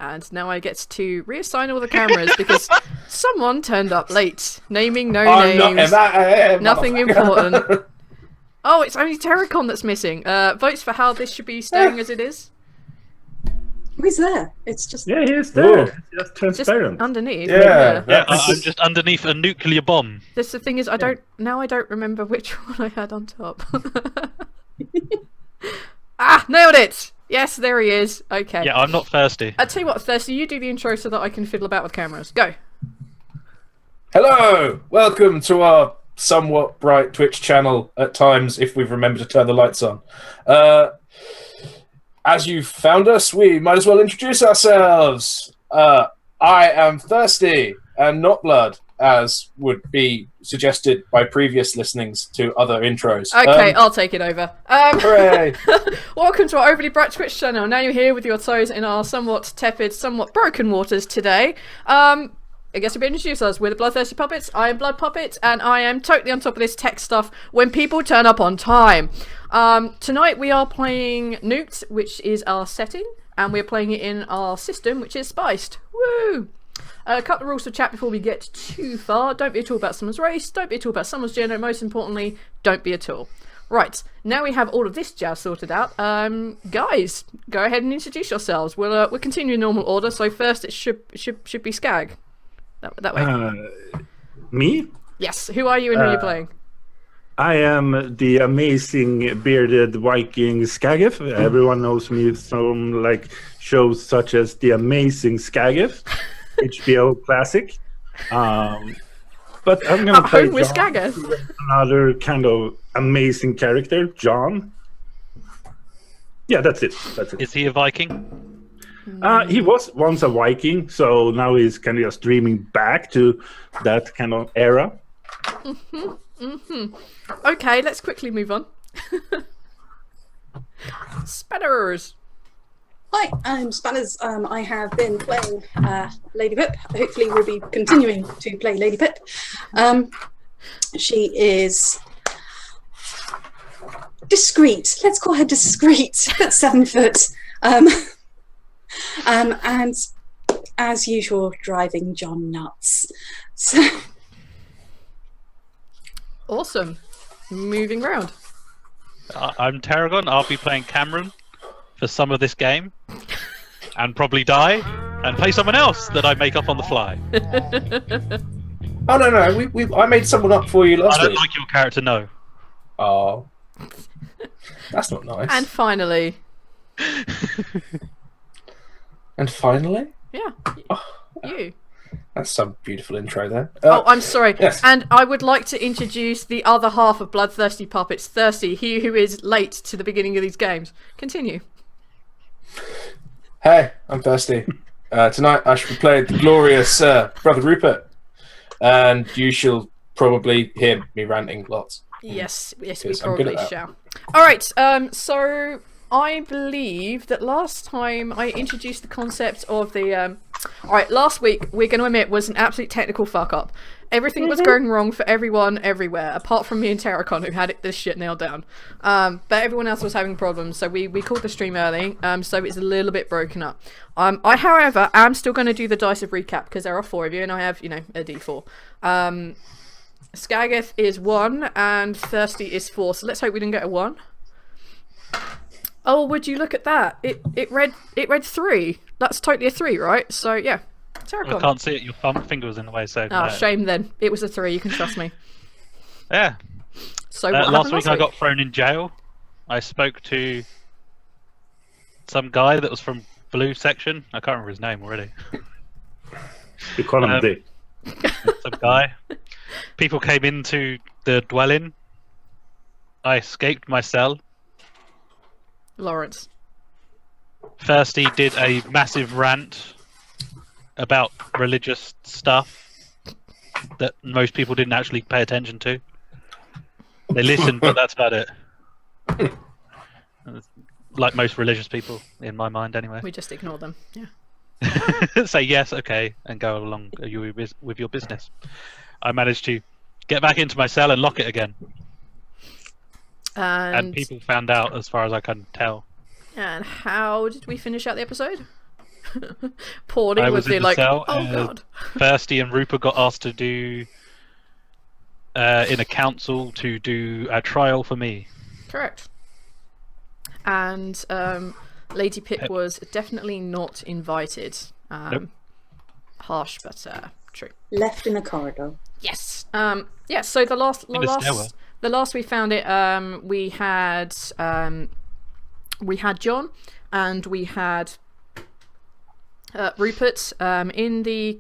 And now I get to reassign all the cameras because someone turned up late. Naming no names. Nothing important. Oh, it's only Terracon that's missing. Votes for how this should be staying as it is. He's there. It's just... Yeah, he is there. It's just transparent. Just underneath. Yeah, I'm just underneath a nuclear bomb. The thing is, I don't remember which one I had on top. Nailed it! Yes, there he is. Okay. Yeah, I'm not thirsty. I'll tell you what, Thirsty, you do the intro so that I can fiddle about with cameras. Go. Hello! Welcome to our somewhat bright Twitch channel at times, if we've remembered to turn the lights on. As you've found us, we might as well introduce ourselves. I am Thirsty, and not Blood, as would be suggested by previous listenings to other intros. Okay, I'll take it over. Hooray! Welcome to our overly bright Twitch channel. Now you're here with your toes in our somewhat tepid, somewhat broken waters today. I guess we better introduce us. We're the Bloodthirsty Puppets. I am Blood Puppet, and I am totally on top of this tech stuff when people turn up on time. Tonight we are playing Nuked, which is our setting, and we're playing it in our system, which is Spiced. Woo! A couple of rules to chat before we get too far. Don't be at all about someone's race. Don't be at all about someone's gender. Most importantly, don't be at all. Right, now we have all of this jazz sorted out. Guys, go ahead and introduce yourselves. We'll continue in normal order. So first, it should be Skag. That way. Me? Yes. Who are you and who are you playing? I am the amazing bearded Viking Skagif. Everyone knows me from shows such as The Amazing Skagif, HBO classic. But I'm gonna play Home with John, Skagif. another kind of amazing character, John. Yeah, that's it. Is he a Viking? He was once a Viking, so now he's kind of just dreaming back to that kind of era. Okay, let's quickly move on. Spanners. Hi, I'm Spanners. I have been playing Lady Pip. Hopefully we'll be continuing to play Lady Pip. She is discreet. Let's call her discreet, but 7 foot. And as usual, driving John nuts. So... Awesome. Moving round. I'm Tarragon. I'll be playing Camren for some of this game, and probably die, and play someone else that I make up on the fly. Oh no! I made someone up for you last I don't week. like your character, no. Oh, that's not nice. And finally. And finally? Yeah. You. That's some beautiful intro there. Oh, I'm sorry. Yes. And I would like to introduce the other half of Bloodthirsty Puppets, Thirsty, he who is late to the beginning of these games. Continue. Hey, I'm Thirsty. Tonight I shall be playing the glorious Brother Rupert. And you shall probably hear me ranting lots. Yes, we Because I'm good probably at that. shall. Alright, so I believe that last time I introduced the concept of the... Alright, last week, we're going to admit, was an absolute technical fuck-up. Everything was going wrong for everyone, everywhere, apart from me and Terracon, who had this shit nailed down. But everyone else was having problems, so we called the stream early, so it's a little bit broken up. I, however, am still going to do the dice of recap, because there are 4 of you, and I have, a d4. Skagith is 1, and Thirsty is 4, so let's hope we didn't get a 1. Oh, would you look at that? It read 3. That's totally a 3, right? So yeah, Terracon. I can't see it. Your finger was in the way, so. Oh, shame then. It was a 3. You can trust me. Yeah. So what last happened week I got thrown in jail. I spoke to some guy that was from Blue Section. I can't remember his name already. You call him Dick. Some guy. People came into the dwelling. I escaped my cell. Lawrence. Thirsty did a massive rant about religious stuff that most people didn't actually pay attention to. They listened, but that's about it. Like most religious people, in my mind, anyway. We just ignore them. Yeah. Say yes, okay, and go along with your business. I managed to get back into my cell and lock it again. And people found out, as far as I can tell. And how did we finish out the episode? Paulie I would was be in the like, cell, oh god. Thirsty and Rupert got asked to do in a council to do a trial for me. Correct. And Lady Pip Pip. was definitely not invited. Nope. Harsh, but true. Left in a corridor. Yes. Yeah. So the last we found it, we had John, and we had Rupert in the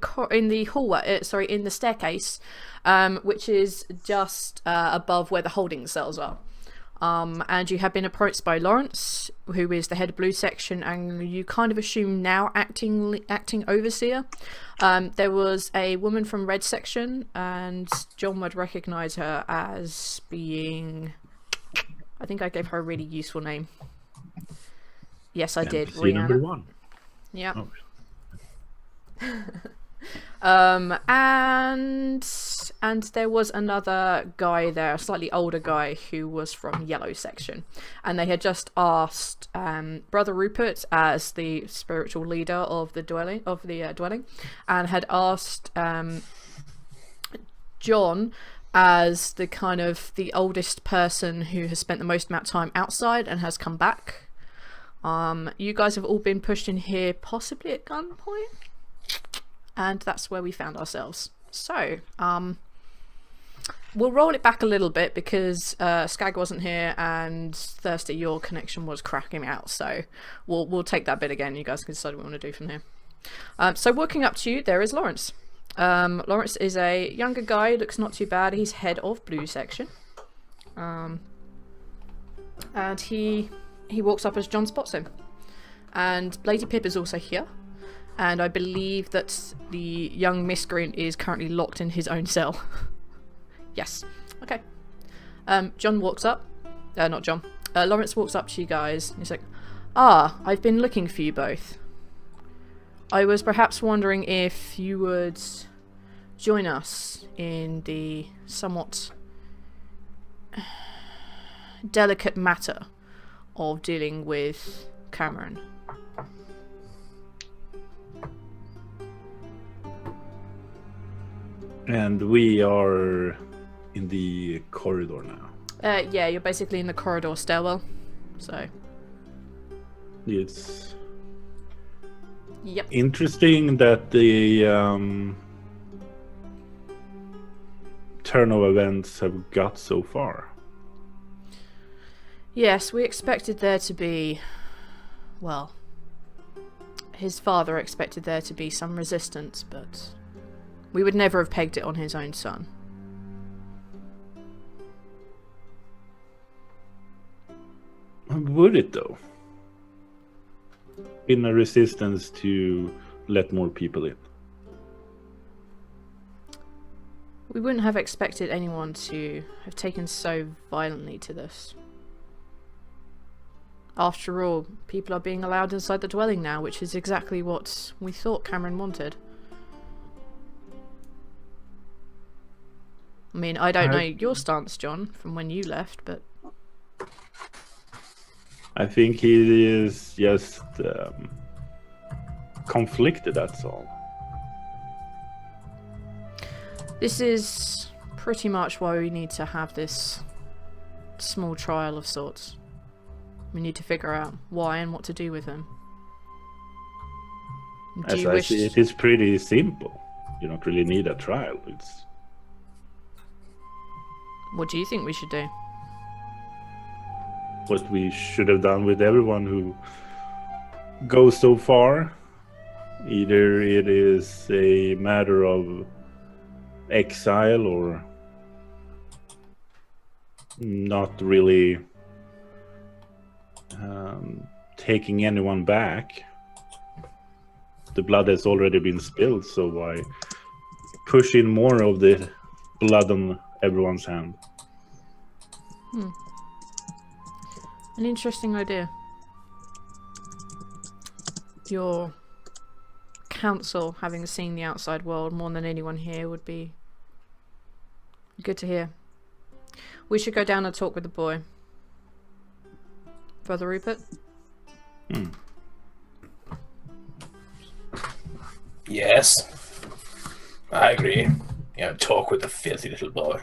hallway. In the staircase, which is just above where the holding cells are. And you have been approached by Lawrence, who is the head of Blue Section, and you kind of assume now acting overseer. There was a woman from Red Section, and John would recognise her as being... I think I gave her a really useful name. Yes, I did. NPC number 1. Yeah. Oh. And there was another guy there, a slightly older guy, who was from Yellow Section, and they had just asked Brother Rupert, as the spiritual leader of the dwelling, and had asked John, as the kind of the oldest person who has spent the most amount of time outside and has come back. You guys have all been pushed in here, possibly at gunpoint. And that's where we found ourselves. So, we'll roll it back a little bit because Skag wasn't here and Thirsty, your connection was cracking out. So we'll take that bit again. You guys can decide what we want to do from here. So walking up to you, there is Lawrence. Lawrence is a younger guy, looks not too bad. He's head of Blue Section. And he walks up as John spots him. And Lady Pip is also here. And I believe that the young miscreant is currently locked in his own cell. Yes. Okay. John walks up. Not John. Lawrence walks up to you guys. And he's like, I've been looking for you both. I was perhaps wondering if you would join us in the somewhat delicate matter of dealing with Camren. And we are in the corridor now. Yeah, you're basically in the corridor stairwell. So. It's Yep. interesting that the turn of events have got so far. Yes, we expected there to be, well, his father expected there to be some resistance, but we would never have pegged it on his own son. Would it though? In a resistance to let more people in. We wouldn't have expected anyone to have taken so violently to this. After all, people are being allowed inside the dwelling now, which is exactly what we thought Camren wanted. I mean, I don't know your stance, John, from when you left, but... I think he is just conflicted, that's all. This is pretty much why we need to have this small trial of sorts. We need to figure out why and what to do with him. Do As you I wish... see it is pretty simple. You don't really need a trial. It's What do you think we should do? what we should have done with everyone who goes so far. Either it is a matter of exile or not really taking anyone back. The blood has already been spilled, so why push in more of the blood on everyone's hand? An interesting idea. Your council, having seen the outside world more than anyone here, would be good to hear. We should go down and talk with the boy. Brother Rupert? Yes, I agree. Talk with the filthy little boy.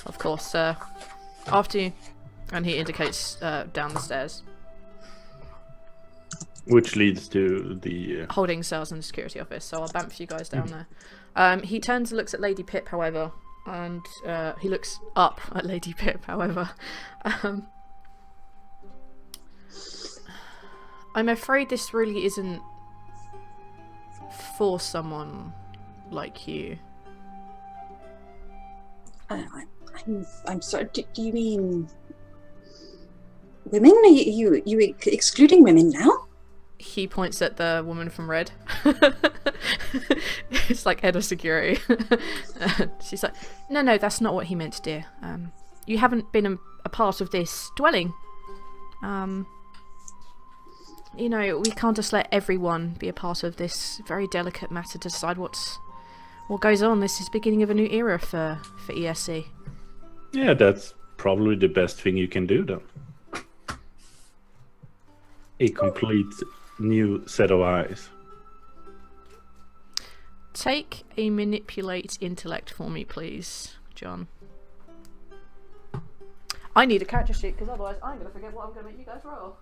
Of course, after you, and he indicates down the stairs. Which leads to the... Holding cells in the security office, so I'll bamf you guys down there. He turns and looks at Lady Pip, however, and he looks up at Lady Pip, however. I'm afraid this really isn't for someone like you. I'm sorry. Do you mean women? Are you excluding women now? He points at the woman from Red. It's like head of security. She's like, no, that's not what he meant, dear. You haven't been a part of this dwelling. You know, we can't just let everyone be a part of this very delicate matter to decide what goes on. This is the beginning of a new era for ESC. Yeah, that's probably the best thing you can do, then. A complete new set of eyes. Take a manipulate intellect for me, please, John. I need a character sheet, because otherwise I'm going to forget what I'm going to make you guys roll.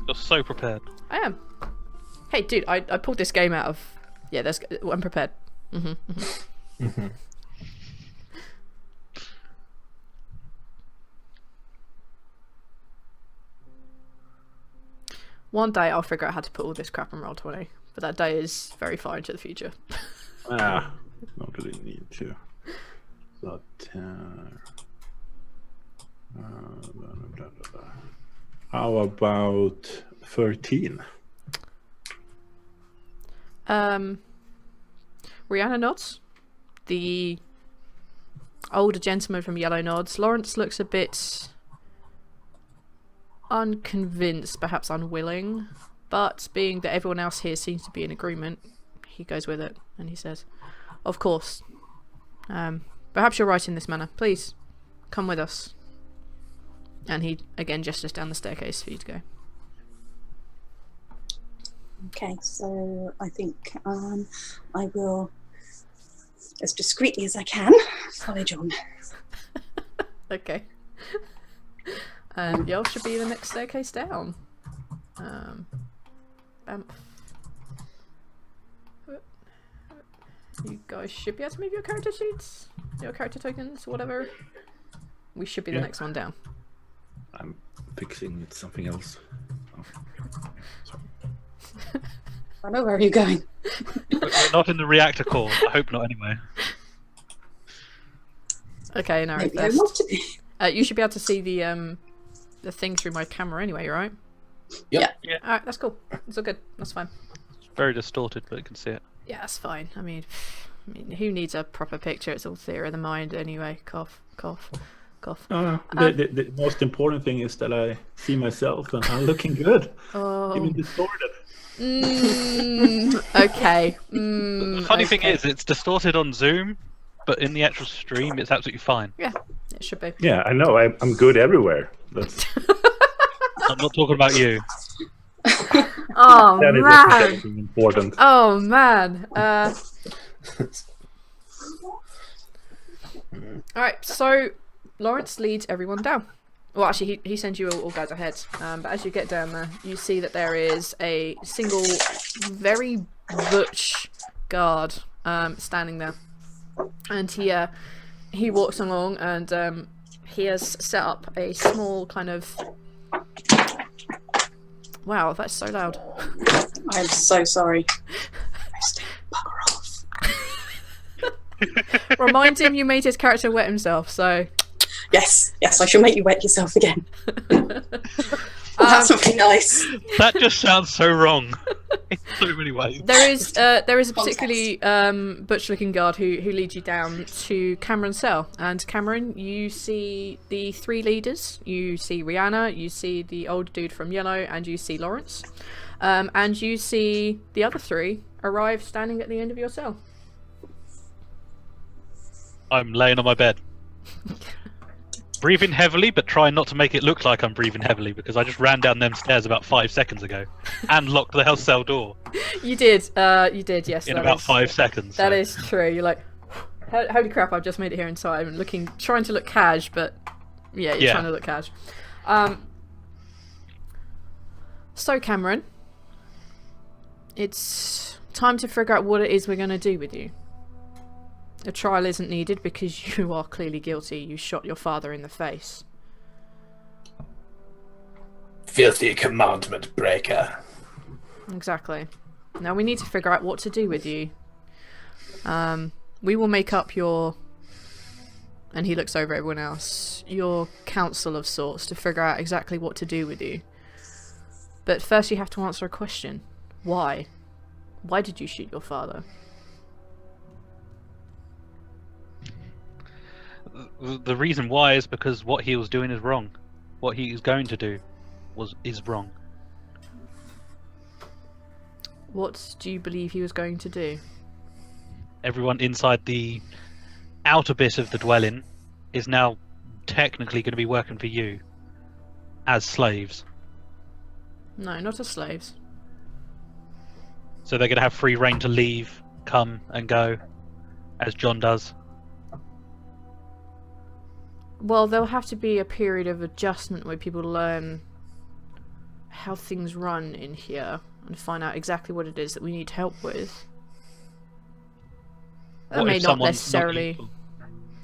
You're so prepared. I am. Hey, dude, I pulled this game out of... Yeah, I'm prepared. One day I'll figure out how to put all this crap in Roll20, but that day is very far into the future. Not really need to. But, how about 13? Rihanna nods. The older gentleman from Yellow nods. Lawrence looks a bit unconvinced, perhaps unwilling, but being that everyone else here seems to be in agreement, he goes with it and he says, of course. Perhaps you're right in this manner. Please, come with us. And he again gestures down the staircase for you to go. Okay, so I think I will, as discreetly as I can, follow John. Okay. And y'all should be the next staircase down. You guys should be able to move your character sheets, your character tokens, whatever. We should be the next one down. I'm fixing something else. Oh. Sorry. I know where you're going. We're not in the reactor core. I hope not, anyway. Okay, no. Maybe I want to be. You should be able to see the thing through my camera anyway, right? Yep. Yeah. Alright, that's cool. It's all good. That's fine. It's very distorted, but you can see it. Yeah, that's fine. I mean, who needs a proper picture? It's all theory of the mind anyway. Cough, cough, cough. The most important thing is that I see myself and I'm looking good. Oh. Even distorted. Okay. The funny thing is, it's distorted on Zoom, but in the actual stream, it's absolutely fine. Yeah, it should be. Yeah, I know. I'm good everywhere. That's... I'm not talking about you. Oh that man. is important. Oh man. Alright, so Lawrence leads everyone down. Well, actually, he sends you all guys ahead. But as you get down there, you see that there is a single, very butch guard standing there, and he walks along, and he has set up a small kind of. Wow, that's so loud. I'm so sorry. Bugger off. Remind him you made his character wet himself, so... Yes, I shall make you wet yourself again. That's something nice. That just sounds so wrong in so many ways. There is a particularly butch-looking guard who leads you down to Camren's cell. And Camren, you see the three leaders. You see Rihanna, you see the old dude from Yellow, and you see Lawrence. And you see the other three arrive standing at the end of your cell. I'm laying on my bed. Breathing heavily, but try not to make it look like I'm breathing heavily, because I just ran down them stairs about 5 seconds ago and locked the house cell door You did, yes. in that about is- 5 seconds. That so. is true. You're like, holy crap! I've just made it here in time. Trying to look cash, but yeah, you're Yeah. trying to look cash. So Camren, it's time to figure out what it is we're going to do with you. A trial isn't needed because you are clearly guilty. You shot your father in the face. Filthy commandment breaker. Exactly. Now we need to figure out what to do with you. We will make up your... And he looks over at everyone else. Your council of sorts to figure out exactly what to do with you. But first you have to answer a question. Why? Why did you shoot your father? The reason why is because what he was doing is wrong. What he is going to do is wrong. What do you believe he was going to do? Everyone inside the outer bit of the dwelling is now technically going to be working for you as slaves. No, not as slaves. So they're going to have free reign to leave, come and go, as John does. Well, there'll have to be a period of adjustment where people learn how things run in here and find out exactly what it is that we need help with. That What may if not someone's necessarily... useful?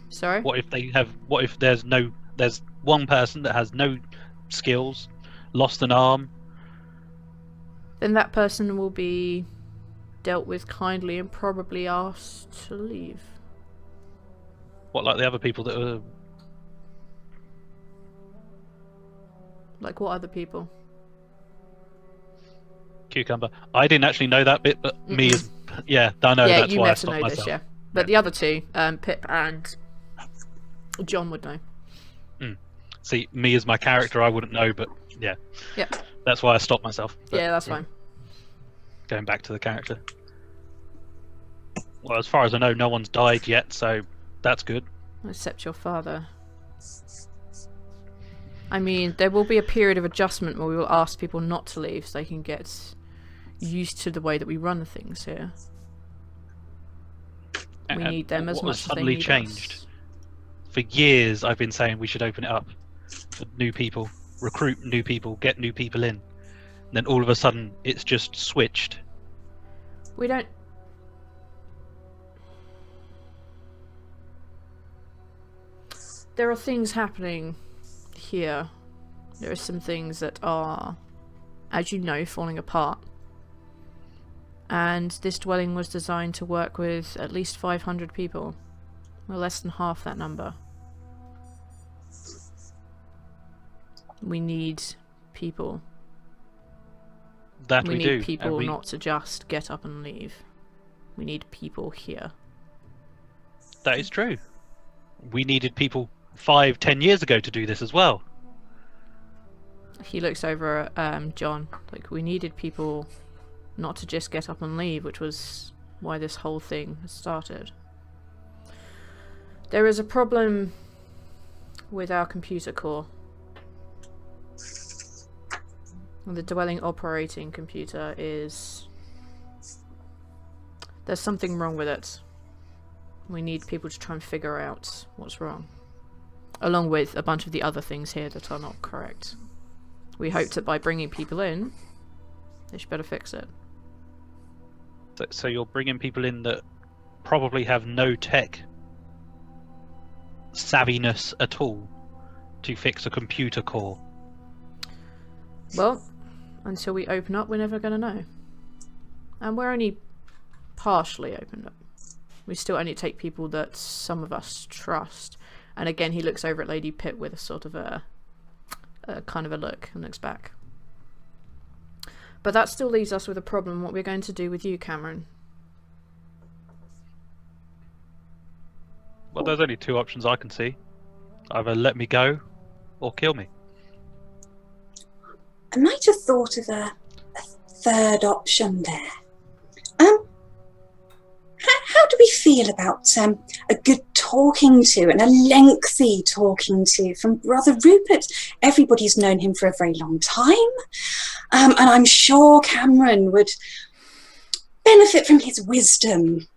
Sorry? What if there's one person that has no skills, lost an arm? Then that person will be dealt with kindly and probably asked to leave. What, like the other people that are... Like what other people? Cucumber. I didn't actually know that bit, but me is... Yeah, I know, Yeah, that's you why I meant to stopped know myself. this, yeah. But the other two, Pip and John would know. See, me as my character, I wouldn't know, but yeah. Yeah. That's why I stopped myself. But Yeah, that's fine. Going back to the character. Well, as far as I know, no one's died yet, so that's good. Except your father. I mean, there will be a period of adjustment where we will ask people not to leave so they can get used to the way that we run things here. We And need them as what much was as they suddenly need changed. us. For years, I've been saying we should open it up for new people, recruit new people, get new people in. And then all of a sudden, it's just switched. We don't... There are things happening here. There are some things that are, as you know, falling apart. And this dwelling was designed to work with at least 500 people. We're less than half that number. We need people. That We we need do. and people we- not to just get up and leave. We need people here. That is true. We needed people 5-10 years ago to do this as well. He looks over at John. Like, we needed people not to just get up and leave, which was why this whole thing has started. There is a problem with our computer core. The dwelling operating computer is... There's something wrong with it. We need people to try and figure out what's wrong. Along with a bunch of the other things here that are not correct. We hoped that by bringing people in, they should better fix it. So you're bringing people in that probably have no tech savviness at all to fix a computer core. Well, until we open up, we're never going to know. And we're only partially opened up. We still only take people that some of us trust. And again, he looks over at Lady Pitt with a sort of a kind of a look and looks back. But that still leaves us with a problem. What we're going to do with you, Camren. Well, there's only two options I can see. Either let me go or kill me. I might have thought of a third option there. How do we feel about a good talking to and a lengthy talking to from Brother Rupert? Everybody's known him for a very long time, and I'm sure Camren would benefit from his wisdom.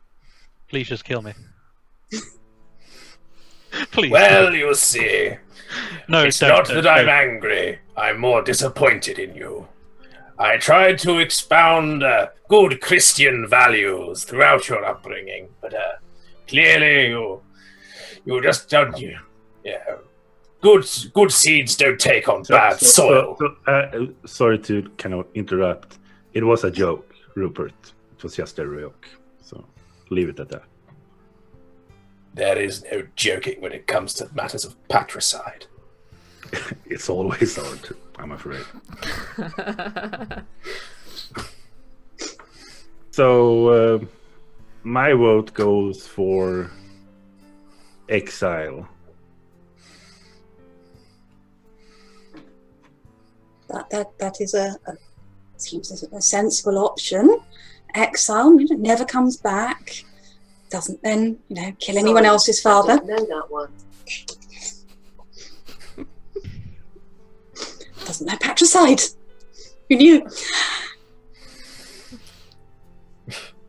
Please just kill me. Please. Well, you see, No, it's don't, not don't, that don't. I'm angry. I'm more disappointed in you. I tried to expound good Christian values throughout your upbringing, but clearly you just don't. Good seeds don't take on bad soil. Sorry to kind of interrupt. It was a joke, Rupert. It was just a joke. So leave it at that. There is no joking when it comes to matters of patricide. It's always hard, I'm afraid. So, my vote goes for exile. That is seems a sensible option. Exile, never comes back. Doesn't then, kill anyone else's father. I don't know that one. Doesn't know patricide. Who knew?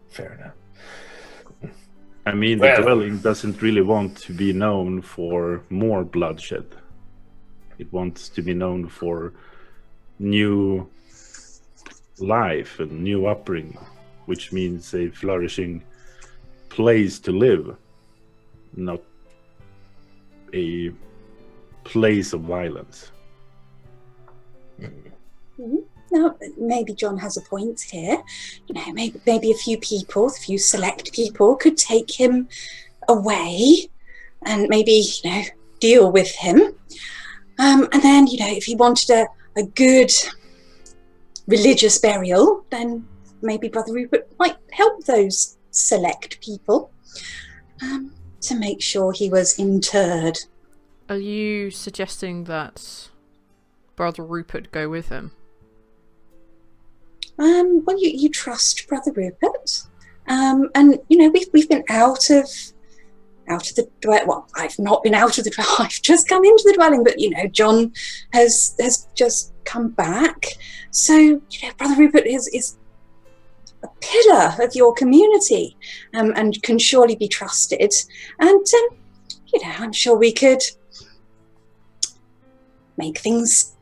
Fair enough. I mean, Well- the dwelling doesn't really want to be known for more bloodshed. It wants to be known for new life and new upbringing, which means a flourishing place to live, not a place of violence. Now, maybe John has a point here. Maybe a few select people could take him away and maybe, deal with him. And then, if he wanted a good religious burial, then maybe Brother Rupert might help those select people to make sure he was interred. Are you suggesting that Brother Rupert go with him? Well, you trust Brother Rupert, and we've been out of the dwelling. Well, I've not been out of the dwelling. I've just come into the dwelling, but John has just come back. So Brother Rupert is a pillar of your community, and can surely be trusted. And I'm sure we could make things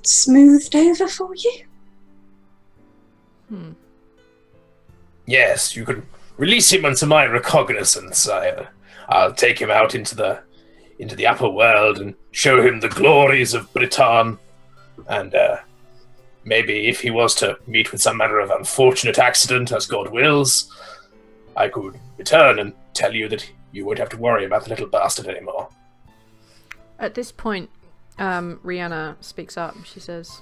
smoothed over for you. Yes, you can release him unto my recognizance, sire. I'll take him out into the upper world and show him the glories of Britain. And maybe if he was to meet with some manner of unfortunate accident, as God wills, I could return and tell you that you won't have to worry about the little bastard anymore. At this point, Rihanna speaks up. She says,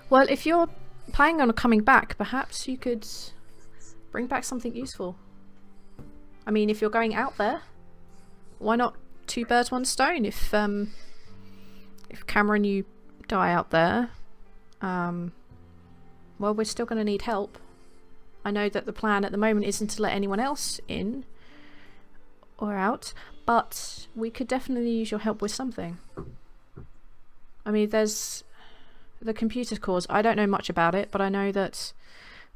well, if you're planning on coming back, perhaps you could bring back something useful. I mean, if you're going out there, why not two birds, one stone? If Camren, you die out there, well, we're still going to need help. I know that the plan at the moment isn't to let anyone else in or out, but we could definitely use your help with something. I mean, there's the computer cores. I don't know much about it, but I know that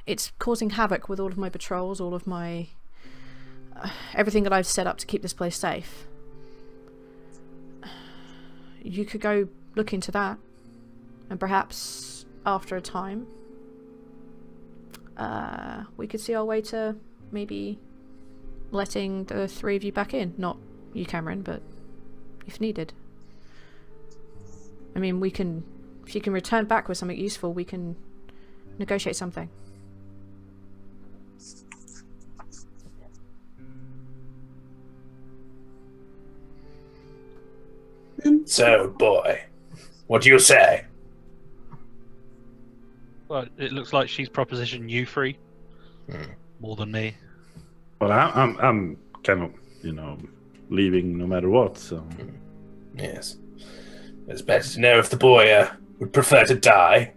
it's causing havoc with all of my patrols, all of my everything that I've set up to keep this place safe. You could go look into that, and perhaps after a time we could see our way to maybe letting the three of you back in. Not you, Camren, but if needed. I mean, if you can return back with something useful, we can negotiate something. So, boy, what do you say? Well, it looks like she's propositioned you free more than me. Well, I'm kind of, leaving no matter what, so... Yes. It's better to know if the boy would prefer to die.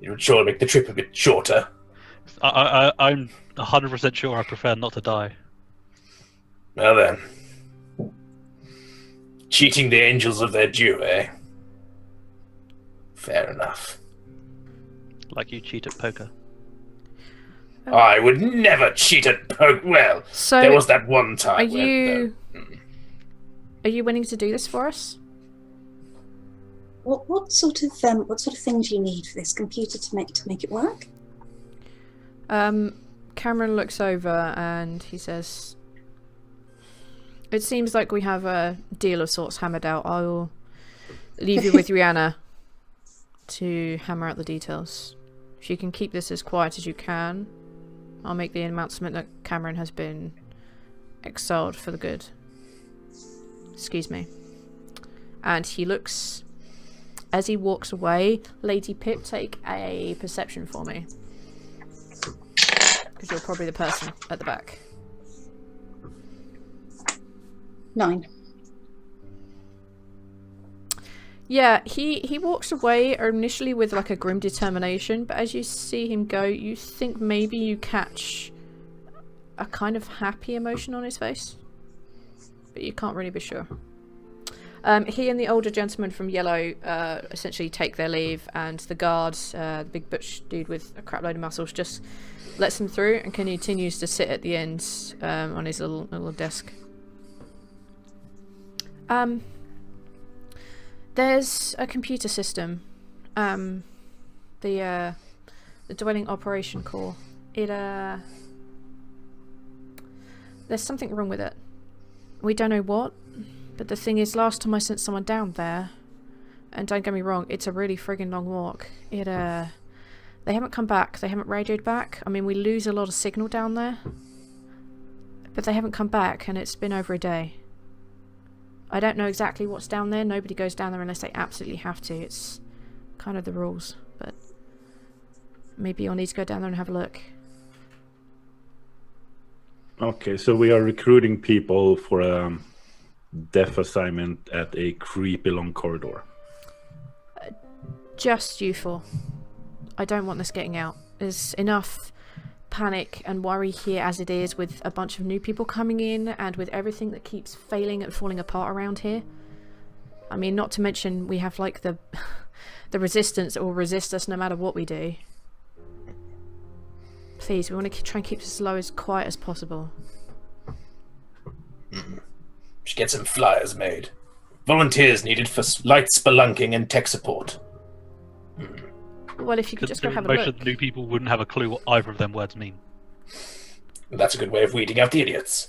It would sure make the trip a bit shorter. I'm 100% sure I prefer not to die. Well then. Cheating the angels of their due, eh? Fair enough. Like you cheat at poker. I would never cheat at poker. Well, So, there was that one time. are you willing to do this for us? What sort of thing do you need for this computer to make it work? Camren looks over and he says, "It seems like we have a deal of sorts hammered out. I'll leave you with Rihanna to hammer out the details. If you can keep this as quiet as you can, I'll make the announcement that Camren has been exiled for the good." Excuse me. And he looks, as he walks away, Lady Pip, take a perception for me. Because you're probably the person at the back. 9. Yeah, he walks away initially with like a grim determination, but as you see him go, you think maybe you catch a kind of happy emotion on his face. But you can't really be sure. He and the older gentleman from Yellow essentially take their leave, and the guard, the big butch dude with a crap load of muscles, just lets him through and continues to sit at the end on his little desk. There's a computer system, the dwelling operation core. There's something wrong with it. We don't know what, but the thing is, last time I sent someone down there, and don't get me wrong, it's a really friggin' long walk. They haven't come back. They haven't radioed back. I mean, we lose a lot of signal down there, but they haven't come back, and it's been over a day. I don't know exactly what's down there. Nobody goes down there unless they absolutely have to. It's kind of the rules, but maybe you'll need to go down there and have a look. Okay, so we are recruiting people for a death assignment at a creepy long corridor. Just you four. I don't want this getting out. There's enough panic and worry here as it is, with a bunch of new people coming in and with everything that keeps failing and falling apart around here. I mean, not to mention we have like the resistance that will resist us no matter what we do. Please, we want to try and keep this as quiet as possible. Should get some flyers made. Volunteers needed for light spelunking and tech support. Well, if you could just go have a Most look. of the new people wouldn't have a clue what either of them words mean. That's a good way of weeding out the idiots.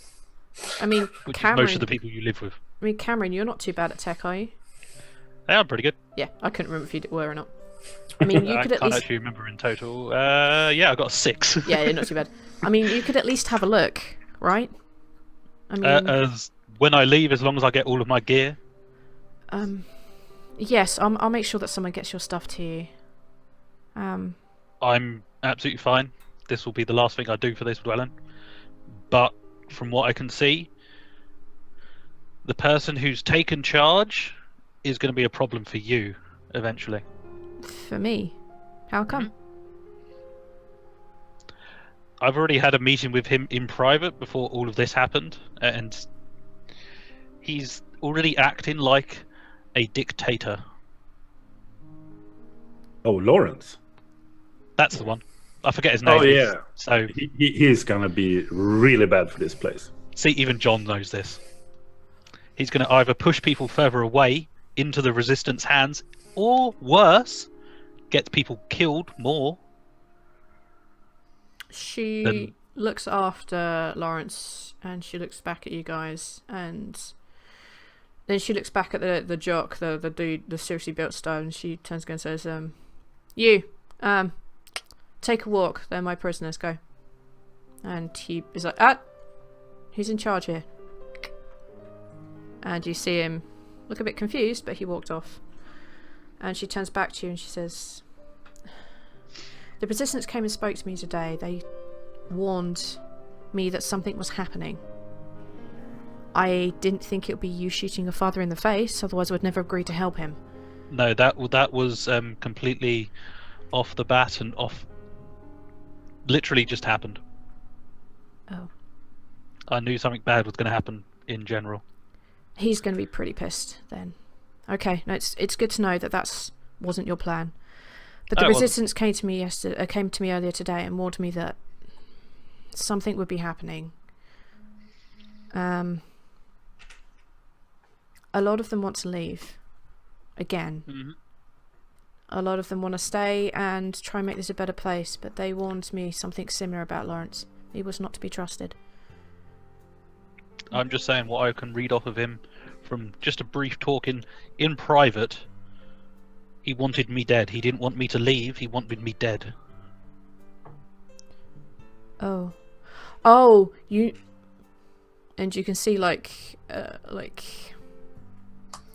I mean, Which Camren, is most of the people you live with. I mean, Camren, you're not too bad at tech, are you? They are pretty good. Yeah, I couldn't remember if you were or not. I mean, you I could at can't least... actually remember in total. Yeah, I got a 6. Yeah, you're not too bad. I mean, you could at least have a look, right? I mean... as when I leave, as long as I get all of my gear. Yes, I'll make sure that someone gets your stuff to you. I'm absolutely fine. This will be the last thing I do for this dwelling. But from what I can see, the person who's taken charge is going to be a problem for you eventually. For me? How come? I've already had a meeting with him in private before all of this happened, and he's already acting like a dictator. Oh, Lawrence. That's the one. I forget his name. Oh, yeah. So He's gonna be really bad for this place. see, even John knows this. He's going to either push people further away into the resistance hands, or worse, get people killed more. She looks after Lawrence and she looks back at you guys, and then she looks back at the jock, the dude, the seriously built stone, and she turns again and says, you, take a walk, they're my prisoners, go. And he is like, who's in charge here? And you see him look a bit confused, but he walked off. And she turns back to you and she says, the resistance came and spoke to me today. They warned me that something was happening. I didn't think it would be you shooting your father in the face, otherwise I would never agree to help him. No, that was completely off the bat and off literally just happened. Oh. I knew something bad was going to happen in general. He's going to be pretty pissed then. Okay, no, it's good to know that wasn't your plan. But the No, it wasn't. resistance came to me earlier today and warned me that something would be happening. A lot of them want to leave. Again. Mm-hmm. A lot of them want to stay and try and make this a better place, but they warned me something similar about Lawrence. He was not to be trusted. I'm just saying what I can read off of him from just a brief talk in private. He wanted me dead. He didn't want me to leave. He wanted me dead. Oh, you can see like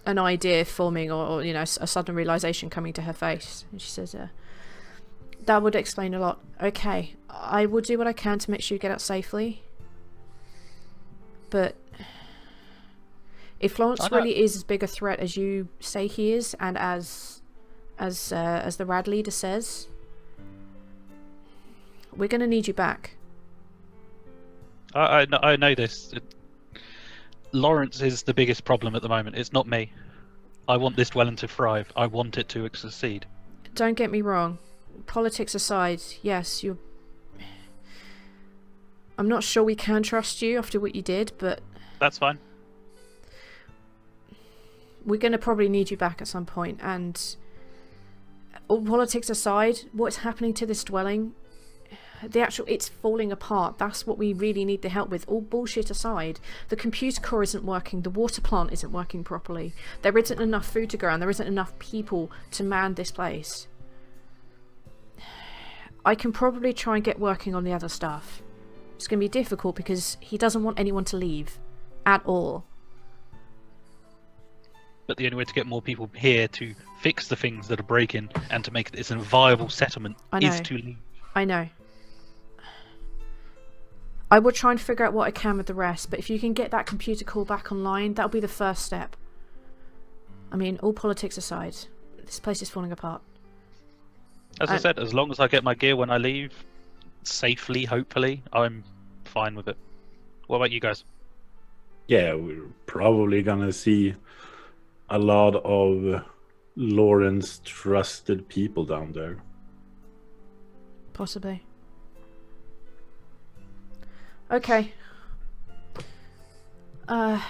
an idea forming, or a sudden realization coming to her face, and she says, "That would explain a lot. Okay, I will do what I can to make sure you get out safely. But if Lawrence really is as big a threat as you say he is, and as the Rad leader says, we're going to need you back." I know this. Lawrence is the biggest problem at the moment. It's not me. I want this dwelling to thrive. I want it to succeed. Don't get me wrong. Politics aside, yes, I'm not sure we can trust you after what you did, but That's fine. we're going to probably need you back at some point. And all politics aside, what's happening to this dwelling, it's falling apart. That's what we really need the help with. All bullshit aside, the computer core isn't working, the water plant isn't working properly, there isn't enough food to go around, there isn't enough people to man this place. I can probably try and get working on the other stuff. It's going to be difficult because he doesn't want anyone to leave at all. But the only way to get more people here to fix the things that are breaking and to make this a viable settlement is to leave. I know. I will try and figure out what I can with the rest, but if you can get that computer core back online, that'll be the first step. I mean, all politics aside, this place is falling apart. As I said, as long as I get my gear when I leave, safely, hopefully, I'm fine with it. What about you guys? Yeah, we're probably gonna see a lot of Lawrence trusted people down there. Possibly. Okay. I've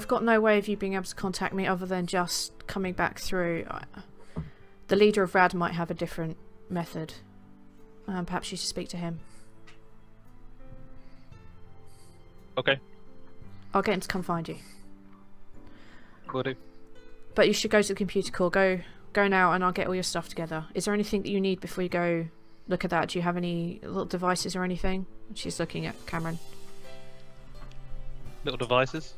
got no way of you being able to contact me other than just coming back through. The leader of Rad might have a different method. Perhaps you should speak to him. Okay, I'll get him to come find you. will do. But you should go to the computer core. Go now, and I'll get all your stuff together. Is there anything that you need before you go look at that? Do you have any little devices or anything? She's looking at Camren. Little devices?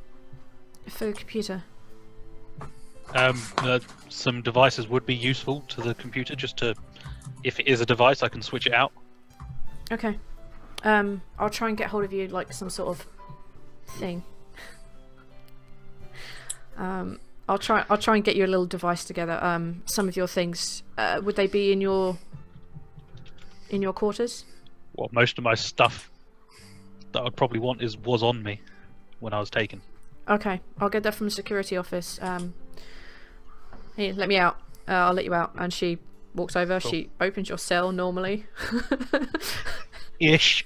For the computer. Some devices would be useful to the computer, just to, if it is a device, I can switch it out. Okay. I'll try and get hold of you, like some sort of thing. I'll try and get you a little device together. Some of your things. Would they be in your quarters? Well, most of my stuff that I'd probably want was on me when I was taken. Okay, I'll get that from the security office. Here, let me out. I'll let you out. And she walks over. Cool. She opens your cell normally. Ish.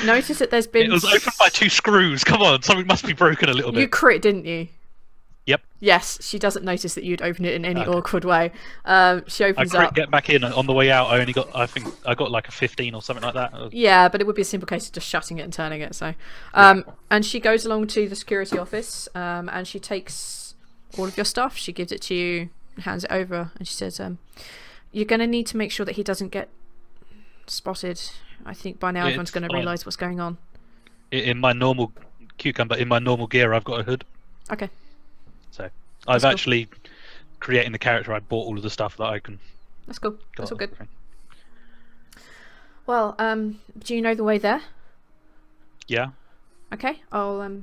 Notice that there's been... It was opened by 2 screws. Come on, something must be broken a little bit. You crit, didn't you? Yep. Yes, she doesn't notice that you'd opened it in any awkward way. She opens I up. get back in. On the way out, I think I got like a 15 or something like that. Yeah, but it would be a simple case of just shutting it and turning it. So, and she goes along to the security office, and she takes all of your stuff. She gives it to you, hands it over, and she says, "You're going to need to make sure that he doesn't get spotted. I think by now everyone's going to realise what's going on." In my normal gear, I've got a hood. Okay. So I've actually creating the character. I bought all of the stuff that I can. That's cool. That's all good. Well, do you know the way there? Yeah. Okay, I'll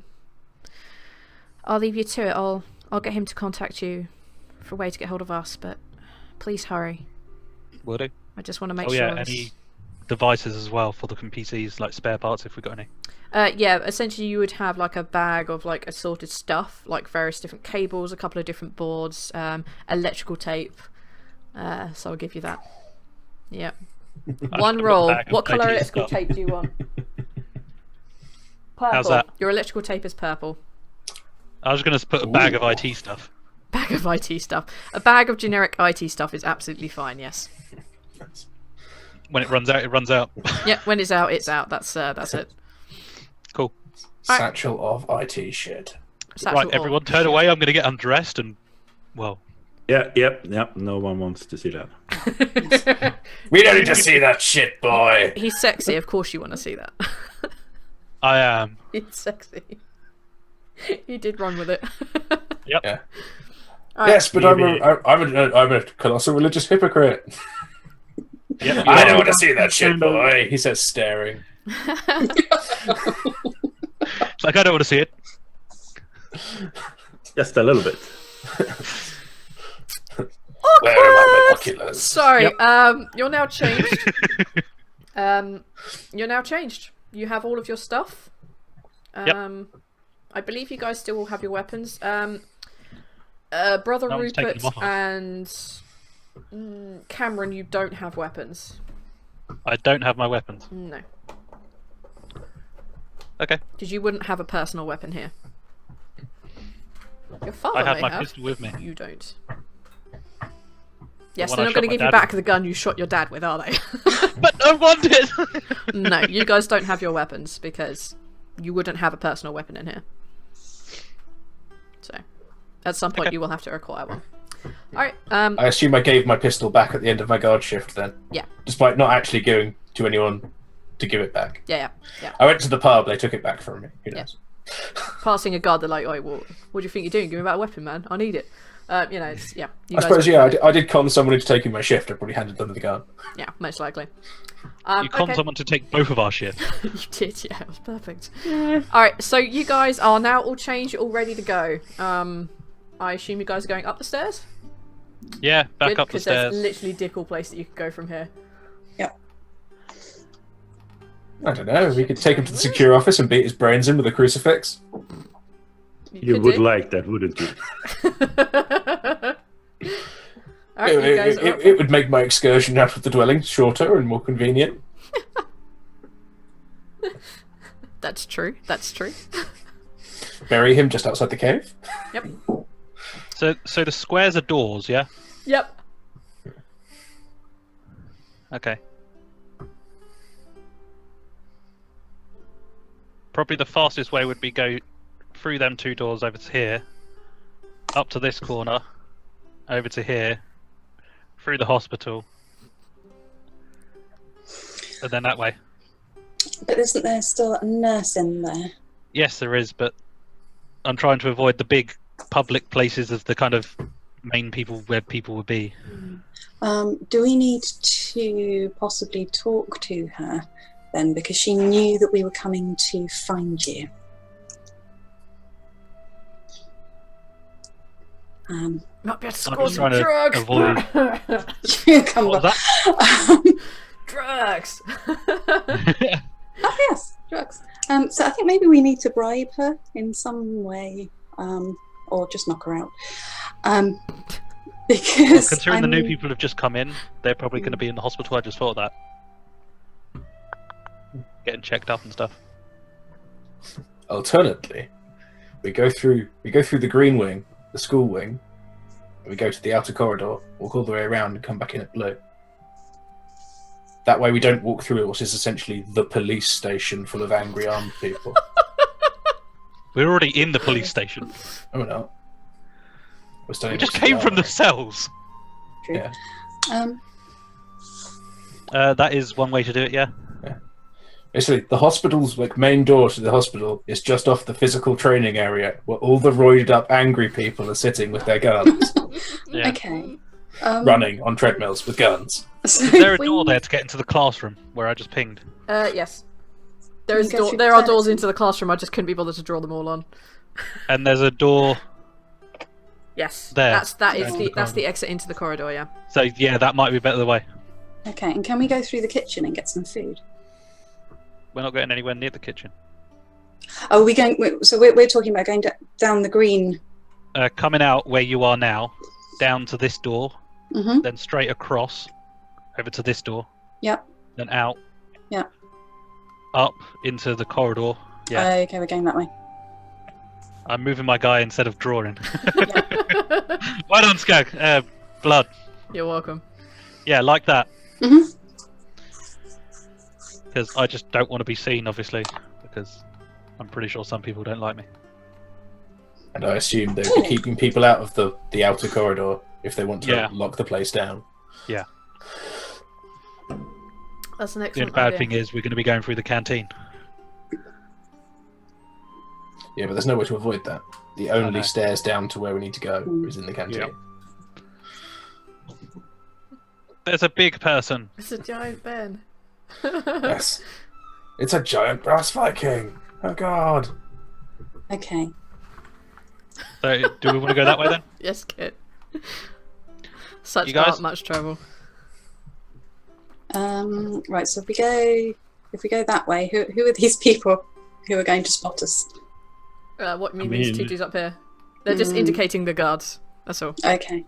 leave you to it. I'll get him to contact you for a way to get hold of us, but please hurry. Will do. I just want to make Oh sure. yeah, any devices as well for the PCs, like spare parts if we got any. Yeah, essentially you would have like a bag of like assorted stuff, like various different cables, a couple of different boards, electrical tape. So I'll give you that. Yep. One roll. What colour electrical tape do you want? Purple. How's that? Your electrical tape is purple. I was going to put a bag of IT stuff. Bag of IT stuff. A bag of generic IT stuff is absolutely fine. Yes. When it runs out, it runs out. Yeah. When it's out, it's out. That's it. Cool. Satchel of IT shit. Satchel Right, of- everyone, turn away. I'm going to get undressed and, well, Yep. No one wants to see that. We don't need to see that shit, boy. He's sexy. Of course you want to see that. I am. He's sexy. He did run with it. Yep. Yeah. Alright. Yes, but I'm a colossal religious hypocrite. Yep. I don't want to see that shit, boy. He says, staring. It's like, I don't want to see it. Just a little bit. Where are my binoculars? Sorry. Yep. You're now changed. You're now changed. You have all of your stuff. Yep. I believe you guys still all have your weapons. Brother No one's taken Rupert them off. and Cameron, you don't have weapons. I don't have my weapons. No, Okay. because you wouldn't have a personal weapon here. Your father I have may my have. pistol with me. You don't. Yes, one they're I not shot going to my give you dad back with. the gun you shot your dad with, are they? But I want it! No, you guys don't have your weapons because you wouldn't have a personal weapon in here. So, at some point Okay. you will have to acquire one. Alright, I assume I gave my pistol back at the end of my guard shift then. Yeah. Despite not actually going to anyone to give it back. yeah. I went to the pub, they took it back from me. Who Yeah. knows? Passing a guard, they're like, "Oi, what do you think you're doing? Give me back a weapon, man. I need it." You know, it's, yeah. You I guys suppose, would- yeah, I did con someone into taking my shift. I probably handed them the gun. Yeah, most likely. You con okay. someone to take both of our shifts. You did, yeah, it was perfect. Alright, so you guys are now all changed, you're all ready to go. I assume you guys are going up the stairs? Yeah, back Good, up the because stairs. there's literally dick all place that you could go from here. I don't know. We could take him to the secure office and beat his brains in with a crucifix. You could would do. like that, wouldn't you? Alright, you guys are up. It would make my excursion out of the dwelling shorter and more convenient. That's true, that's true. Bury him just outside the cave. Yep. So the squares are doors, yeah? Yep. Okay. Probably the fastest way would be go through them two doors over to here, up to this corner, over to here, through the hospital, and then that way. But isn't there still a nurse in there? Yes, there is, but I'm trying to avoid the big public places of the kind of main people where people would be. Do we need to possibly talk to her then? Because she knew that we were coming to find you. Might be able to I'm score just some trying to drugs! avoid. Come What on. was that? Drugs! Oh yes, drugs. So I think maybe we need to bribe her in some way, or just knock her out. Because Considering the new people have just come in, they're probably going to be in the hospital. I just thought of that. Getting checked up and stuff. Alternately, we go through the green wing, the school wing, and we go to the outer corridor, walk all the way around, and come back in at blue. That way, we don't walk through what is essentially the police station full of angry armed people. We're already in the police station. Oh, we're not. We're We standing just next to came from the armory. cells. True. Yeah. That is one way to do it, yeah. Basically, the hospital's main door to the hospital is just off the physical training area, where all the roided up, angry people are sitting with their guns, Yeah. Okay. running on treadmills with guns. So Is there a if we- door there to get into the classroom where I just pinged? Yes. There is You go through there are the doors toilets. into the classroom, I just couldn't be bothered to draw them all on. And there's a door. Yes. There. That's Into the the exit into the corridor, yeah. So yeah, that might be better the way. Okay, and can we go through the kitchen and get some food? We're not going anywhere near the kitchen. Oh, we're going. So we're talking about going down the green. Coming out where you are now, down to this door, Mm-hmm. then straight across, over to this door. Yep. Then out. Yep. Up into the corridor. Yeah. Okay, we're going that way. I'm moving my guy instead of drawing. Well done, Skag. Blood. You're welcome. Yeah, like that. Mm-hmm. Because I just don't want to be seen, obviously. Because I'm pretty sure some people don't like me. And I assume they'll be keeping people out of the outer corridor if they want to lock the place down. Yeah. That's an The excellent only bad idea. thing is we're going to be going through the canteen. Yeah, but there's no way to avoid that. The only know. stairs down to where we need to go is in the canteen. Yep. There's a big person. It's a giant Ben. Yes. It's a giant brass Viking. Oh god. Okay. So, do we want to go that way then? Yes, Kit. Such You guys? not much trouble. Right. So if we go that way, who are these people who are going to spot us? What do you I mean these mean- two dudes up here? They're just indicating the guards. That's all. Okay.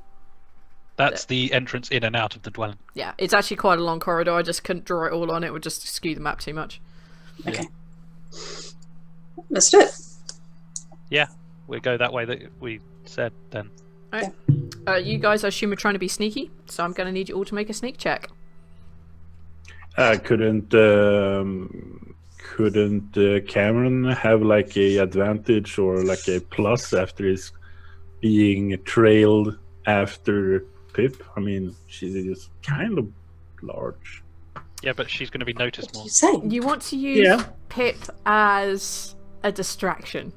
That's the entrance in and out of the dwelling. Yeah, it's actually quite a long corridor. I just couldn't draw it all on. It would just skew the map too much. Okay. Let's do it. Yeah, we go that way that we said then. You guys, I assume, are trying to be sneaky, so I'm going to need you all to make a sneak check. Couldn't Camren have like a advantage or like a plus after he's being trailed after Pip? I mean, she's kind of large. Yeah, but she's going to be noticed What more. did you say? You want to use Yeah. Pip as a distraction.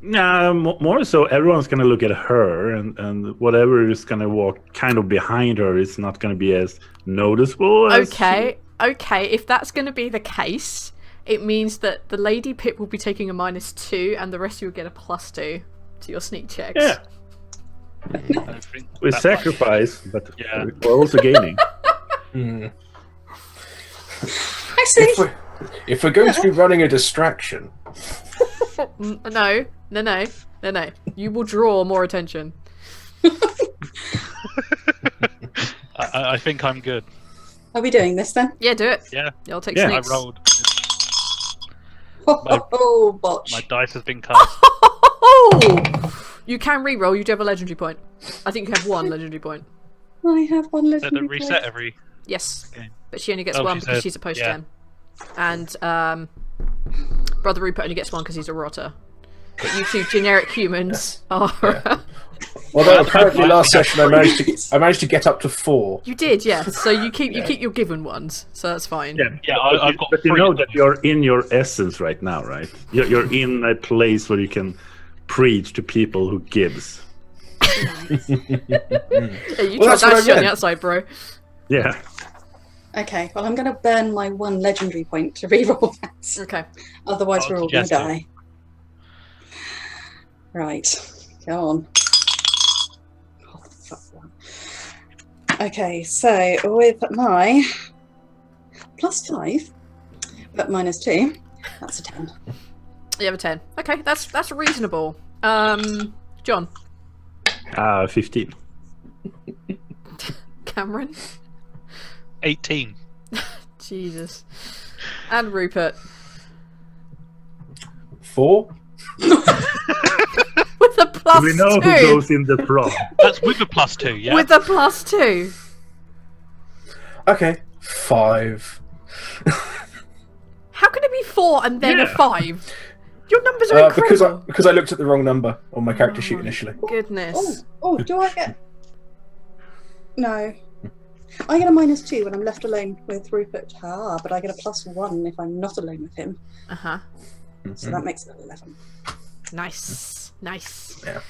Nah, more so everyone's gonna look at her, and whatever is gonna walk kind of behind her is not gonna be as noticeable. As Okay, if that's going to be the case, it means that the Lady Pip will be taking a -2 and the rest of you will get a +2 to your sneak checks. Yeah, I don't think we that sacrifice, but Yeah. we're also gaining. Hmm. I see. If we're going to be running a distraction, No. You will draw more attention. I think I'm good. Are we doing this then? Yeah, do it. Yeah, I'll take Yeah. sneaks. I rolled. Oh, botch. My dice has been cast. You can re-roll. You do have a legendary point. I think you have one legendary point. I have one So legendary the reset every. Yes, Okay. but she only gets Oh, one she because said- she's a post yeah. gen, and Brother Rupert only gets one because he's a rotter. But you two generic humans are. although apparently last session I managed to get up to 4. You did, yes. So you keep your given ones, so that's fine. Yeah, Yeah, I've got but you 3 know of that them. you're in your essence right now, right? You're in a place where you can preach to people who gives. Yeah, you Well, tried that's what that I shit on the meant. outside, bro. Yeah. Okay, well, I'm going to burn my 1 legendary point to reroll that. Okay. Otherwise, I'll we're all going to suggest it. die. Right, go on. Oh, fuck one. Okay, so with my +5, but -2, that's a 10. You have a 10. Okay, that's reasonable. John, 15. Cameron, 18. Jesus, and Rupert 4? with a +2. We know who goes in the prom. That's with a +2, yeah? With a +2. Okay, 5. How can it be 4 and then a Yeah. 5? Your numbers are incredible. Because I looked at the wrong number on my character sheet initially. Goodness. Do I get... No. I get a -2 when I'm left alone with Rupert. But I get a +1 if I'm not alone with him. Uh huh. So that makes it 11. Nice. Yeah.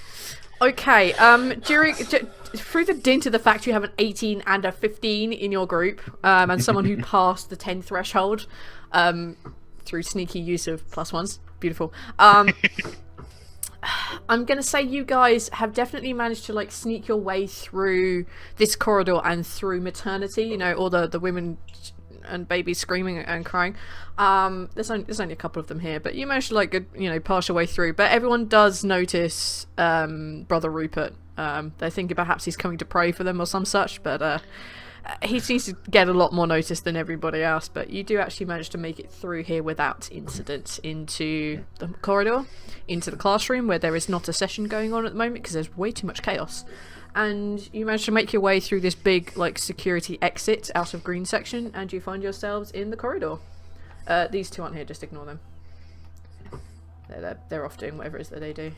Okay. Through the dint of the fact you have an 18 and a 15 in your group, and someone who passed the 10 threshold, through sneaky use of +1s, beautiful. I'm gonna say you guys have definitely managed to like sneak your way through this corridor and through maternity. You know, all the women and babies screaming and crying. There's only a couple of them here, but you managed to like pass your way through. But everyone does notice Brother Rupert. They think perhaps he's coming to pray for them or some such, but he seems to get a lot more notice than everybody else. But you do actually manage to make it through here without incident into the corridor, into the classroom where there is not a session going on at the moment because there's way too much chaos. And you manage to make your way through this big like security exit out of green section, and you find yourselves in the corridor. These two aren't here, just ignore them. They're off doing whatever it is that they do.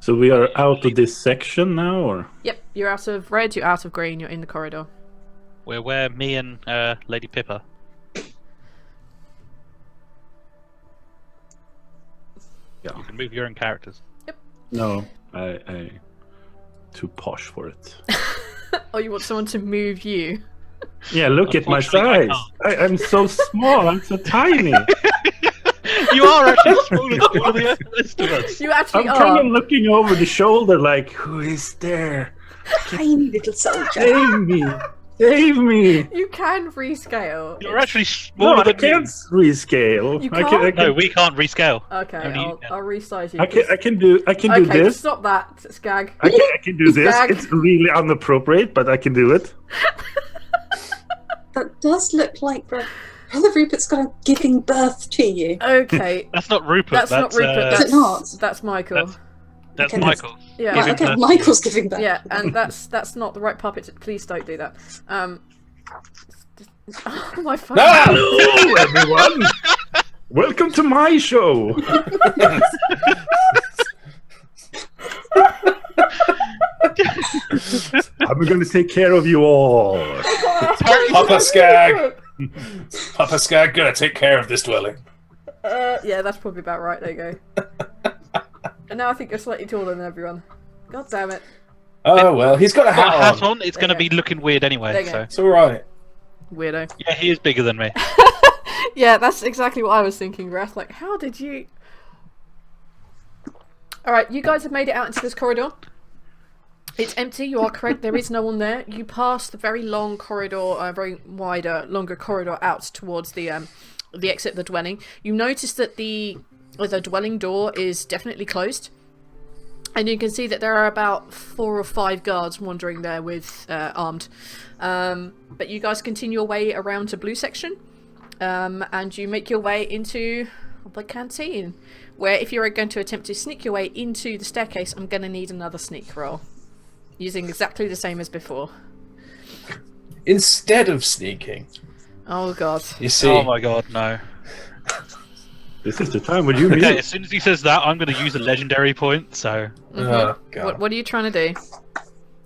So we are out of this section now, or? Yep, you're out of red, you're out of green, you're in the corridor. We're where me and Lady Pippa. Yeah. You can move your own characters. No, I too posh for it. Oh, you want someone to move you? Yeah, look at my size. I'm so small. I'm so tiny. You are actually smaller than all of the rest of us. You actually I'm kind of looking over the shoulder, like, who is there? Tiny little soldier. Save me! Save me! You can rescale. You're actually No, smaller I than can't me. rescale. You I can't? can, No, we can't rescale. Okay, Only you can. I'll resize you. I can do Okay, this. stop that, Skag. I can do this. Skag. It's really inappropriate, but I can do it. That does look like Brother Rupert's got a giving birth to you. Okay, That's not Rupert. that's not Rupert. Is it not? That's Michael. That's Okay, Michael. Yeah. Right, Giving okay, birth. Michael's giving birth. Yeah, and that's not the right puppet. Please don't do that. Oh my phone. Hello, everyone. Welcome to my show. I'm going to take care of you all. Papa Skag. Papa Skag, gonna take care of this dwelling. Yeah, that's probably about right. There you go. And now I think you're slightly taller than everyone. God damn it. Oh well, he's got a Got a hat hat on. on. It's going to There you be looking weird There anyway. you So go. It's all right. Weirdo. yeah, he is bigger than me. Yeah, that's exactly what I was thinking, Wrath. Like, how did you... Alright, you guys have made it out into this corridor. It's empty, you are correct, there is no one there. You pass the very long corridor, very wider, longer corridor out towards the exit of the dwelling. You notice that the dwelling door is definitely closed. And you can see that there are about 4 or 5 guards wandering there with armed. But you guys continue your way around to blue section. And you make your way into the canteen. Where if you're going to attempt to sneak your way into the staircase, I'm going to need another sneak roll. Using exactly the same as before. Instead of sneaking, Oh god. you see, Oh my god, no. This is the time when you meet. Okay, as soon as he says that, I'm going to use a legendary point. So oh god, What are you trying to do?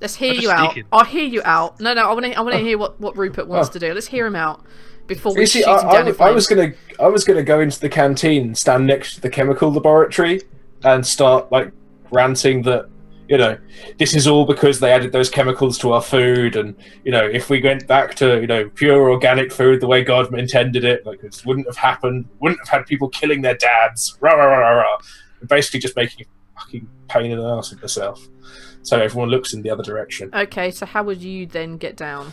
Let's hear I'm you just out. sneaking. I'll hear you out. No, I want to hear what Rupert wants Oh. to do. Let's hear him out before we you see, shoot him down in I was flames. gonna go into the canteen, stand next to the chemical laboratory, and start like ranting that, you know, this is all because they added those chemicals to our food, and you know, if we went back to, you know, pure organic food the way God intended it, like this wouldn't have happened. Wouldn't have had people killing their dads. Rah rah rah rah rah. Basically, just making a fucking pain in the ass of myself. So everyone looks in the other direction. Okay, so how would you then get down?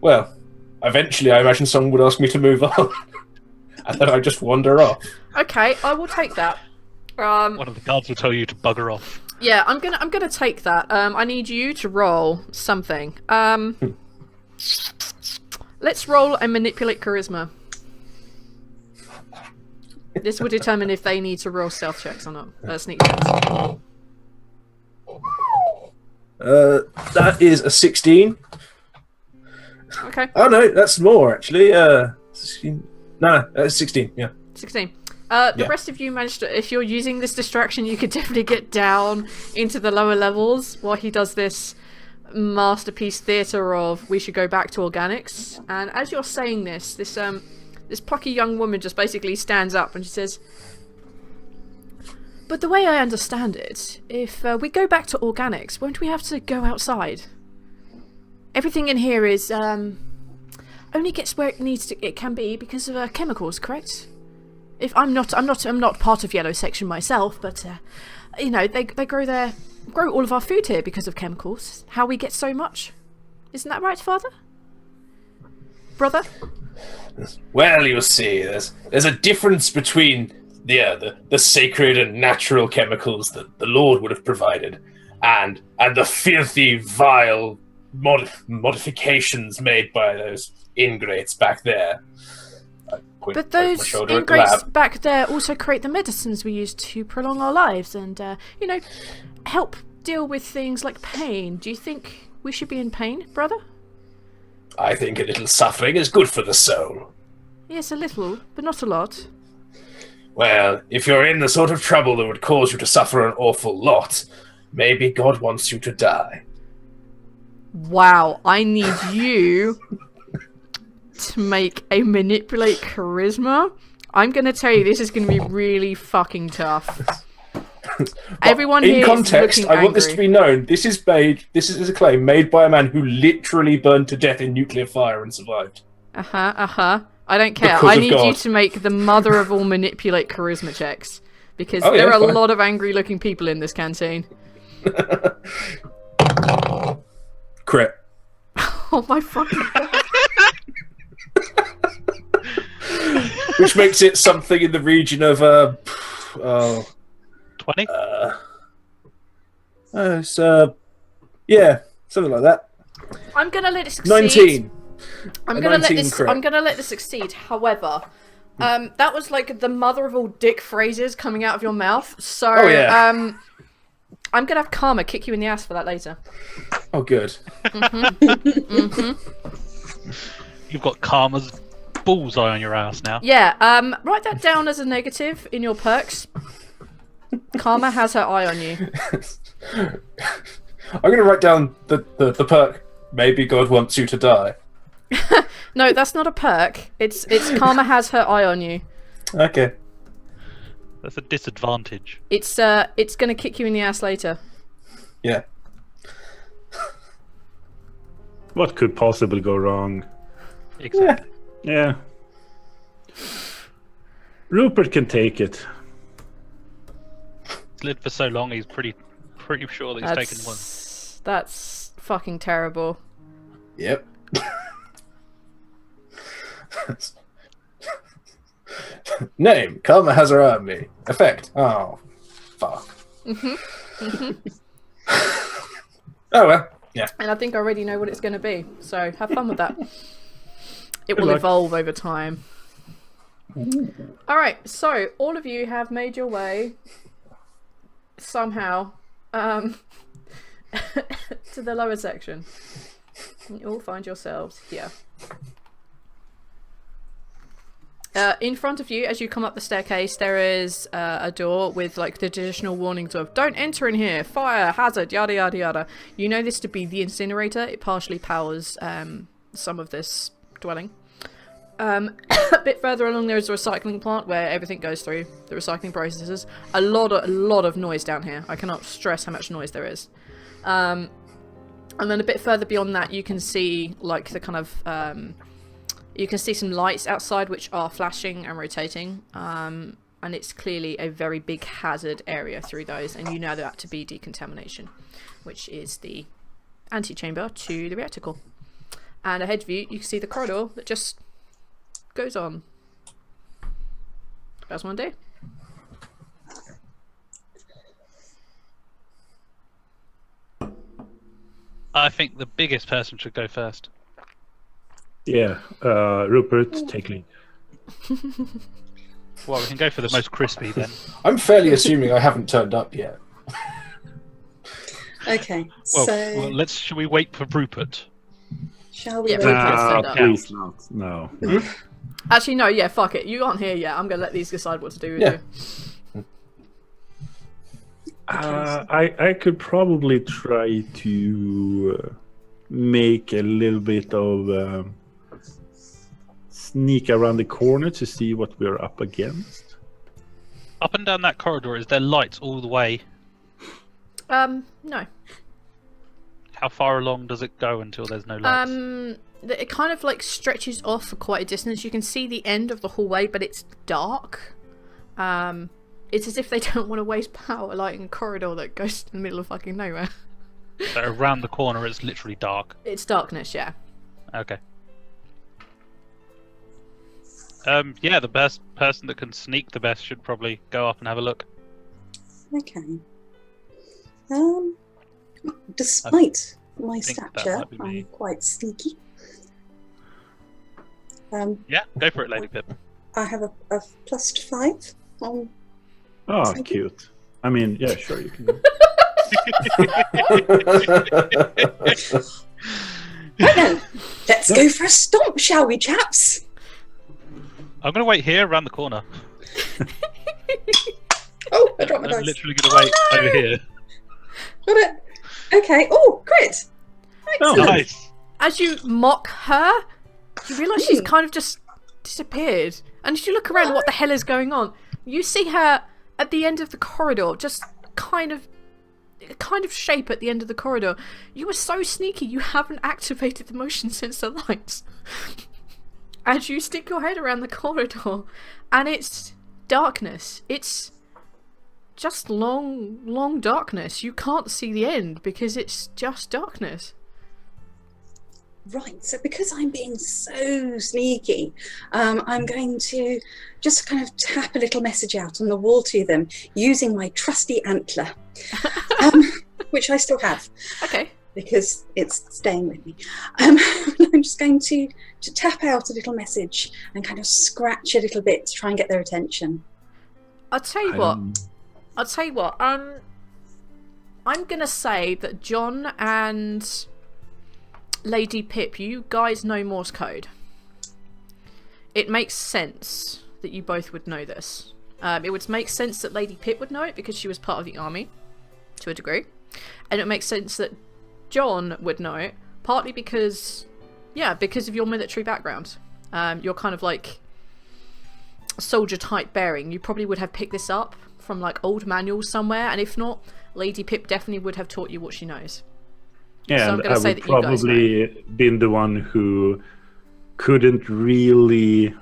Well, eventually, I imagine someone would ask me to move on, and then I just wander off. Okay, I will take that. one of the guards will tell you to bugger off. Yeah, I'm gonna take that. I need you to roll something. Let's roll and manipulate charisma. This will determine if they need to roll stealth checks or not. Sneak checks. That is a 16. Okay, Oh no, that's more actually. 16. No, 16. Yeah. 16. The Yeah. rest of you managed to, if you're using this distraction, you could definitely get down into the lower levels while he does this masterpiece theatre of we should go back to organics. And as you're saying this plucky young woman just basically stands up and she says, "But the way I understand it, if we go back to organics, won't we have to go outside? Everything in here is only gets where it can be because of chemicals, correct? If I'm not part of Yellow Section myself, but you know, they grow all of our food here because of chemicals. How we get so much. Isn't that right, Father? Brother? Well, you see, there's a difference between the sacred and natural chemicals that the Lord would have provided, and the filthy, vile modifications made by those ingrates back there. But those ingrates back there also create the medicines we use to prolong our lives and, you know, help deal with things like pain. Do you think we should be in pain, brother? I think a little suffering is good for the soul. Yes, a little, but not a lot. Well, if you're in the sort of trouble that would cause you to suffer an awful lot, maybe God wants you to die. Wow, I need you to make a manipulate charisma. I'm going to tell you, this is going to be really fucking tough. Everyone in here context, is I want this angry. to be known. This is a claim made by a man who literally burned to death in nuclear fire and survived. I don't care. Because I of need you God. to make the mother of all manipulate charisma checks. Because there are fine. a lot of angry looking people in this canteen. Crit. Oh my fucking god. Which makes it something in the region of 20? Yeah, something like that. I'm gonna let it succeed. 19. I'm A gonna let 19 this. crit. I'm gonna let this succeed. However, that was like the mother of all dick phrases coming out of your mouth. So, Oh, yeah. I'm gonna have Karma kick you in the ass for that later. Oh, good. You've got Karma's bullseye on your ass now. Yeah. Write that down as a negative in your perks. Karma has her eye on you. I'm going to write down the perk. Maybe God wants you to die. No, that's not a perk. It's Karma has her eye on you. Okay. That's a disadvantage. It's gonna kick you in the ass later. Yeah. What could possibly go wrong? Exactly. Yeah. Rupert can take it. He's lived for so long, he's pretty sure that he's taken one. That's fucking terrible. Yep. Name: Karma has her eye on me. Effect: oh, fuck. Oh well. Yeah. And I think I already know what it's going to be. So have fun with that. It will luck. evolve over time. Alright, so all of you have made your way somehow to the lower section. You all find yourselves here. In front of you, as you come up the staircase, there is a door with like the traditional warnings of "Don't enter in here, fire, hazard, yada yada yada." You know this to be the incinerator. It partially powers some of this dwelling. A bit further along, there is a recycling plant where everything goes through the recycling processes. A lot of noise down here. I cannot stress how much noise there is. And then a bit further beyond that, you can see like the kind of you can see some lights outside which are flashing and rotating, and it's clearly a very big hazard area through those, and you know that to be decontamination, which is the antechamber to the reactor core. And ahead of you, you can see the corridor that just goes on. That's one day. I think the biggest person should go first. Yeah, Rupert, take lead. Well, we can go for the most crispy then. I'm fairly assuming I haven't turned up yet. Okay, Well, should we wait for Rupert? shall we? Yeah, wait? Rupert. No, stand up. please not. No. Actually, no, yeah, fuck it. You aren't here yet. I'm gonna let these decide what to do with Yeah. you. I could probably try to make a little bit of sneak around the corner to see what we're up against. Up and down that corridor, is there lights all the way? No. How far along does it go until there's no lights? It kind of like stretches off for quite a distance. You can see the end of the hallway, but it's dark. It's as if they don't want to waste power lighting a corridor that goes to the middle of fucking nowhere. So around the corner, it's literally dark. It's darkness, yeah. Okay. Yeah, the best person that can sneak the best should probably go up and have a look. Okay. Despite my think that stature, might be me. I'm quite sneaky. Yeah, go for it, Lady Pip. I have a +5 on. Oh, cute. I mean, yeah, sure, you can. Right then, let's go for a stomp, shall we, chaps? I'm going to wait here around the corner. Oh, I dropped my I'm dice. literally going to wait over here. Got it. Okay. Oh, crit. Excellent. Nice. As you mock her, you realise she's kind of just disappeared. And as you look around, what the hell is going on? You see her at the end of the corridor, just kind of shape at the end of the corridor. You were so sneaky, you haven't activated the motion sensor lights. As you stick your head around the corridor, and it's darkness. It's just long darkness. You can't see the end because it's just darkness. Right, so because I'm being so sneaky, I'm going to just kind of tap a little message out on the wall to them using my trusty antler, which I still have. Okay. Because it's staying with me. I'm just going to tap out a little message and kind of scratch a little bit to try and get their attention. I'll tell you what. I'm gonna say that John and Lady Pip, you guys know Morse code. It makes sense that you both would know this. It would make sense that Lady Pip would know it because she was part of the army, to a degree. And it makes sense that John would know it, partly because of your military background. You're kind of like soldier type bearing. You probably would have picked this up from like old manuals somewhere, and if not, Lady Pip definitely would have taught you what she knows. Yeah, So I'm and gonna I say would that you guys probably been the one who couldn't really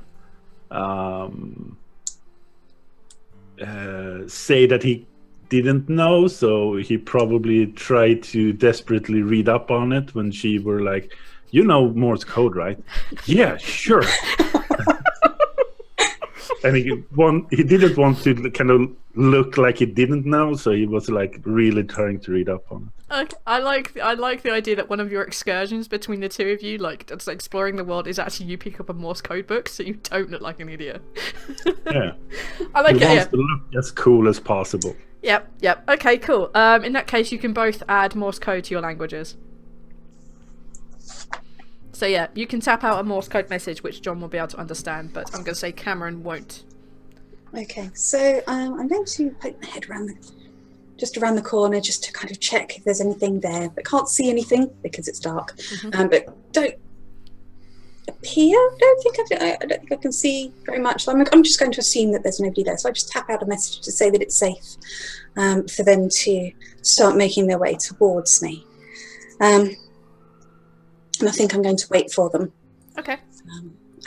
say that he didn't know, so he probably tried to desperately read up on it when she were like, "You know Morse code, right?" "Yeah, sure." And he didn't want to kind of look like he didn't know, so he was like really trying to read up on it. Okay, I like the idea that one of your excursions between the two of you, like just exploring the world, is actually you pick up a Morse code book, so you don't look like an idiot. Yeah, I like he it. wants Yeah. to look as cool as possible. Yep. Okay, cool. In that case, you can both add Morse code to your languages. So yeah, you can tap out a Morse code message, which John will be able to understand, but I'm going to say Camren won't. Okay, so I'm going to poke my head around the corner just to kind of check if there's anything there, but can't see anything because it's dark. But don't appear. I don't think I can see very much. So I'm just going to assume that there's nobody there. So I just tap out a message to say that it's safe for them to start making their way towards me. And I think I'm going to wait for them. Okay.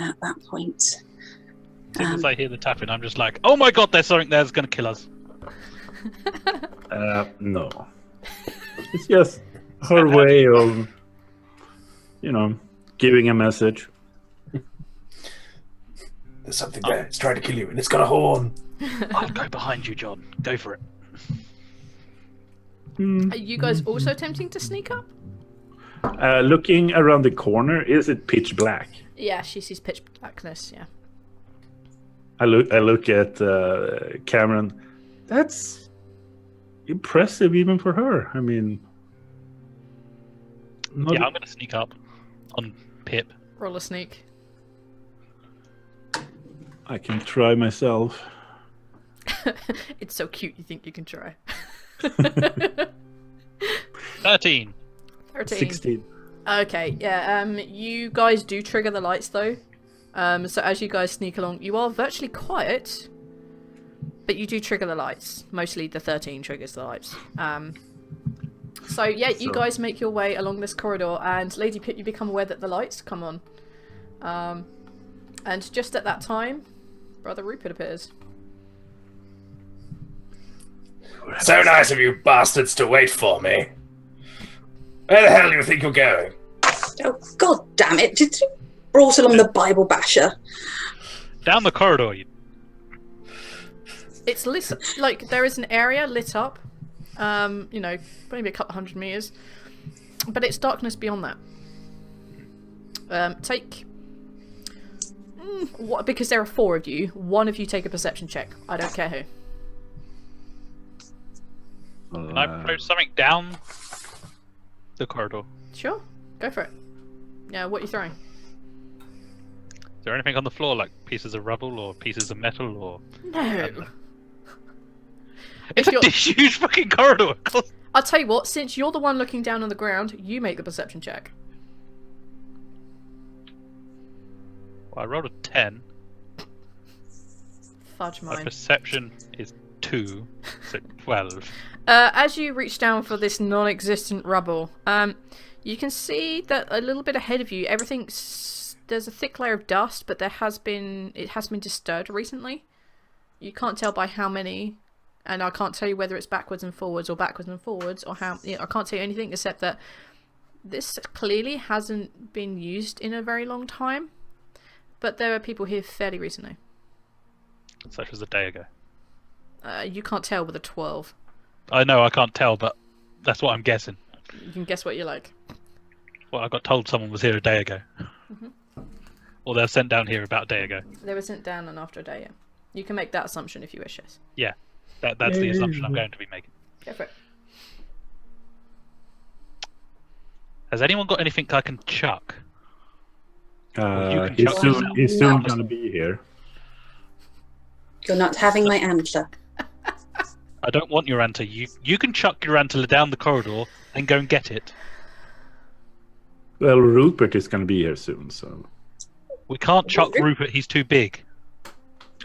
At that point. As soon as I hear the tapping, I'm just like, "Oh my god, there's something there that's going to kill us." No. It's just her way of, giving a message. There's something there. It's trying to kill you, and it's got a horn. I'll go behind you, John. Go for it. Are you guys also attempting to sneak up? Looking around the corner, is it pitch black? Yeah, she sees pitch blackness. Yeah. I look at Camren. That's impressive even for her. I mean, Yeah, I'm going to sneak up on Pip. Roll a sneak. I can try myself. It's so cute. You think you can try? 13. 13. 16. Okay, yeah, you guys do trigger the lights though. So as you guys sneak along, you are virtually quiet, but you do trigger the lights. Mostly the 13 triggers the lights. So yeah, you guys make your way along this corridor, and Lady Pip, you become aware that the lights come on. And just at that time, Brother Rupert appears. So nice of you bastards to wait for me. Where the hell do you think you're going? Oh, God damn it. Did you brought along the Bible basher? Down the corridor. It's lit. Like there is an area lit up. You know, maybe a couple 100 meters, but it's darkness beyond that. Take. What? Because there are 4 of you. One of you take a perception check. I don't care who. Can I throw something down the corridor? Sure, go for it. Yeah, what are you throwing? Is there anything on the floor, like pieces of rubble or pieces of metal or? No. It's a huge fucking corridor. I'll tell you what. Since you're the one looking down on the ground, you make the perception check. Well, I rolled a 10. Fudge My mine. perception is 2, so 12. As you reach down for this non-existent rubble, you can see that a little bit ahead of you, there's a thick layer of dust, but it has been disturbed recently. You can't tell by how many, and I can't tell you whether it's backwards and forwards, or how. I can't tell you anything except that this clearly hasn't been used in a very long time. But there are people here fairly recently. Such as a day ago. You can't tell with a 12. I know I can't tell, but that's what I'm guessing. You can guess what you like. Well, I got told someone was here a day ago. Or they were sent down here about a day ago. They were sent down and after a day, yeah. You can make that assumption if you wish, yes. Yeah, that's the assumption I'm going to be making. Go for it. Has anyone got anything I can chuck? He's soon gonna be here. You're not having my antler. I don't want your antler. You can chuck your antler down the corridor and go and get it. Well, Rupert is gonna be here soon, so... We can't chuck Rupert, he's too big.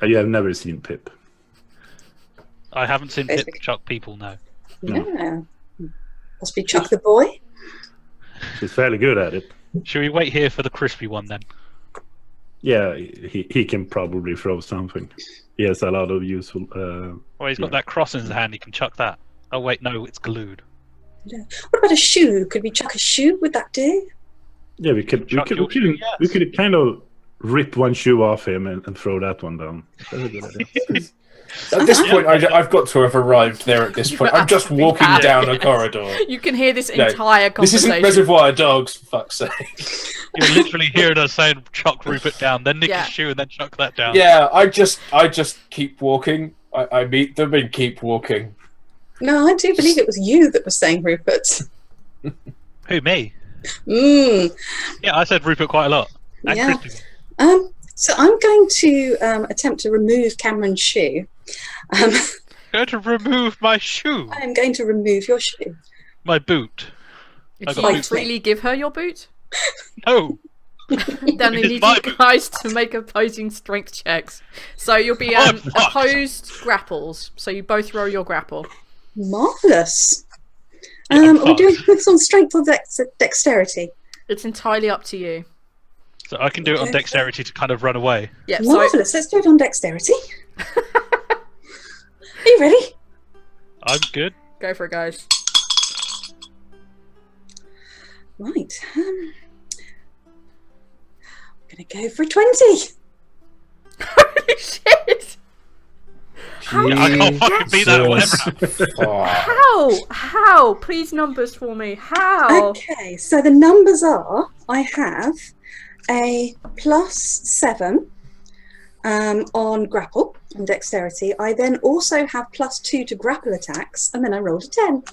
You have never seen Pip. I haven't seen Pip chuck people, no. No. Must be Chuck the boy. She's fairly good at it. Should we wait here for the crispy one then? Yeah, he can probably throw something. He has a lot of useful... Well, he's got that cross in his hand, he can chuck that. Oh wait, no, it's glued. Yeah. What about a shoe? Could we chuck a shoe? Would that do? Yeah, we could kind of rip one shoe off him and throw that one down. That's a good idea. At this point, I've got to have arrived there at this point. I'm just walking down a corridor. You can hear this entire conversation. This isn't Reservoir Dogs, for fuck's sake. You're literally hearing us saying chuck Rupert down, then nick his shoe and then chuck that down. Yeah, I just keep walking. I meet them and keep walking. No, I do believe it was you that was saying Rupert. Who, me? Mm. Yeah, I said Rupert quite a lot. And Yeah. Christy. So I'm going to attempt to remove Camren's shoe. Going to remove my shoe. I am going to remove your shoe. My boot. Did you freely give her your boot? No. Then they need you guys to make opposing strength checks. So you'll be opposed grapples. So you both roll your grapple. Marvellous. Are we doing this on strength or dexterity? It's entirely up to you. So I can do it on dexterity to kind of run away. Yeah, Marvellous. Let's do it on dexterity. Are you ready? I'm good. Go for it, guys. Right. I'm going to go for 20. Holy shit! Yeah, I can't fucking beat that whatever. How? Please numbers for me. How? Okay, so the numbers are, I have a +7 on grapple and dexterity. I then also have +2 to grapple attacks, and then I rolled a 10.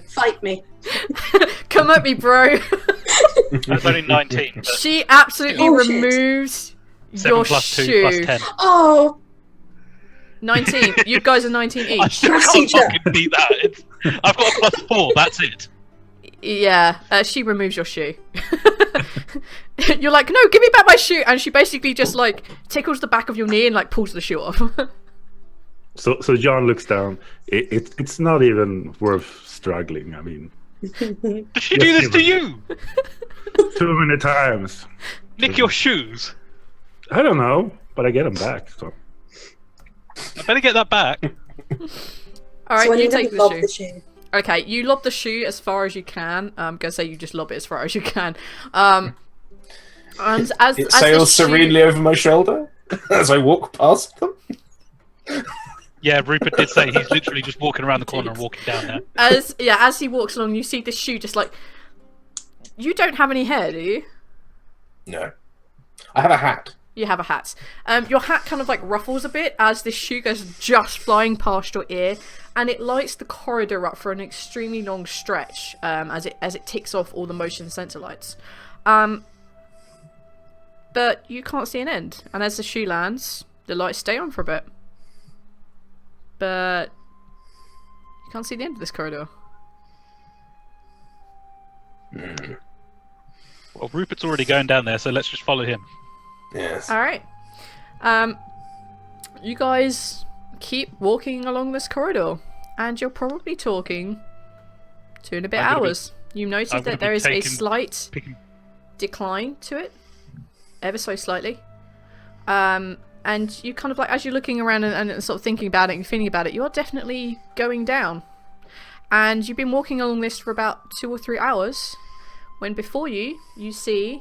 Fight me. Come at me, bro. That's only 19. But She absolutely removes 7 your plus 2 shoe. plus 10. Oh, 19. You guys are 19 I each. still can't teacher. fucking beat that. I've got a +4, that's it. Yeah, she removes your shoe. You're like, no, give me back my shoe, and she basically just like tickles the back of your knee and like pulls the shoe off. So John looks down. It's not even worth struggling. I mean, Did she do this to you? too many times. Nick your shoes. I don't know, but I get them back. So Better get that back. Alright, So I you need take to the lob shoe. the shoe. Okay, you lob the shoe as far as you can. I'm gonna say you just lob it as far as you can. And as It the sails shoe- serenely over my shoulder as I walk past them. Yeah, Rupert did say he's literally just walking around the corner and walking down there. As he walks along, you see this shoe just like. You don't have any hair, do you? No. I have a hat. You have a hat. Your hat kind of like ruffles a bit as this shoe goes just flying past your ear, and it lights the corridor up for an extremely long stretch as it ticks off all the motion sensor lights. But you can't see an end, and as the shoe lands, the lights stay on for a bit. But you can't see the end of this corridor. Well, Rupert's already going down there, so let's just follow him. Yes. Alright. You guys keep walking along this corridor, and you're probably talking 2.5 hours. You notice I'm gonna that there be is a taking- slight decline to it, ever so slightly. And you kind of like, as you're looking around and sort of thinking about it and feeling about it, you are definitely going down. And you've been walking along this for about 2 or 3 hours, when before you see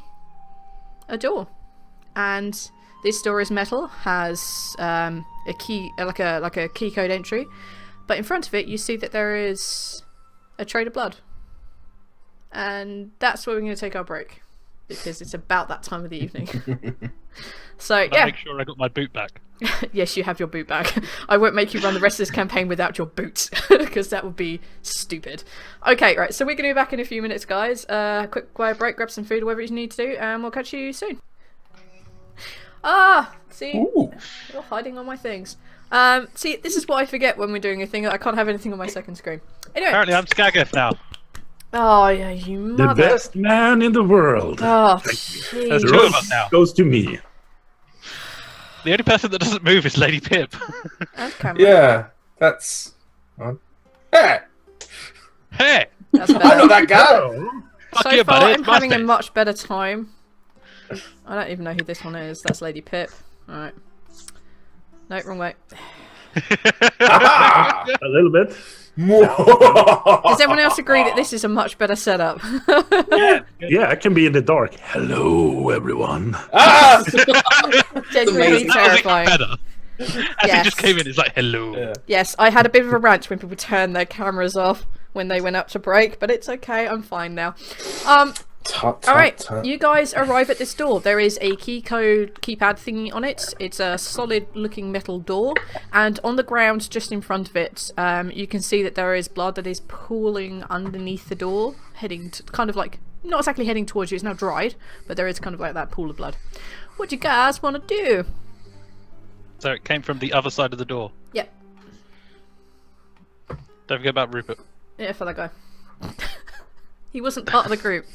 a door. And this door is metal, has a key, like a key code entry, but in front of it you see that there is a trail of blood. And that's where we're going to take our break, because it's about that time of the evening. So I'll yeah, make sure I got my boot back. yes, you have your boot back. I won't make you run the rest of this campaign without your boot, because that would be stupid. Okay, right, so we're going to be back in a few minutes, guys. Quick break, grab some food, whatever you need to do, and we'll catch you soon. Ah, see, Ooh. you're hiding on my things. See, this is what I forget when we're doing a thing. I can't have anything on my second screen. Anyway. Apparently, I'm Skageth now. Oh yeah, you The mother. best man in the world. Oh, There's jeez. Two of us now. goes to me. The only person that doesn't move is Lady Pip. And Camren. Yeah, that's. Hey, Hey! That's I know better. that guy. Oh, Fuck So you, far, buddy. I'm It's my having a space. much better time. I don't even know who this one is. That's Lady Pip. Alright. No, wrong way. Ah! a little bit. Does everyone else agree that this is a much better setup? Yeah, I can be in the dark. Hello, everyone. Ah! Genuinely Amazing. That was even terrifying. better. As Yes. he just came in, it's like, hello. Yeah. Yes, I had a bit of a rant when people turned their cameras off when they went up to break, but it's okay, I'm fine now. Alright, you guys arrive at this door. There is a keypad thingy on it. It's a solid looking metal door, and on the ground just in front of it, you can see that there is blood that is pooling underneath the door, heading to, kind of like, not exactly heading towards you, it's now dried, but there is kind of like that pool of blood. What do you guys want to do? So it came from the other side of the door. Yep, Don't forget about Rupert. yeah, for that guy. He wasn't part of the group.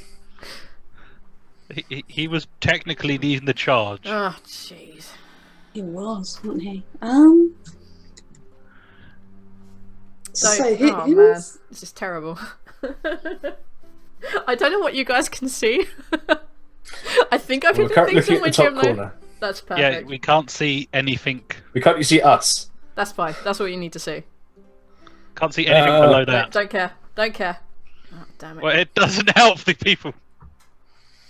He was technically leading the charge. Oh, jeez. He was, wasn't he? So Oh who man, is? this is terrible. I don't know what you guys can see. I think I've We're hidden currently things looking on at the my top gym corner. That's Yeah, perfect. we can't see anything. We can't. You see us? That's fine. That's what you need to see. Can't see anything Uh, below Don't, that. don't care. Don't care. Oh, damn it. Well, it doesn't help the people.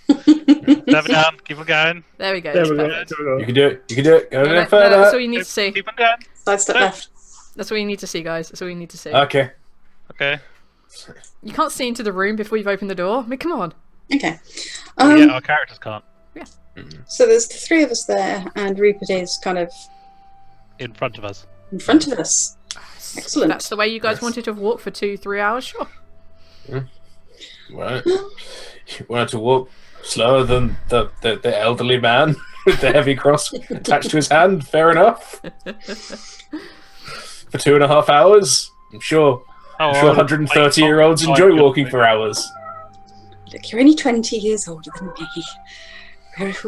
Have it down. Keep on going. There we go. There That's we go. perfect. There we You go. can do it. You can do it. Go a No, little no, further. that's all you need to see. Keep on going. Sidestep left. That's all you need to see, guys. That's all you need to see. Okay. Okay. You can't see into the room before you've opened the door. I mean, come on. Okay. Yeah, our characters can't. So there's the three of us there, and Rupert is kind of In front of us. in front of us. Excellent. That's the way you guys Yes. wanted to walk for 2-3 hours. Sure. Right. You wanted to walk slower than the elderly man with the heavy cross attached to his hand. Fair enough. For 2.5 hours, I'm sure. Oh, I'm sure 130-year-olds enjoy walking for hours. Look, you're only 20 years older than me.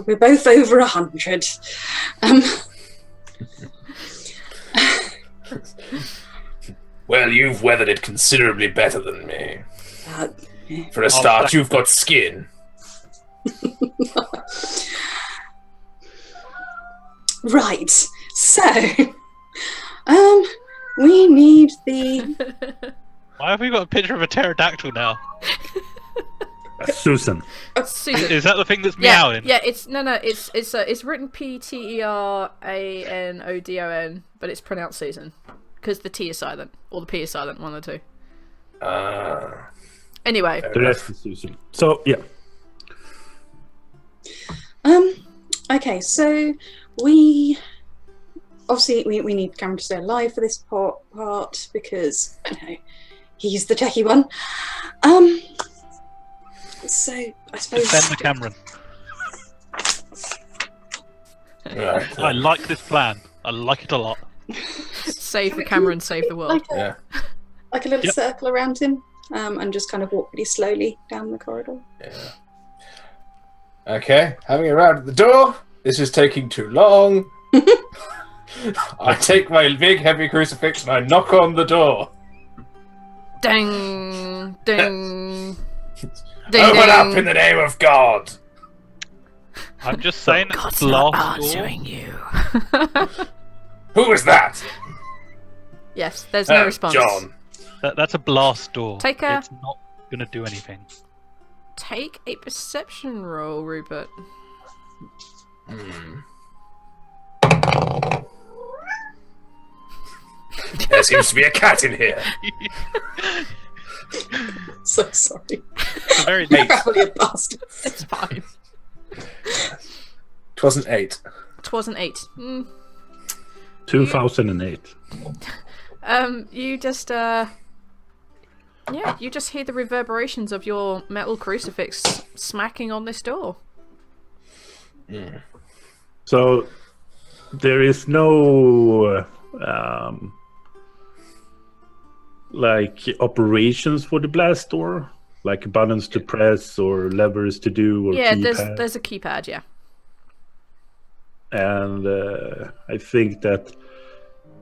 We're both over 100. Well, you've weathered it considerably better than me. Uh, For a start, you've got skin. right. So, The Why have we got a picture of a pterodactyl now? Susan. Susan. Is that the thing that's Yeah, meowing? yeah, it's written Pteranodon, but it's pronounced Susan because the T is silent or the P is silent, one of the two. Anyway, The rest is Susan. So yeah. Okay, so we obviously we need Camren to stay alive for this part because he's the techie one. So I suppose Defend the Camren. Right. I like this plan. I like it a lot. save the camera and save the world. Like a little Yep. circle around him, and just kind of walk really slowly down the corridor. Yeah. Okay, having arrived at the door, this is taking too long. I take my big heavy crucifix and I knock on the door. Ding, ding, ding. Open up in the name of God. I'm just saying it's God's a not blast door. answering you. Who is that? Yes, there's no response. John. That's a blast door. Take a- It's not gonna do anything. Take a perception roll, Rupert. There seems to be a cat in here. So sorry. It's a very Probably a bastard. It's fine. 'Twas an 8. It was an 8. 2008. You just you just hear the reverberations of your metal crucifix smacking on this door. So there is no like operations for the blast door, like buttons to press or levers to do or Yeah, keypad. there's a keypad, yeah. And I think that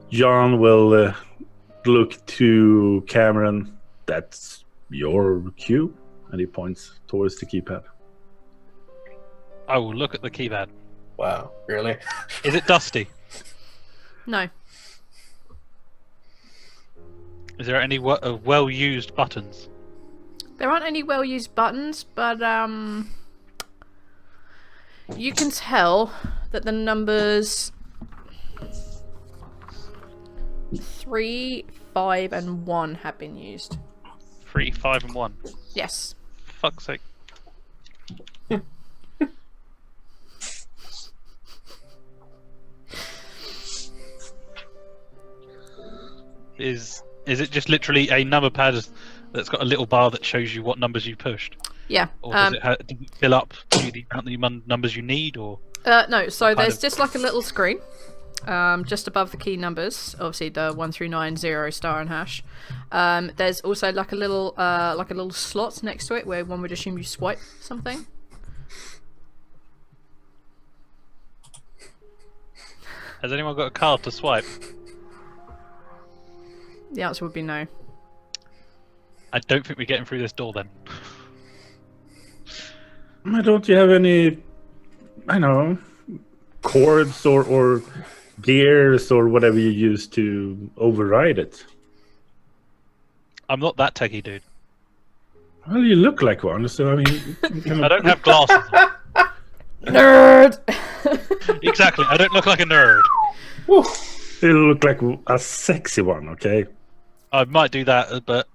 John will look to Camren. That's your cue, and he points towards the keypad. I will look at the keypad. Wow, really? Is it dusty? No. Is there any well-used buttons? There aren't any well-used buttons, but you can tell that the numbers 3, 5, and 1 have been used. 3, 5, and 1. Yes. Fuck's sake. Is it just literally a number pad that's got a little bar that shows you what numbers you pushed, Yeah. or does it fill up to the amount of numbers you need, or? No, so kind there's of- just like a little screen, just above the key numbers, obviously the 1 through 9, 0, star, and hash. There's also like a little slot next to it where one would assume you swipe something. Has anyone got a card to swipe? The answer would be no. I don't think we're getting through this door then. Don't you have any, I don't know, cords or gears or whatever you use to override it? I'm not that techie, dude. Well, you look like one, so I mean, I don't have glasses. Nerd! Exactly, I don't look like a nerd. you look like a sexy one, okay? I might do that, but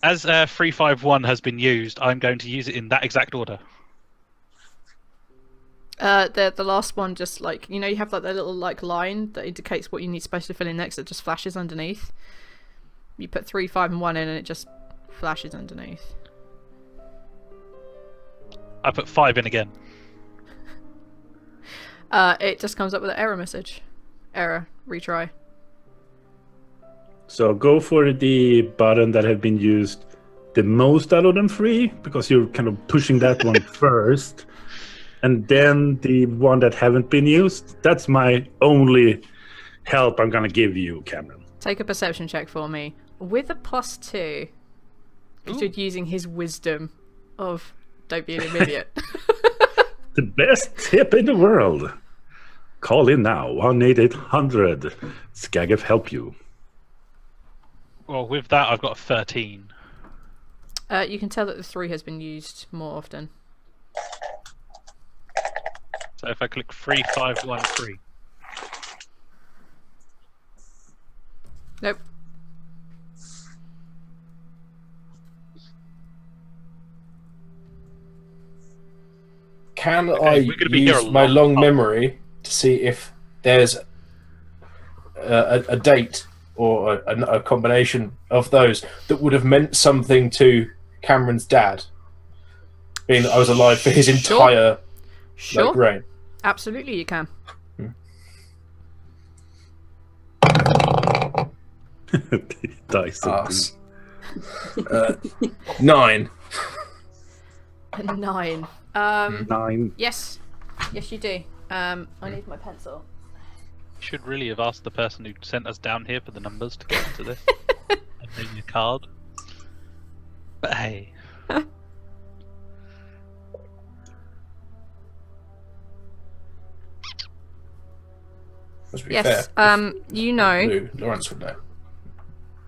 as 351 has been used, I'm going to use it in that exact order. The last one, just like, you know, you have like that little like line that indicates what you're supposed to fill in next that just flashes underneath. You put 3, 5, and 1 in and it just flashes underneath. I put 5 in again. It just comes up with an error message. Error. Retry. So go for the button that have been used the most out of them 3, because you're kind of pushing that one first. And then the one that haven't been used, that's my only help I'm gonna give you, Camren. Take a perception check for me. With a +2, because you're using his wisdom of don't be an idiot. The best tip in the world. Call in now, 1-800 Skagif help you. Well, with that, I've got a 13. You can tell that the 3 has been used more often. So if I click 3, 5, 1, 3. Nope. Can Okay, I we're gonna be here use a my long long time. memory to see if there's a date or a combination of those that would have meant something to Cameron's dad, being that I was alive for his entire Sure. reign? Absolutely, you can. Dice. Ass. 9. A 9. 9. Yes. Yes, you do. I need my pencil. Should really have asked the person who sent us down here for the numbers to get into this. And maybe a card. But hey. Must be Yes. fair. You know. Blue, Lawrence would know.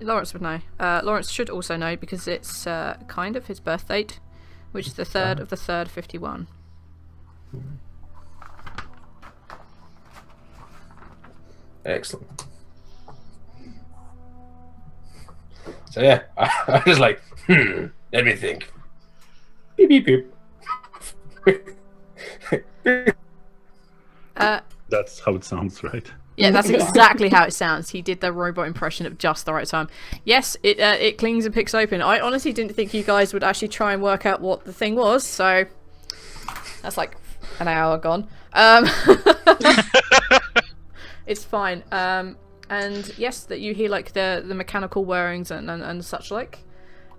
Lawrence would know. Lawrence should also know because it's kind of his birth date, which is the 3rd of the 3rd, 51. Excellent. So yeah, I was like, let me think. Beep beep beep. That's how it sounds, right? Yeah, that's exactly how it sounds. He did the robot impression at just the right time. Yes, it clings and picks open. I honestly didn't think you guys would actually try and work out what the thing was, so that's like an hour gone. It's fine. And yes, that you hear like the mechanical whirrings and such like,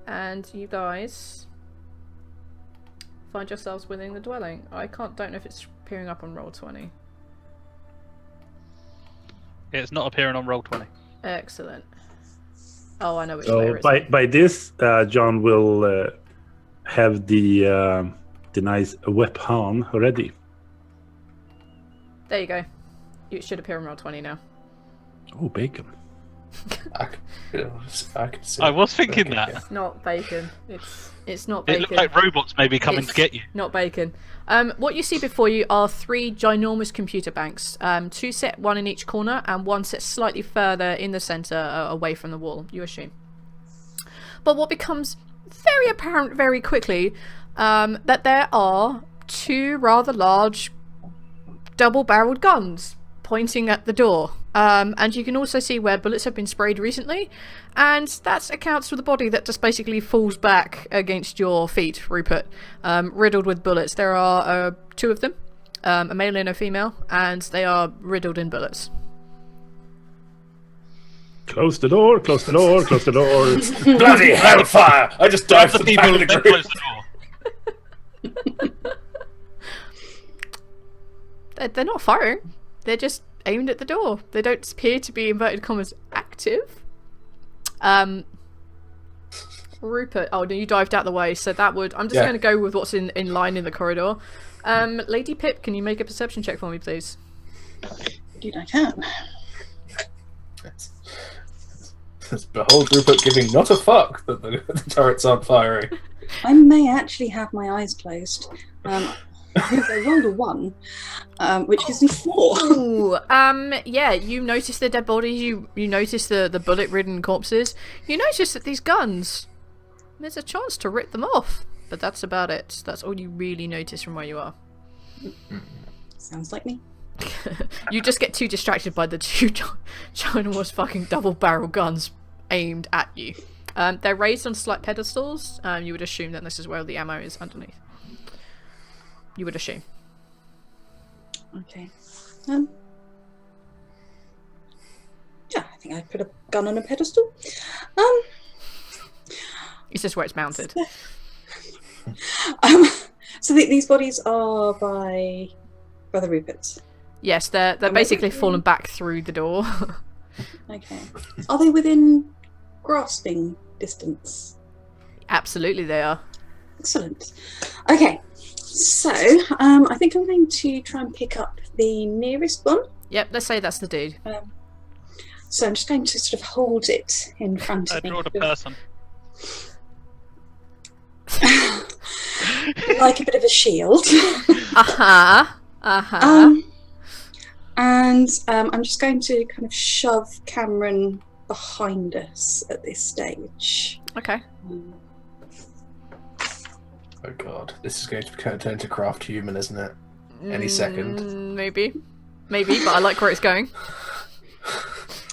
and you guys find yourselves within the dwelling. Don't know if it's appearing up on Roll20. Yeah, it's not appearing on Roll20. Excellent. Oh, I know which So layer it's on. by this, John will have the nice weapon ready. There you go. It should appear on Roll20 now. Oh, bacon. I could see. I was thinking Okay, that. yeah. It's not bacon. It's not It bacon. looked like robots maybe coming to get you. Not bacon. What you see before you are 3 ginormous computer banks. 2 set, 1 in each corner, and 1 set slightly further in the center, away from the wall, you assume. But what becomes very apparent very quickly, that there are 2 rather large double-barreled guns pointing at the door. And you can also see where bullets have been sprayed recently, and that accounts for the body that just basically falls back against your feet, Rupert, riddled with bullets. There are 2 of them, a male and a female, and they are riddled in bullets. Close the door, close the door, close the door. Bloody hellfire! I just Grab dived the for the people back and of the then group. close the door. They're not firing. They're just aimed at the door. They don't appear to be, inverted commas, active. Rupert. Oh, no, you dived out the way, so that would... I'm just Yeah. going to go with what's in line in the corridor. Lady Pip, can you make a perception check for me, please? Indeed, I can. Behold Rupert giving not a fuck that the turrets aren't firing. I may actually have my eyes closed. I rolled a 1, which gives me 4. Ooh, yeah, you notice the dead bodies, you notice the bullet-ridden corpses, you notice that these guns, there's a chance to rip them off, but that's about it. That's all you really notice from where you are. Sounds like me. You just get too distracted by the 2 ginormous fucking double-barrel guns aimed at you. They're raised on slight pedestals. You would assume that this is where the ammo is underneath. You would assume. Okay. Yeah, I think I put a gun on a pedestal. It's just where it's mounted. So these bodies are by Brother Rupert's. Yes, they're basically fallen back through the door. Okay. Are they within grasping distance? Absolutely they are. Excellent. Okay. So, I think I'm going to try and pick up the nearest one. Yep, let's say that's the dude. So I'm just going to sort of hold it in front I of me. draw the person. Like a bit of a shield. And I'm just going to kind of shove Camren behind us at this stage. Okay. Oh god, this is going to turn into craft human, isn't it? Any second. Maybe, but I like where it's going.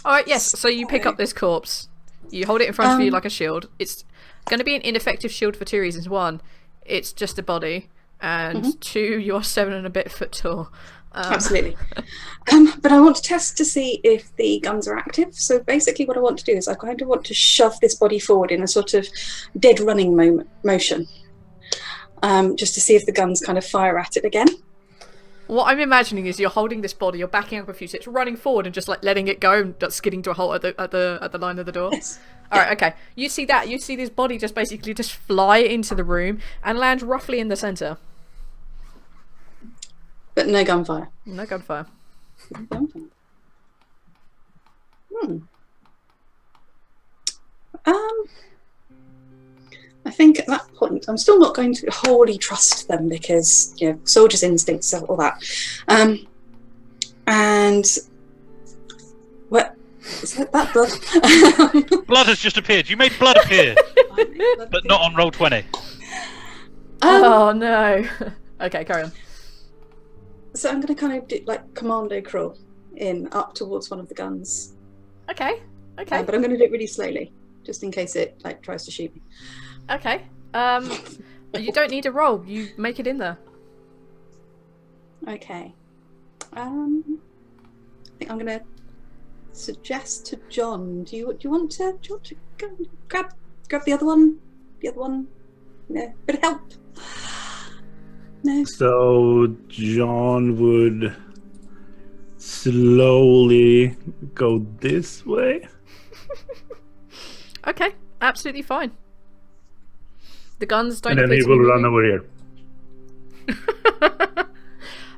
Alright, yes, so you pick up this corpse. You hold it in front of you like a shield. It's going to be an ineffective shield for two reasons. One, it's just a body. And two, you're 7 and a bit foot tall. Absolutely. But I want to test to see if the guns are active. So basically what I want to do is I kind of want to shove this body forward in a sort of dead running motion. Just to see if the guns kind of fire at it again. What I'm imagining is you're holding this body, you're backing up a few steps, running forward and just like letting it go and skidding to a halt at the line of the door. Yes. Alright, okay. You see that, you see this body just basically just fly into the room and land roughly in the centre. But no gunfire. No gunfire. No gunfire. I think at that point, I'm still not going to wholly trust them because, you know, soldiers' instincts, all that. And what is that blood? Blood has just appeared. You made blood appear, but not on roll 20. Oh no. Okay, carry on. So I'm going to kind of do like commando crawl in up towards one of the guns. Okay. But I'm going to do it really slowly, just in case it like tries to shoot me. Okay. You don't need a roll. You make it in there. Okay. I think I'm going to suggest to John. Do you want to go grab the other one? The other one. No, bit of help. No. So John would slowly go this way. Okay, absolutely fine. The guns don't. And then appear he to be will run moving. over here.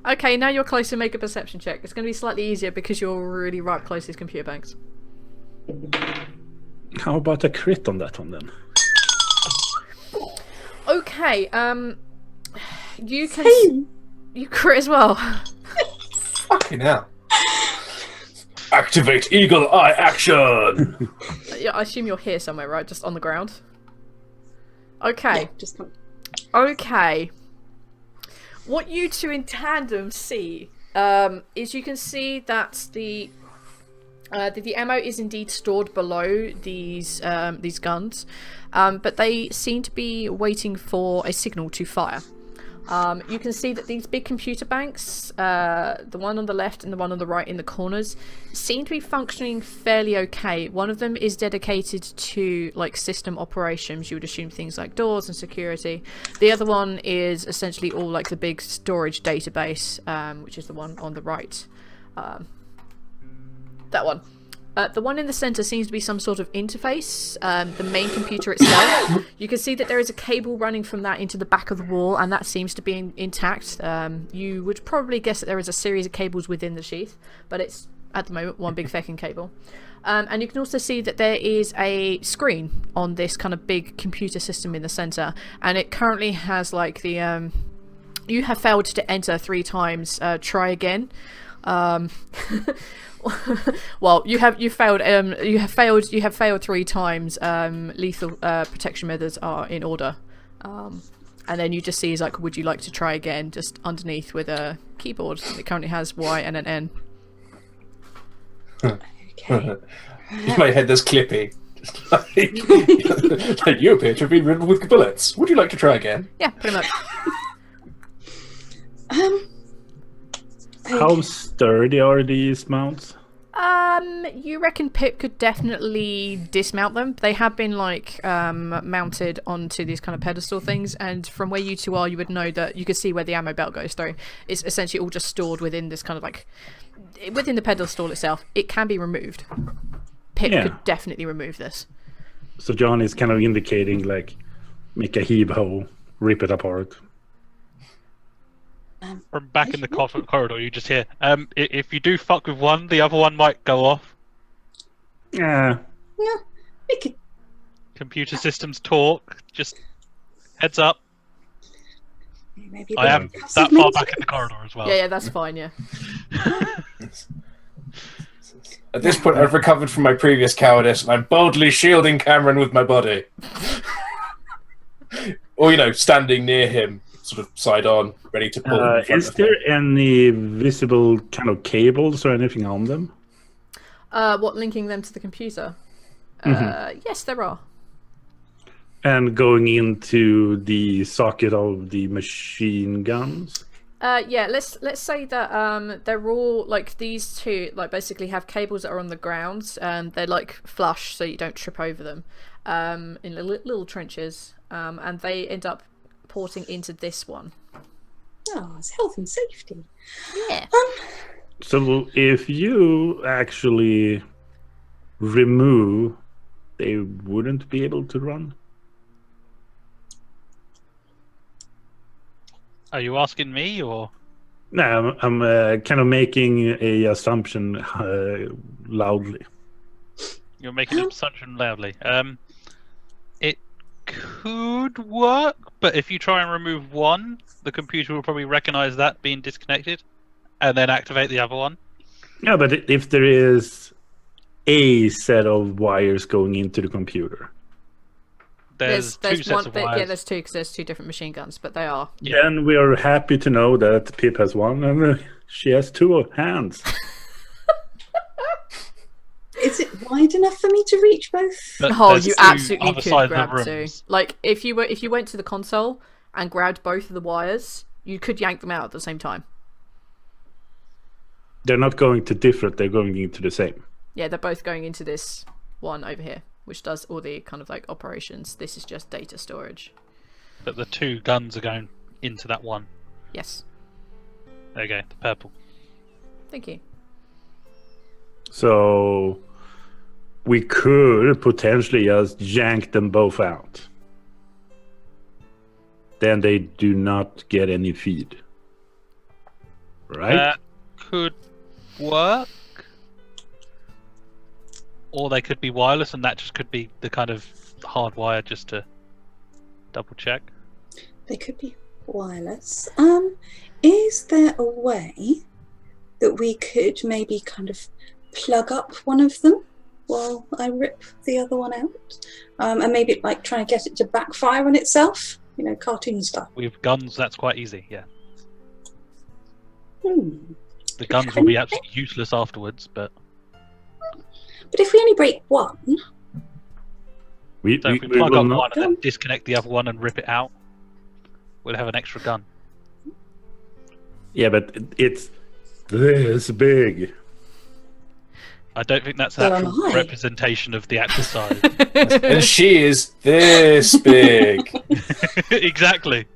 Okay, now you're close to make a perception check. It's going to be slightly easier because you're really right close to his computer banks. How about a crit on that one then? Okay, you can. You crit as well. Fucking hell. Activate eagle eye action! Yeah, I assume you're here somewhere, right? Just on the ground. Okay. Yeah, just come. Okay. What you two in tandem see is you can see that the ammo is indeed stored below these guns, but they seem to be waiting for a signal to fire. You can see that these big computer banks, the one on the left and the one on the right in the corners, seem to be functioning fairly okay. One of them is dedicated to like system operations. You would assume things like doors and security. The other one is essentially all like the big storage database, which is the one on the right. That one. The one in the center seems to be some sort of interface. The main computer itself, you can see that there is a cable running from that into the back of the wall, and that seems to be intact. You would probably guess that there is a series of cables within the sheath, but it's at the moment one big fecking cable. And you can also see that there is a screen on this kind of big computer system in the center, and it currently has like the you have failed to enter 3 times. Try again. Well, you have failed 3 times. Lethal protection methods are in order, and then you just see is like, would you like to try again? Just underneath with a keyboard. It currently has Y and an N. Okay. In my head, there's Clippy. Just like you appear to have been riddled with bullets. Would you like to try again? Yeah, pretty much. How sturdy are these mounts? You reckon Pip could definitely dismount them. They have been like mounted onto these kind of pedestal things, and from where you two are, you would know that you could see where the ammo belt goes through. It's essentially all just stored within this kind of like within the pedestal itself. It can be removed. Pip could definitely remove this. So John is kind of indicating like, make a heave ho, rip it apart. From back in the corridor, you just hear, if you do fuck with one, the other one might go off. Yeah. Yeah, we could. Computer systems talk. Just heads up. Maybe I am that far back in the corridor as well. Yeah, that's fine. Yeah. At this point, I've recovered from my previous cowardice, and I'm boldly shielding Camren with my body. Or, standing near him, sort of side on, ready to pull him in front Is of there me. any visible kind of cables or anything on them? What, linking them to the computer? Yes, there are. And going into the socket of the machine guns? Yeah, let's say that they're all like these two basically have cables that are on the ground and they're like flush so you don't trip over them in little trenches and they end up porting into this one. Oh, it's health and safety. Yeah. So if you actually remove, they wouldn't be able to run? Are you asking me or? No, I'm kind of making a assumption loudly. You're making an assumption loudly. It could work, but if you try and remove one, the computer will probably recognize that being disconnected and then activate the other one. Yeah, but if there is a set of wires going into the computer, There's two sets of wires. Yeah, there's two because there's two different machine guns, but they are. Yeah. then we are happy to know that Pip has one and she has two hands. Is it wide enough for me to reach both? But Oh, there's you two absolutely other could sides of the grab two. rooms. Like if you went to the console and grabbed both of the wires, you could yank them out at the same time. They're not going to different, they're going into the same. Yeah, they're both going into this one over here, which does all the kind of like operations. This is just data storage. But the two guns are going into that one. Yes. There you go, the purple. Thank you. So we could potentially just yank them both out. Then they do not get any feed. Right? That could work. Or they could be wireless, and that just could be the kind of hardwire just to double check. They could be wireless. Is there a way that we could maybe kind of plug up one of them while I rip the other one out? And maybe like try and get it to backfire on itself? Cartoon stuff. With guns, that's quite easy, yeah. The guns will And- be absolutely useless afterwards, but But if we only break one, so if we we plug will up not. one and then disconnect the other one and rip it out, we'll have an extra gun. Yeah, but it's this big. I don't think that's So an am actual I. representation of the actual size. And she is this big. Exactly.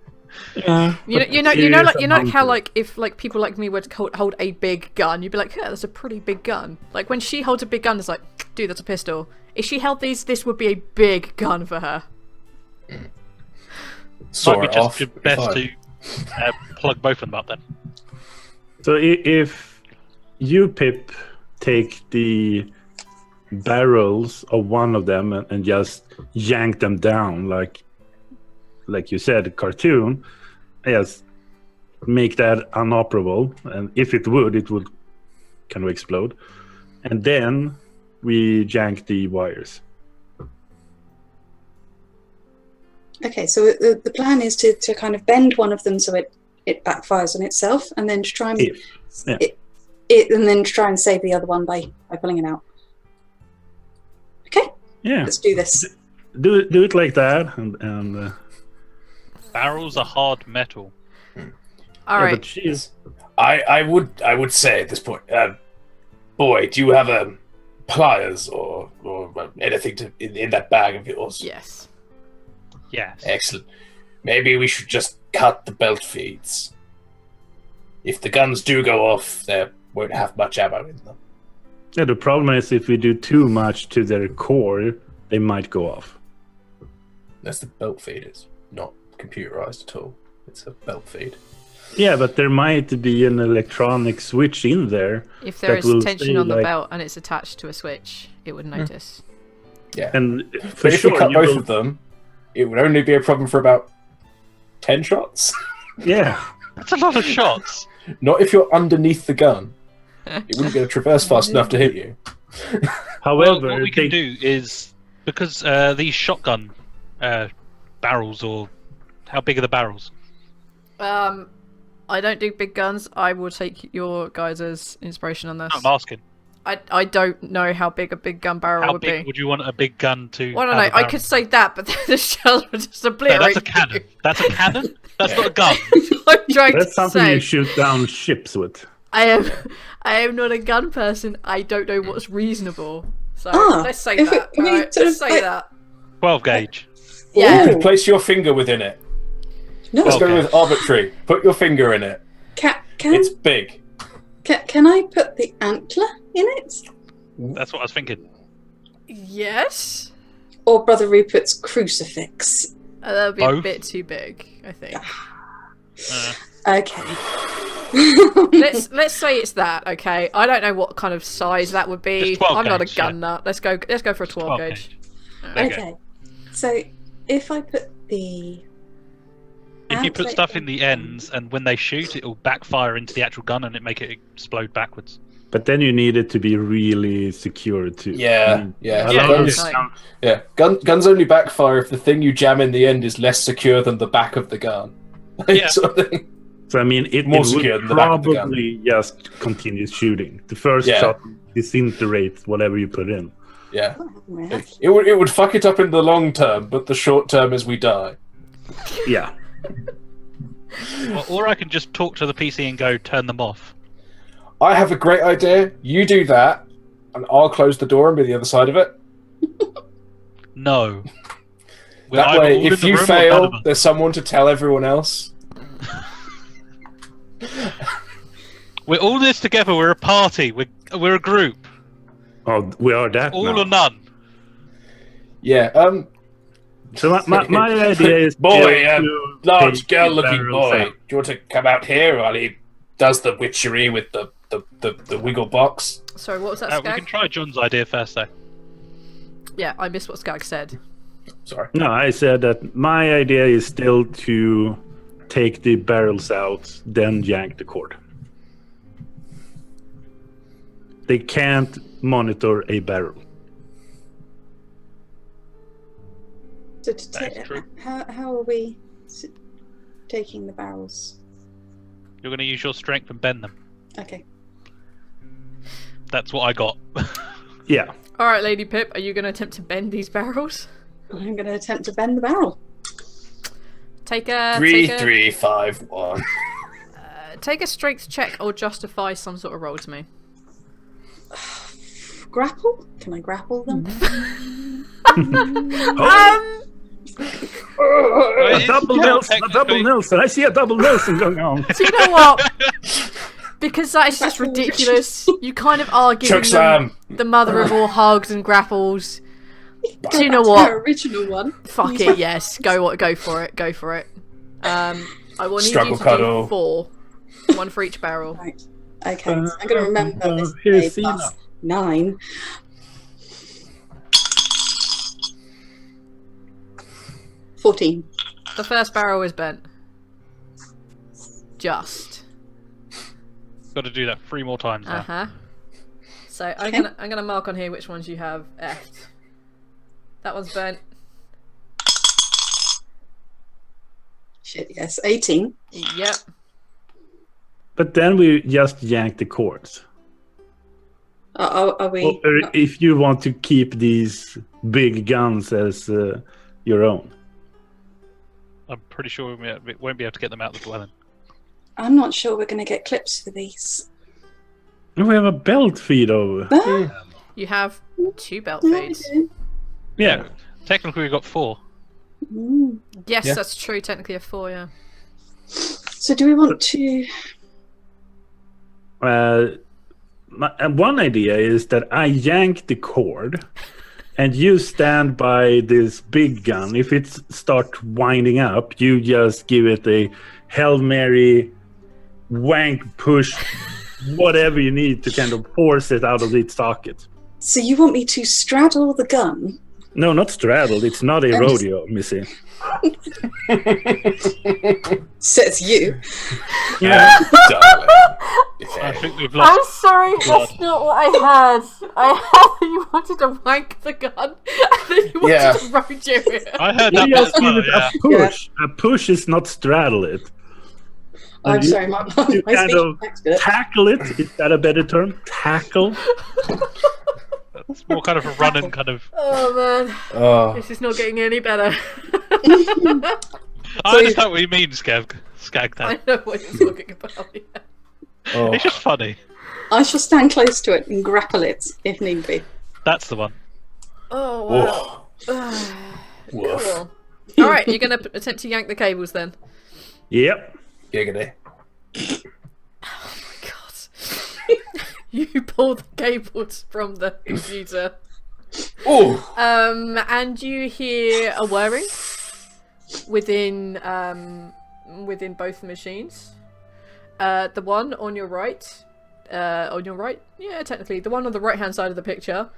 You know how like if like people like me were to hold a big gun, you'd be like, yeah, that's a pretty big gun. Like when she holds a big gun, it's like, dude, that's a pistol. If she held these, this would be a big gun for her. Saw Might be it just off. best to plug both of them up then. So if you, Pip, take the barrels of one of them and just yank them down, like you said, cartoon, yes, make that inoperable, and if it would kind of explode, and then we yank the wires. okay, so the plan is to kind of bend one of them so it backfires on itself, and then to try and Yeah. and then try and save the other one by pulling it out. Okay, Yeah, let's do this. do it like that, and Barrels are hard metal. All yeah, right. but she's I would say at this point, boy, do you have pliers or anything in that bag of yours? Yes. Yes. Excellent. Maybe we should just cut the belt feeds. If the guns do go off, they won't have much ammo in them. yeah. The problem is if we do too much to their core, they might go off. That's the belt feed is not computerized at all. It's a belt feed. Yeah, but there might be an electronic switch in there. If there that will is tension say, on the like- belt and it's attached to a switch, it would notice. Yeah. And for But if you sure, cut you both will- of them, it would only be a problem for about 10 shots. Yeah. That's a lot of shots. Not if you're underneath the gun. It wouldn't be able to traverse fast enough to hit you. However, Well, what we can do is, because these shotgun barrels, or how big are the barrels? I don't do big guns. I will take your guys' inspiration on this. I'm asking. I don't know how big a big gun barrel How would big be. would you want a big gun to? Well, I don't have know. a I barrel? could say that, but then the shells would just No, obliterate. that's a cannon. That's a cannon. That's not a gun. I'm trying That's to something say. you shoot down ships with. I am not a gun person. I don't know what's reasonable. So let's say if we- that. we Right? sort Let's of say like- that. 12 gauge. Yeah. You can place your finger within it. No, Let's Okay. go with arbitrary. Put your finger in it. can It's big. can I put the antler in it? That's what I was thinking. Yes. Or Brother Rupert's crucifix? That would be a Both? bit too big, I think. Okay. let's say it's that. Okay. I don't know what kind of size that would be. Just 12 I'm not a gauge, gun nut. Let's go for a 12 gauge. There you go. Okay. So if I put the If you put antler stuff in the ends, and when they shoot, it'll backfire into the actual gun and it make it explode backwards. But then you need it to be really secure too. Yeah, yeah. A Yeah, lot of it's like- guns- Yeah, guns only backfire if the thing you jam in the end is less secure than the back of the gun. Yeah. Sort of thing. So I mean, it More secure would than the back of the gun. probably just continue shooting. The first Yeah. shot disintegrates whatever you put in. Yeah, Oh, it would fuck it up in the long term, but the short term is we die. Yeah. Or I can just talk to the PC and go turn them off. I have a great idea. You do that, and I'll close the door and be the other side of it. No. We're That either way, all in if the you room or none fail, of us. there's someone to tell everyone else. We're all this together. We're a party. We're a group. Oh, we are that All now. or none. Yeah. So my idea is Boy, to large take girl-looking barrels boy. out. Do you want to come out here while he does the witchery with the wiggle box? Sorry, what was that, We Skag? can try John's idea first, though. Yeah, I missed what Skag said. Sorry. No, I said that my idea is still to take the barrels out, then yank the cord. They can't monitor a barrel. So That is true. how are we taking the barrels? You're going to use your strength and bend them. Okay. That's what I got. Yeah. All right, Lady Pip, are you going to attempt to bend these barrels? I'm going to attempt to bend the barrel. Take a 3, 5, 1. take a strength check or justify some sort of roll to me. Grapple? Can I grapple them? A double Nelson, a double Nelson. I see a double Nelson going on. Do you know what? Because that is just ridiculous. You kind of are giving Choke them slam. the mother of all hugs and grapples. Go Do you know back to what? our original one. Fuck it, yes. Go for it. Go for it. I will need Struggle you to cuddle. do 4. 1 for each barrel. Right. Okay. So I'm going to remember this. here's A plus Sina. 9. 14. The first barrel is bent. Just. Got to do that 3 more times now. Uh-huh. So Okay. I'm gonna mark on here which ones you have effed. That one's burnt. Shit, yes. 18. Yep. But then we just yank the cords. Are we? Or if you want to keep these big guns as your own. I'm pretty sure we won't be able to get them out of the dwelling. I'm not sure we're going to get clips for these. We have a belt feed over. Ah, You have 2 belt yeah, we feeds. do. Yeah. Technically, we've got 4. Mm. Yes, Yeah. that's true. Technically, a 4. Yeah. So do we want to? One idea is that I yank the cord and you stand by this big gun. If it starts winding up, you just give it a Hail Mary wank, push, whatever you need to kind of force it out of its socket. So you want me to straddle the gun? No, not straddled. It's not a rodeo, Missy. Says you. Yeah. Darling. I think we've I'm lost. sorry, that's not what I had. I had that you wanted to wank the gun, and then you wanted to rodeo it. I heard You that bit as just give well, it yeah. a push. A push is not straddle it. I'm You- sorry, my You kind speech of expert. tackle it. Is that a better term? Tackle. It's more kind of a run and kind of. Oh man, Oh. this is not getting any better. I understand what you mean, Skag I that. know what you're talking about. Yeah. Oh. It's just funny. I shall stand close to it and grapple it if need be. That's the one. Oh wow. Woof. Woof. Cool. All right, you're gonna attempt to yank the cables then. Yep. Giggity. God. You pull the cables from the computer. Oh. And you hear a whirring within both machines. The one on your right, yeah, technically, the one on the right-hand side of the picture,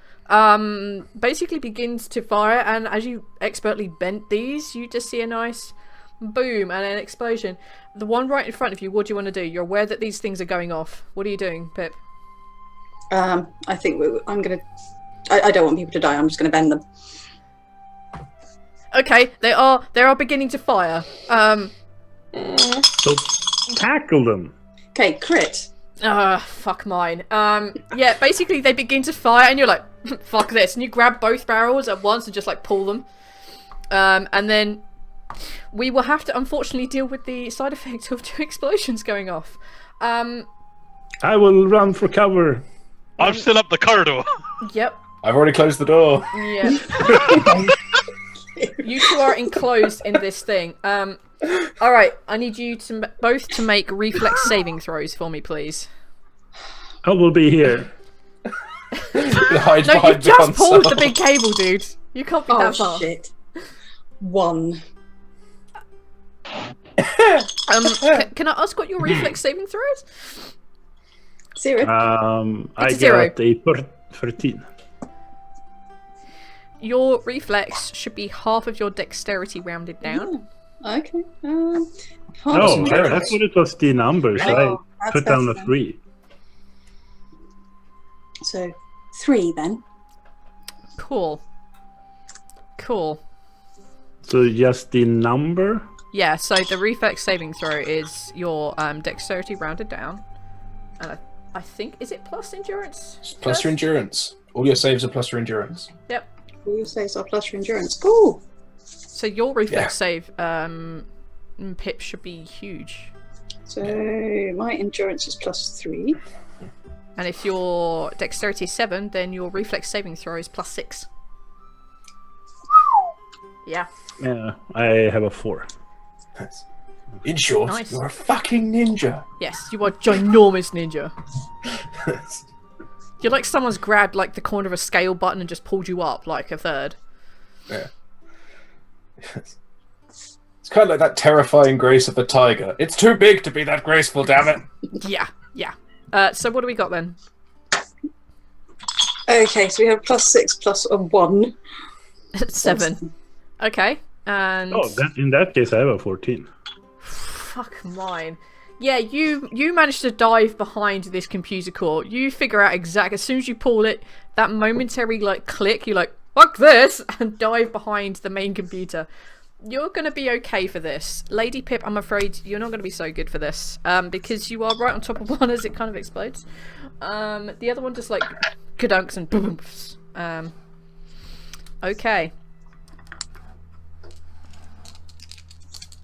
basically begins to fire, and as you expertly bent these, you just see a nice boom and an explosion. The one right in front of you, what do you want to do? You're aware that these things are going off. What are you doing, Pip? I think I'm gonna. I don't want people to die. I'm just gonna bend them. Okay, they are beginning to fire. So tackle them. Okay, crit. Fuck mine. Yeah, basically they begin to fire and you're like, fuck this, and you grab both barrels at once and just like pull them. And then we will have to unfortunately deal with the side effect of 2 explosions going off. I will run for cover. I'm still up the corridor. Yep. I've already closed the door. Yeah. You two are enclosed in this thing. Alright, I need you to both to make reflex saving throws for me, please. I will be here. Hide No, you behind just the pulled the console. big cable, dude. You can't be Oh that far. shit. 1. Can I ask what your reflex saving throw is? 0. I It's a 0. got a 13. Your reflex should be half of your dexterity rounded down. Okay. No, Awesome. I thought it was the numbers. Oh, I that's put down a better. 3. So 3 then. Cool. So just the number? Yeah, so the reflex saving throw is your dexterity rounded down. And I think, is it plus endurance? Plus your endurance. All your saves are plus your endurance. Yep. All your saves are plus your endurance. Cool. So your reflex Yeah. save, Pip, should be huge. So my endurance is plus 3. And if your dexterity is 7, then your reflex saving throw is plus 6. Yeah. Yeah, I have a 4. In short, Nice. you're a fucking ninja. Yes, you are ginormous ninja. You're like someone's grabbed like the corner of a scale button and just pulled you up like a third. Yeah. It's kind of like that terrifying grace of a tiger. It's too big to be that graceful, damn it. Yeah. So what do we got then? Okay, so we have plus 6 plus a 1. 7. Okay. And Oh, in that case, I have a 14. fuck mine. Yeah, you managed to dive behind this computer core. You figure out exactly as soon as you pull it, that momentary like click, you're like, fuck this, and dive behind the main computer. You're gonna be okay for this. Lady Pip, I'm afraid you're not gonna be so good for this. Because you are right on top of one as it kind of explodes. The other one just like kadunks and boom. Okay.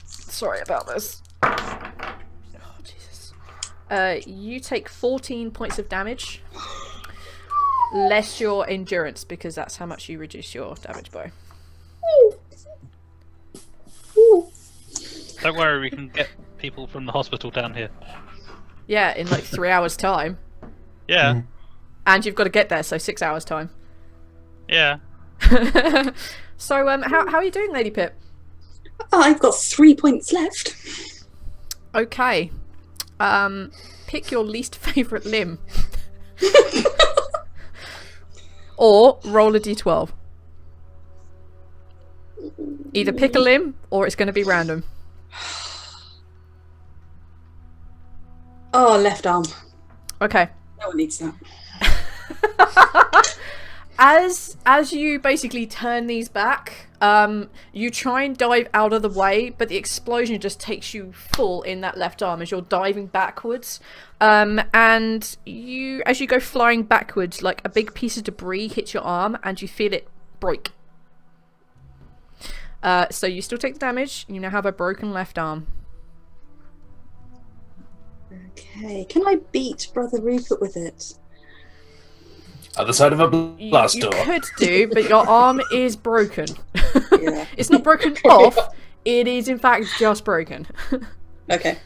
Sorry about this. Oh, Jesus. You take 14 points of damage. Less your endurance, because that's how much you reduce your damage by. Don't worry, we can get people from the hospital down here. Yeah, in like 3 hours' time. Yeah, And you've got to get there, so 6 hours' time. yeah. So, how are you doing, Lady Pip? I've got 3 points left. Okay. Pick your least favourite limb. Or roll a d12. Either pick a limb, or it's going to be random. Oh, left arm. Okay. No one needs that. As you basically turn these back, you try and dive out of the way, but the explosion just takes you full in that left arm as you're diving backwards. And you, as you go flying backwards, like a big piece of debris hits your arm, and you feel it break. So you still take the damage. You now have a broken left arm. Okay, can I beat Brother Rupert with it? Other side of a blast You door. could do, but your arm is broken. Yeah. It's not broken off. It is, in fact, just broken. Okay.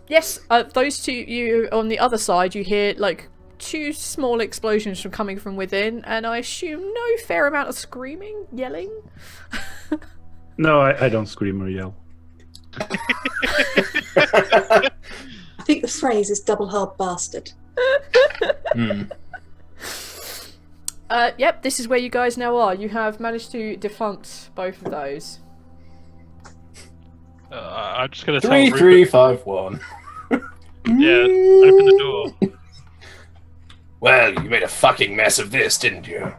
Yes, those two, you on the other side, you hear like 2 small explosions from coming from within, and I assume no fair amount of screaming, yelling. No, I don't scream or yell. I think the phrase is double hard bastard. Yep, this is where you guys now are. You have managed to defunct both of those. I'm just going to tell 3, Rupert, 3, 5, 1. yeah, open the door. Well, you made a fucking mess of this, didn't you?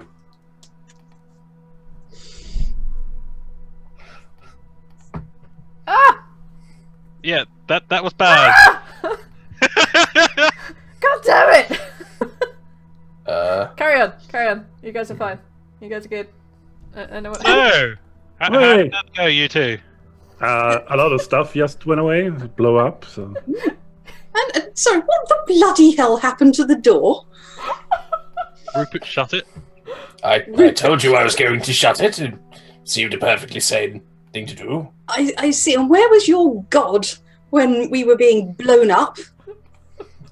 Ah! Yeah, that was bad. God damn it! Carry Carry on. You guys are fine. You guys are good. I know what. No! How did that go, you two? A lot of stuff just went away, blow up. So And sorry, what the bloody hell happened to the door? Rupert shut it. I told you I was going to shut it. It seemed a perfectly sane thing to do. I see. And where was your god when we were being blown up?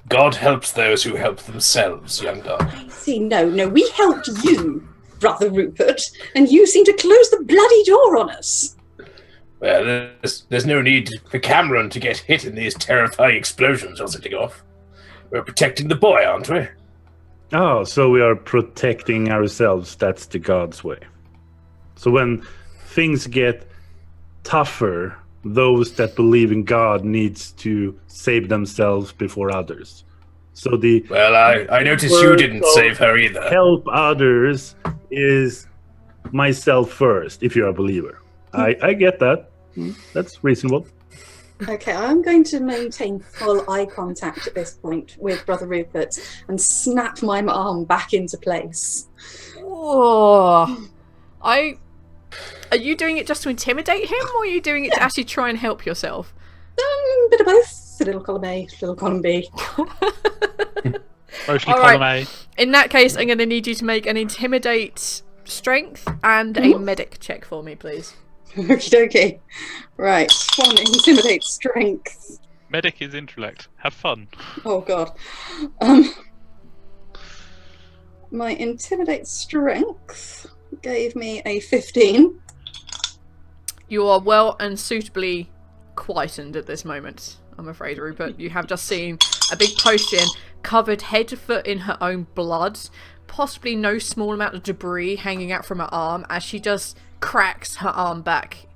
God helps those who help themselves, young dog. I see. No, we helped you, Brother Rupert, and you seem to close the bloody door on us. Well, there's no need for Camren to get hit in these terrifying explosions you're setting off. We're protecting the boy, aren't we? oh, so we are protecting ourselves. That's the God's way. So when things get tougher, those that believe in God needs to save themselves before others. So the Well, I noticed you didn't save her either. help others is myself first, if you're a believer. I get that. That's reasonable. Okay, I'm going to maintain full eye contact at this point with Brother Rupert and snap my arm back into place. Oh, Are you doing it just to intimidate him, or are you doing it to actually try and help yourself? Bit of both. A little column A, little column B. Mostly All column right. A. In that case, I'm going to need you to make an intimidate strength and a medic check for me, please. Okie dokie. Right, 1 intimidate strength. Medic is intellect. Have fun. Oh god. My intimidate strength gave me a 15. You are well and suitably quietened at this moment, I'm afraid, Rupert. You have just seen a big potion covered head to foot in her own blood, possibly no small amount of debris hanging out from her arm as she just cracks her arm back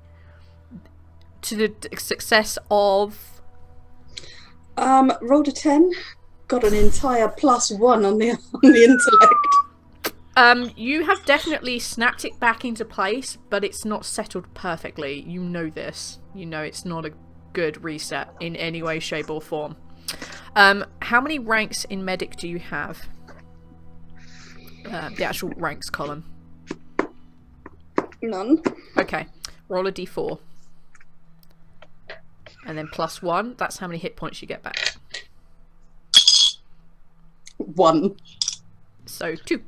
to the success of... Rolled a 10. Got an entire +1 on the intellect. You have definitely snapped it back into place, but it's not settled perfectly. You know this. You know it's not a good reset in any way, shape, or form. How many ranks in medic do you have? The actual ranks column. None. Okay. Roll a d4. And then +1. That's how many hit points you get back. 1. So 2.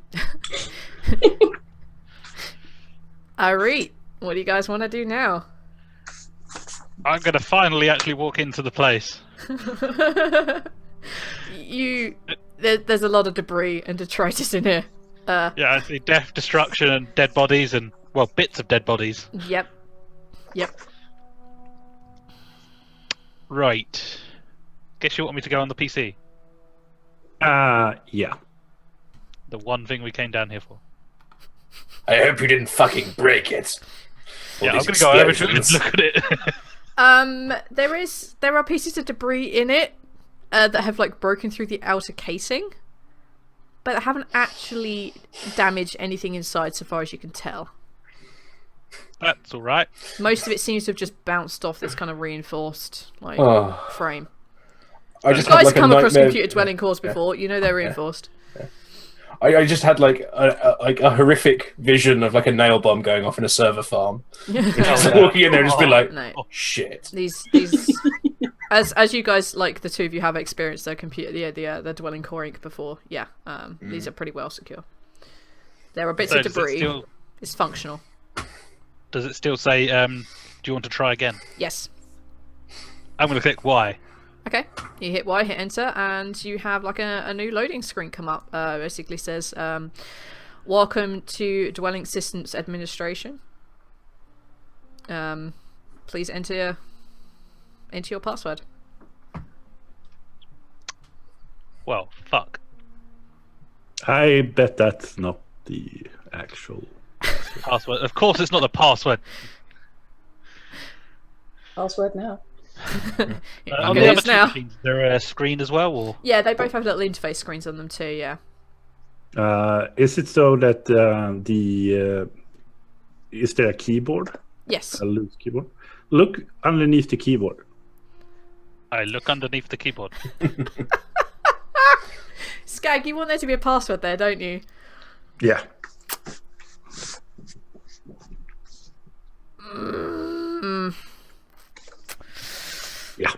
Alright. What do you guys want to do now? I'm going to finally actually walk into the place. There's a lot of debris and detritus in here. Yeah, I see death, destruction, and dead bodies, and, well, bits of dead bodies. Yep. Right. Guess you want me to go on the PC? Yeah. The one thing we came down here for. I hope you didn't fucking break it. All Yeah, I'm these gonna go over to explosions. look at it. There are pieces of debris in it that have like broken through the outer casing, but they haven't actually damaged anything inside, so far as you can tell. That's all right. Most of it seems to have just bounced off this kind of reinforced like Oh. frame. I just You had guys like a come across nightmare. computer dwelling cores before, you know they're reinforced. I just had like a horrific vision of like a nail bomb going off in a server farm. Just walking in there and just be like, No. shit. These as you guys, like the two of you have experienced the computer the dwelling core ink before, these are pretty well secure. There are bits So of does it debris. still- It's functional. Does it still say, do you want to try again? Yes. I'm going to click Y. Okay. You hit Y, hit enter, and you have like a new loading screen come up. Basically says, welcome to Dwelling Systems Administration. Please enter your password. Well, fuck. I bet that's not the actual. Password. Of course it's not the password. Password now. On it the other is two now. machines, is there a screen as well? Or? Yeah, they both have little interface screens on them too, yeah. Is it so that is there a keyboard? Yes. A loose keyboard? Look underneath the keyboard. I look underneath the keyboard. Skag, you want there to be a password there, don't you? Yeah. Yeah.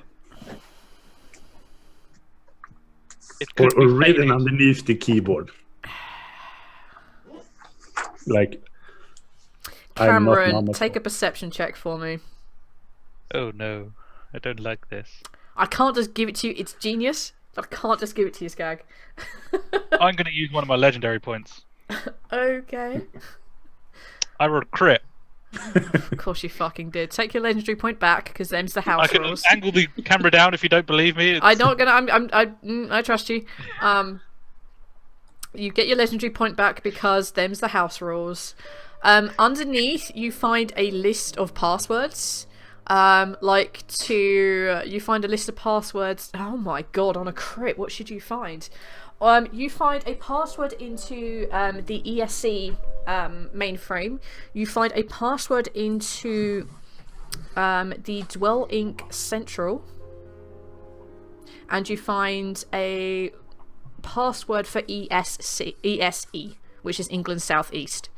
It could Or be written faded. underneath the keyboard. Like, I'm not Camren, Mama's take a boy. perception check for me. Oh no, I don't like this. I can't just give it to you. It's genius. But I can't just give it to you, Skag. I'm going to use one of my legendary points. Okay. I rolled a crit. Of course you fucking did. Take your legendary point back, because them's the I house can rules. angle the camera down if you don't believe me. I'm not gonna. I trust you. You get your legendary point back because them's the house rules. Underneath, you find a list of passwords. You find a list of passwords. Oh my god! On a crit, what should you find? You find a password into the ESC mainframe. You find a password into the Dwell Inc. Central. And you find a password for ESE, which is England South East.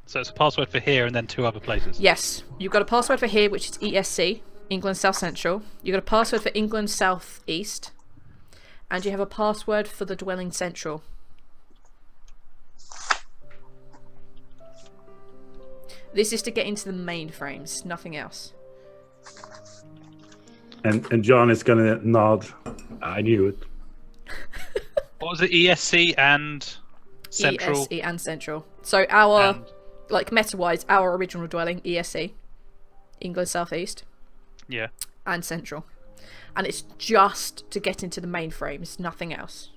So it's a password for here and then two other places. Yes, you've got a password for here, which is ESC, England South Central. You've got a password for England South East. And you have a password for the Dwelling Central. This is to get into the mainframes, nothing else. And John is gonna nod. I knew it. What was it? ESC and Central. ESE and Central. So our, and- like meta-wise, our original dwelling, ESC, England South East, Yeah. and Central. And it's just to get into the mainframes, nothing else.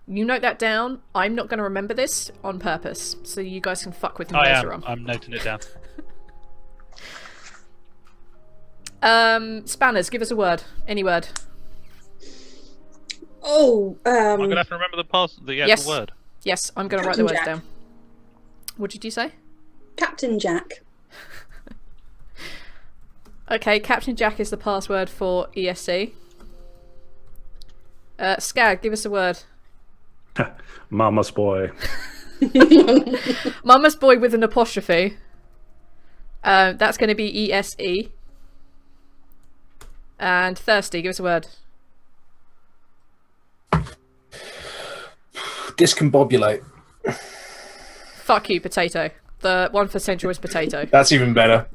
You note that down. I'm not going to remember this on purpose, so you guys can fuck with me I later am. I'm noting it down. Spanners, give us a word. Any word. Oh, I'm gonna have to remember the actual Yes. word. Yes, I'm going to write the Captain words Jack. down. What did you say? Captain Jack. Okay, Captain Jack is the password for ESC. Skag, give us a word. Mama's boy. Mama's boy with an apostrophe. That's going to be ESE. And Thirsty, give us a word. Discombobulate. Fuck you, potato. The one for Central is potato. That's even better.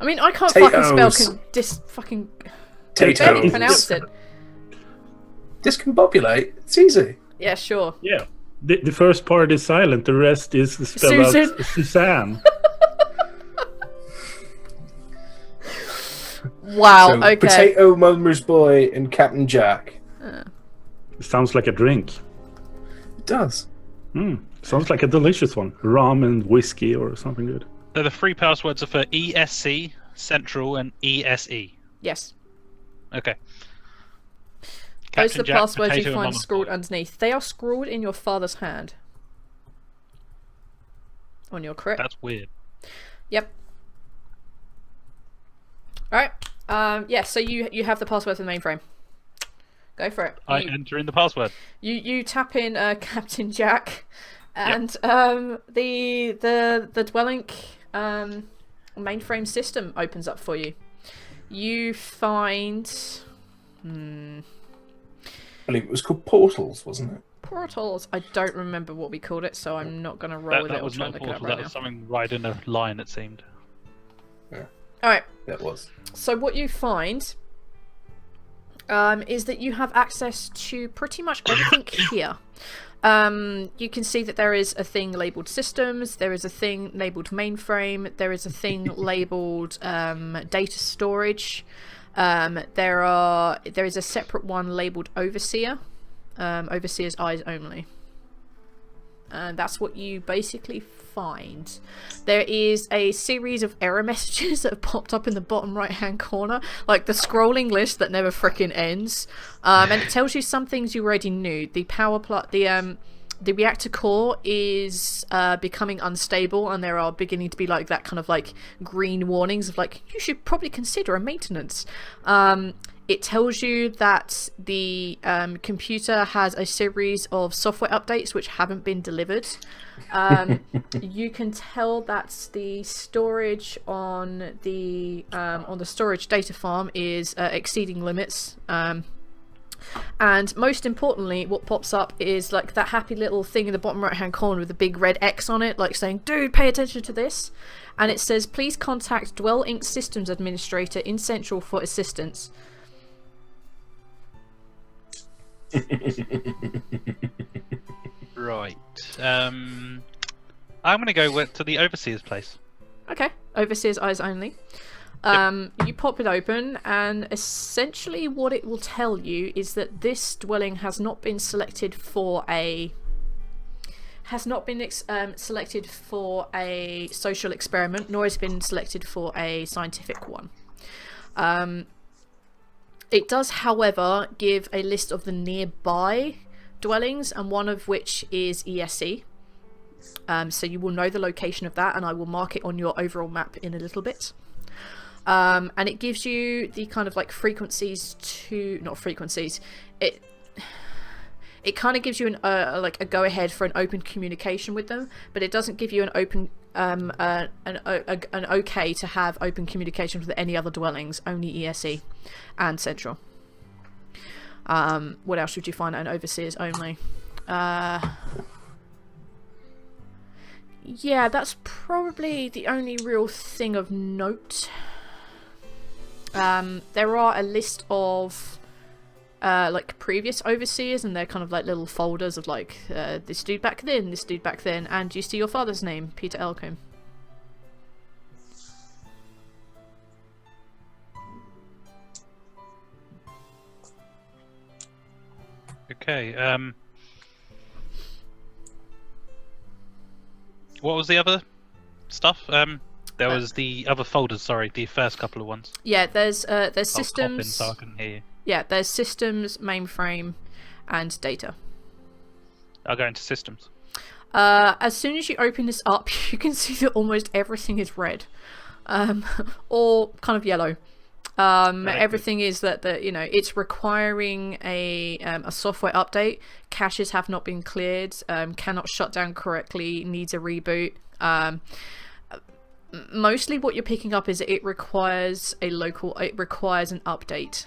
I mean, I can't fucking spell Potatoes. fucking Potatoes. barely pronounce it. Discombobulate. It's easy. Yeah, sure. Yeah. The first part is silent. The rest is spelled Susan. out Suzanne. Wow. So, Okay. Potato Mummer's Boy and Captain Jack. Sounds like a drink. It does. Sounds like a delicious one. Rum and whiskey or something good. So the three passwords are for ESC, Central, and ESE. Yes. Okay. Those are the Jack, passwords Potato, you and find Mama's scrawled Boy. underneath. They are scrawled in your father's hand. On your crypt. That's weird. Yep. Alright. Yeah, so you have the password for the mainframe. Go for it. I enter in the password. You tap in Captain Jack, and the dwelling mainframe system opens up for you. You find I believe it was called Portals, wasn't it? portals. I don't remember what we called it, so I'm not going to roll with it That or was try not and a look it up portal. right That now. was something right in a line, it seemed. Alright, That was. so what you find is that you have access to pretty much everything here. You can see that there is a thing labelled systems, there is a thing labelled mainframe, there is a thing labelled data storage, there is a separate one labelled overseer, overseer's eyes only. And that's what you basically find. There is a series of error messages that have popped up in the bottom right hand corner, like the scrolling list that never frickin' ends, and it tells you some things you already knew. The the reactor core is becoming unstable, and there are beginning to be like that kind of like green warnings of like, you should probably consider a maintenance. It tells you that the computer has a series of software updates which haven't been delivered. You can tell that the storage on the storage data farm is exceeding limits. And most importantly, what pops up is like that happy little thing in the bottom right hand corner with a big red X on it, like saying, dude, pay attention to this. And it says, please contact Dwell Inc. Systems Administrator in Central for assistance. Right. I'm going to go to the overseer's place. Okay, overseer's eyes only. You pop it open, and essentially what it will tell you is that this dwelling has not been selected for a selected for a social experiment, nor has been selected for a scientific one. It does, however, give a list of the nearby dwellings, and one of which is ESC. So you will know the location of that, and I will mark it on your overall map in a little bit. And it gives you the kind of like frequencies to, not frequencies, it kind of gives you like a go ahead for an open communication with them, but it doesn't give you an open an okay to have open communication with any other dwellings, only ESE and Central. What else would you find at an overseers only? Yeah, that's probably the only real thing of note. There are a list of like previous overseers, and they're kind of like little folders of like this dude back then, this dude back then, and you see your father's name, Peter Elcombe. Okay. What was the other stuff? There was the other folders. Sorry, the first couple of ones. Yeah, there's I'll pop in systems. so I can hear you. Yeah, there's systems, mainframe, and data. I'll go into systems. As soon as you open this up, you can see that almost everything is red, or kind of yellow. Everything is that it's requiring a software update. Caches have not been cleared. Cannot shut down correctly. Needs a reboot. Mostly, what you're picking up is it requires an update.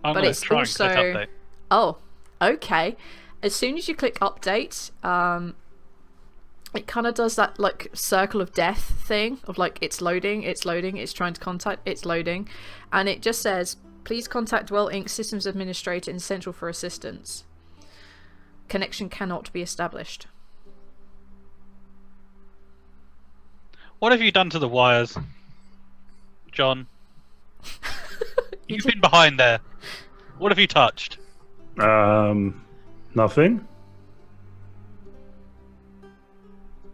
I'm But going it's to try also- and click update. Oh, okay. As soon as you click update, it kind of does that like circle of death thing of like it's loading, it's trying to contact, it's loading, and it just says, please contact Dwell Inc. Systems Administrator in Central for assistance. Connection cannot be established. What have you done to the wires? John. You've been behind there. What have you touched? Nothing.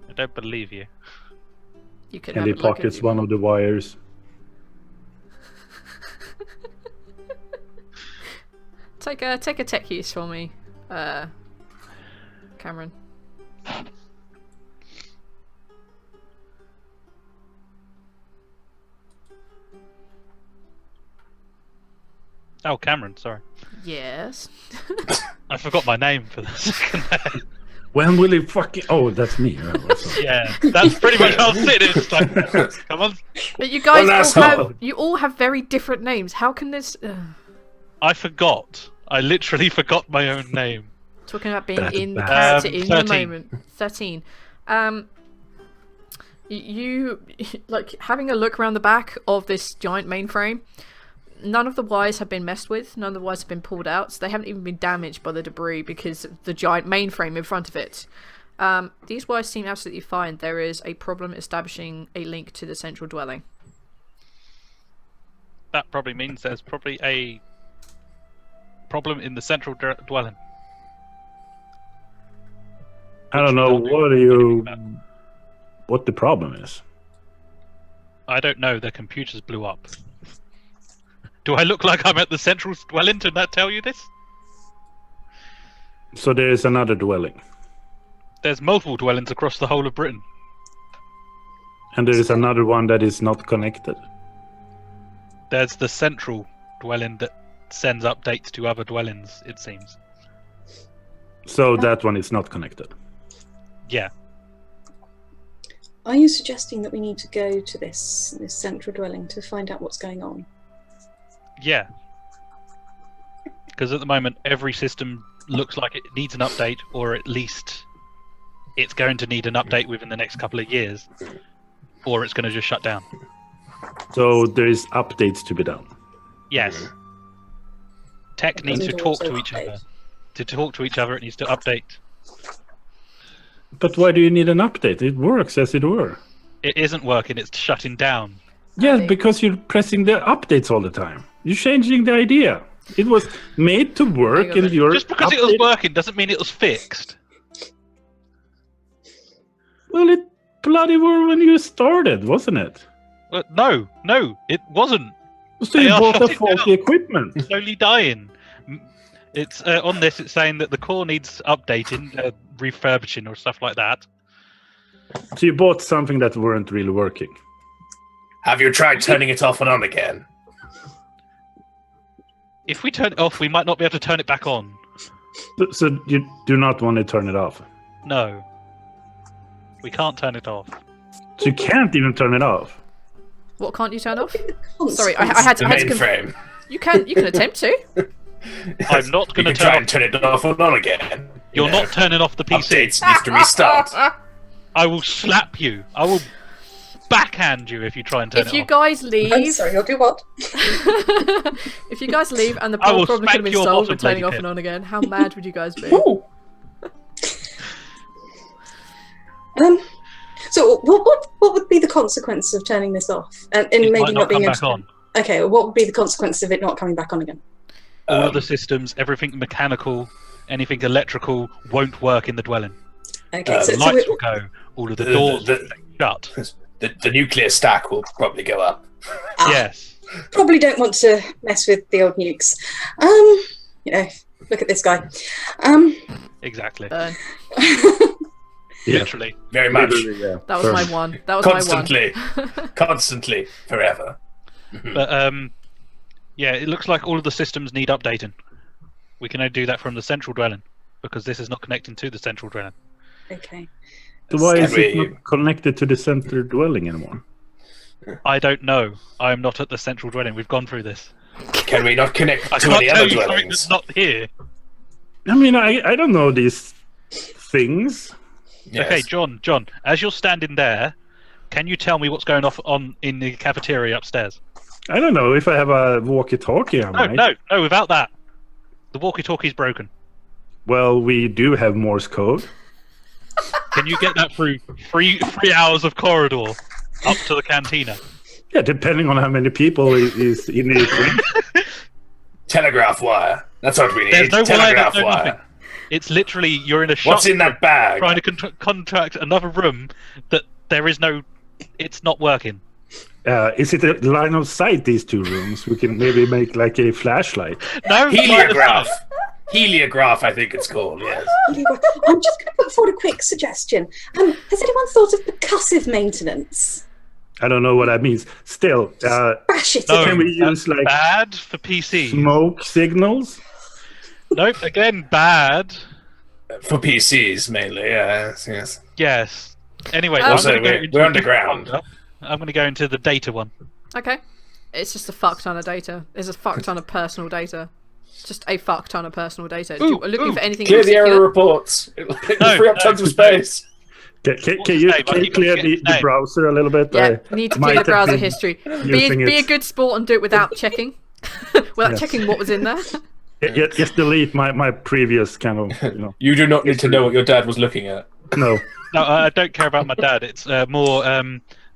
I don't believe you. You could And have he a look pockets if one of the wires. Take a tech use for me, Cameron. Oh, Camren, sorry. Yes. I forgot my name for the second there. When will he fucking... Oh, that's me. Oh, sorry. Yeah, that's pretty much how I'm sitting. It's like, come on. But you guys Well, all have very different names. How can this? I forgot. I literally forgot my own name. Talking about being That's in the bad. character in 13. the moment. 13. You like having a look around the back of this giant mainframe. None of the wires have been messed with. None of the wires have been pulled out. So they haven't even been damaged by the debris because of the giant mainframe in front of it. These wires seem absolutely fine. There is a problem establishing a link to the central dwelling. That probably means there's probably a problem in the central dwelling. I don't know. What the problem is? I don't know. Their computers blew up. Do I look like I'm at the central dwelling? Did that tell you this? So there is another dwelling. There's multiple dwellings across the whole of Britain. And there is another one that is not connected. There's the central dwelling that sends updates to other dwellings, it seems. So that one is not connected. Yeah. Are you suggesting that we need to go to this central dwelling to find out what's going on? Yeah. Because at the moment, every system looks like it needs an update, or at least it's going to need an update within the next couple of years, or it's going to just shut down. So there is updates to be done. Yes. Tech needs to talk to each other. To talk to each other, it needs to update. But why do you need an update? It works as it were. It isn't working, it's shutting down. Yeah, because you're pressing the updates all the time. You're changing the idea. It was made to work, Hang on. and you're Just because it was working doesn't mean it was fixed. Well, it bloody were when you started, wasn't it? No, it wasn't. So They you are bought the shutting faulty down. equipment. Slowly dying. It's on this. It's saying that the core needs updating, refurbishing, or stuff like that. So you bought something that weren't really working. Have you tried turning it off and on again? If we turn it off, we might not be able to turn it back on. So you do not want to turn it off. No, we can't turn it off. So you can't even turn it off. What can't you turn off? Consequence. Sorry, I had The to. mainframe. You can attempt to. I'm not You going to can try turn. and turn it off and on again. You're You know, not turning off the PC. Updates needs to restart. I will slap you. I will backhand you if you try and turn If it you off. guys I'm leave, sorry, you'll do what? if you guys leave and the I will problem could have smack been your solved with bottom, turning Lady off Pip. and on again, how mad would you guys be? Ooh. So what would be the consequence of turning this off? And It maybe might not being come able back to... on. Okay, what would be the consequence of it not coming back on again? All of the systems, everything mechanical, anything electrical won't work in the dwelling. Okay, The so lights we- will go. All of the doors will shut. The nuclear stack will probably go up. Yes. probably don't want to mess with the old nukes. You know, look at this guy. Exactly. Burn. Literally. Very much. Literally, yeah. That was my one. That was my Constantly. one. Constantly. Forever. But yeah, it looks like all of the systems need updating. We can only do that from the central dwelling because this is not connecting to the central dwelling. Okay. So why is it Can we- not connected to the center dwelling anymore? I don't know. I am not at the central dwelling. We've gone through this. Can we not connect I to can't any tell other you something dwellings? that's not here. I mean, I don't know these things. Yes. Okay, John. As you're standing there, can you tell me what's going on in the cafeteria upstairs? I don't know if I have a walkie-talkie. I might. No. Without that, the walkie-talkie's broken. Well, we do have Morse code. Can you get that through 3 hours of corridor up to the cantina? Yeah, depending on how many people is in it. Telegraph wire. That's what we need. There's no wire, Telegraph there's no wire. nothing. It's literally you're in a shop What's in that bag? trying to contract another room that there is no. It's not working. Is it a line of sight, these two rooms? We can maybe make like a flashlight. No Heliograph. Heliograph, I think it's called, yes. I'm just going to put forward a quick suggestion. Has anyone thought of percussive maintenance? I don't know what that means. Still, Bash it No, can in. we use that's like bad for PC. smoke signals? Nope. Again, bad. For PCs mainly, yes. Yes. Anyway, Also, I'm gonna go we're into a different underground. folder. I'm going to go into the data one. Okay. It's just a fuck ton of data. There's a fuck ton of personal data. Just a fuck ton of personal data. Are you looking for anything Clear the particular? error reports. It'll free up tons of space. Can What's you his name? I keep clear forgetting the his name. browser a little bit? Yeah, need to might clear the have browser been history. using Be a it. good sport and do it without checking. Without Yes. checking what was in there. Just delete my previous kind of, You do not need to know what your dad was looking at. No, No, I don't care about my dad. It's more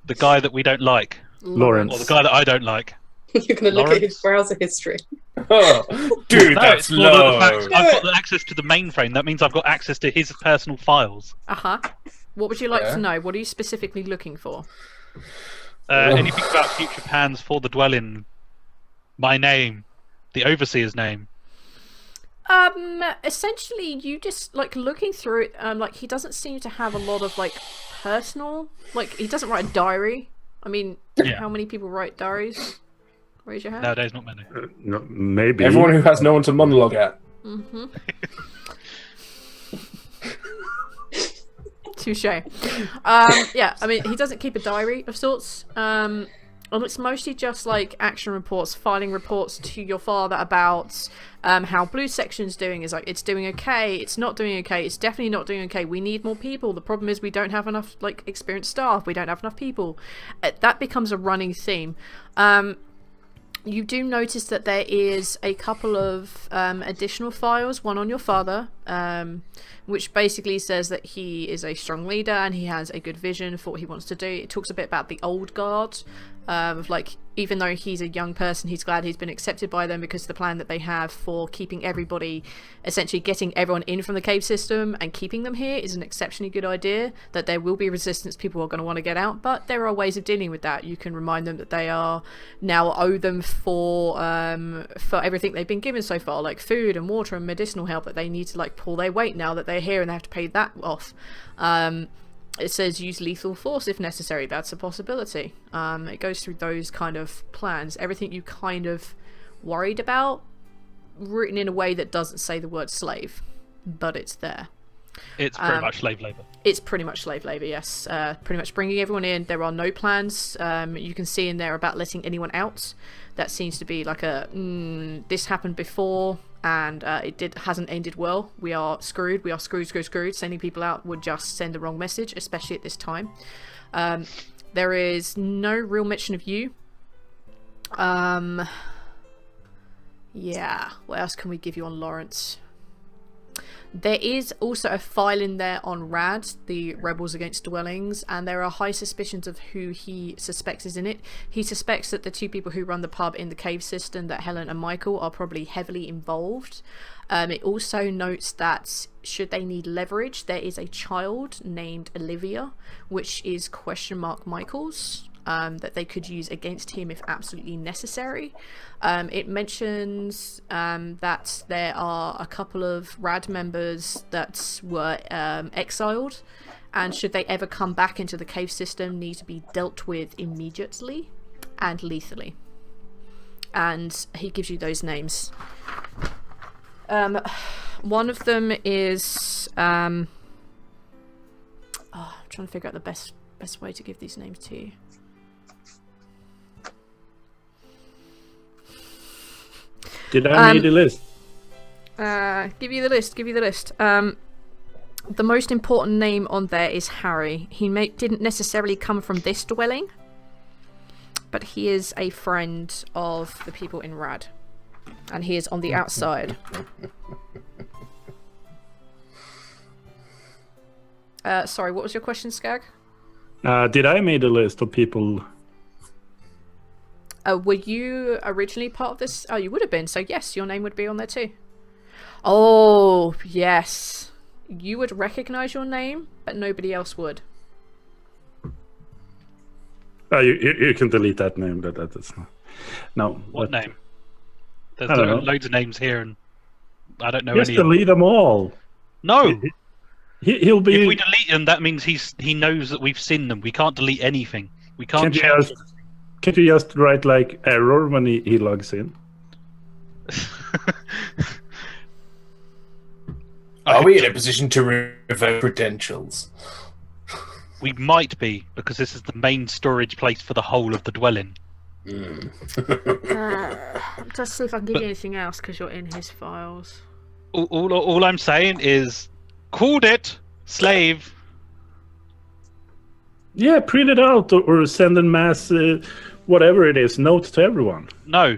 the guy that we don't like, Lawrence. or the guy that I don't like. You're going to look at his Lawrence? browser history. Oh, dude, No, that's it's more the fact low. I've got the access to the mainframe. That means I've got access to his personal files. Uh-huh. What would you like Yeah. to know? What are you specifically looking for? Anything about future plans for the dwelling? My name, the overseer's name. Essentially, you just like looking through it. Like he doesn't seem to have a lot of like personal. Like he doesn't write a diary. I mean, Yeah. how many people write diaries? Raise your hand. Nowadays, not many. No, maybe. Everyone who has no one to monologue at. Mm-hmm. Touche. Yeah, I mean, he doesn't keep a diary of sorts. And it's mostly just like action reports, filing reports to your father about how Blue Section's doing. Is like, it's doing okay, it's not doing okay, it's definitely not doing okay. We need more people. The problem is we don't have enough like experienced staff. We don't have enough people. That becomes a running theme. You do notice that there is a couple of additional files, one on your father, which basically says that he is a strong leader and he has a good vision for what he wants to do. It talks a bit about the old guard, of like, even though he's a young person, he's glad he's been accepted by them because of the plan that they have for keeping everybody, essentially getting everyone in from the cave system and keeping them here is an exceptionally good idea. That there will be resistance, people are going to want to get out, but there are ways of dealing with that. You can remind them that they are now owe them for everything they've been given so far, like food and water and medicinal help, that they need to like pull their weight now that they're here and they have to pay that off. It says use lethal force if necessary. That's a possibility. It goes through those kind of plans. Everything you kind of worried about, written in a way that doesn't say the word slave, but it's there. It's pretty much slave labor. It's pretty much slave labor, yes. Pretty much bringing everyone in. There are no plans. You can see in there about letting anyone out. That seems to be like a this happened before and hasn't ended well. We are screwed. We are screwed. Sending people out would just send the wrong message, especially at this time. There is no real mention of you. Yeah. What else can we give you on Lawrence? There is also a file in there on RAD, the Rebels Against Dwellings, and there are high suspicions of who he suspects is in it. He suspects that the two people who run the pub in the cave system, that Helen and Michael, are probably heavily involved. It also notes that should they need leverage, there is a child named Olivia, which is Michael's. That they could use against him if absolutely necessary. It mentions that there are a couple of RAD members that were exiled, and should they ever come back into the cave system, need to be dealt with immediately and lethally. And he gives you those names. One of them is I'm trying to figure out the best way to give these names to you. Did I need a list? Give you the list. The most important name on there is Harry. He didn't necessarily come from this dwelling, but he is a friend of the people in Rad, and he is on the outside. Sorry, what was your question, Skag? Did I made a list of people? Were you originally part of this? Oh, you would have been. So yes, your name would be on there too. Oh, yes. You would recognize your name, but nobody else would. You can delete that name. That's not. No. What name? There's I don't know. loads of names here, and I don't know Just any of them. delete them all. No! He'll be. If we delete them, that means he knows that we've seen them. We can't delete anything. We can't change. Can't you just write like error when he logs in? Are we in a position to revoke credentials? We might be, because this is the main storage place for the whole of the dwelling. Just see if I can give you anything else, because you're in his files. All I'm saying is, called it, slave. Yeah, print it out or send in mass, whatever it is, note to everyone. No.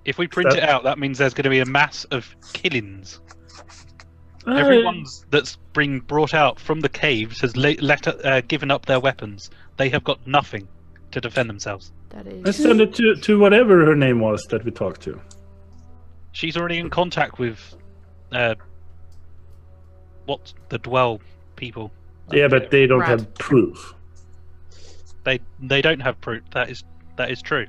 If we print it out, that means there's going to be a mass of killings. Everyone's that's being brought out from the caves has given up their weapons. They have got nothing to defend themselves. That is. Let's send it to whatever her name was that we talked to. She's already in contact with the Dwell people. Yeah, but they don't Rad. have proof. They don't have proof. That is true.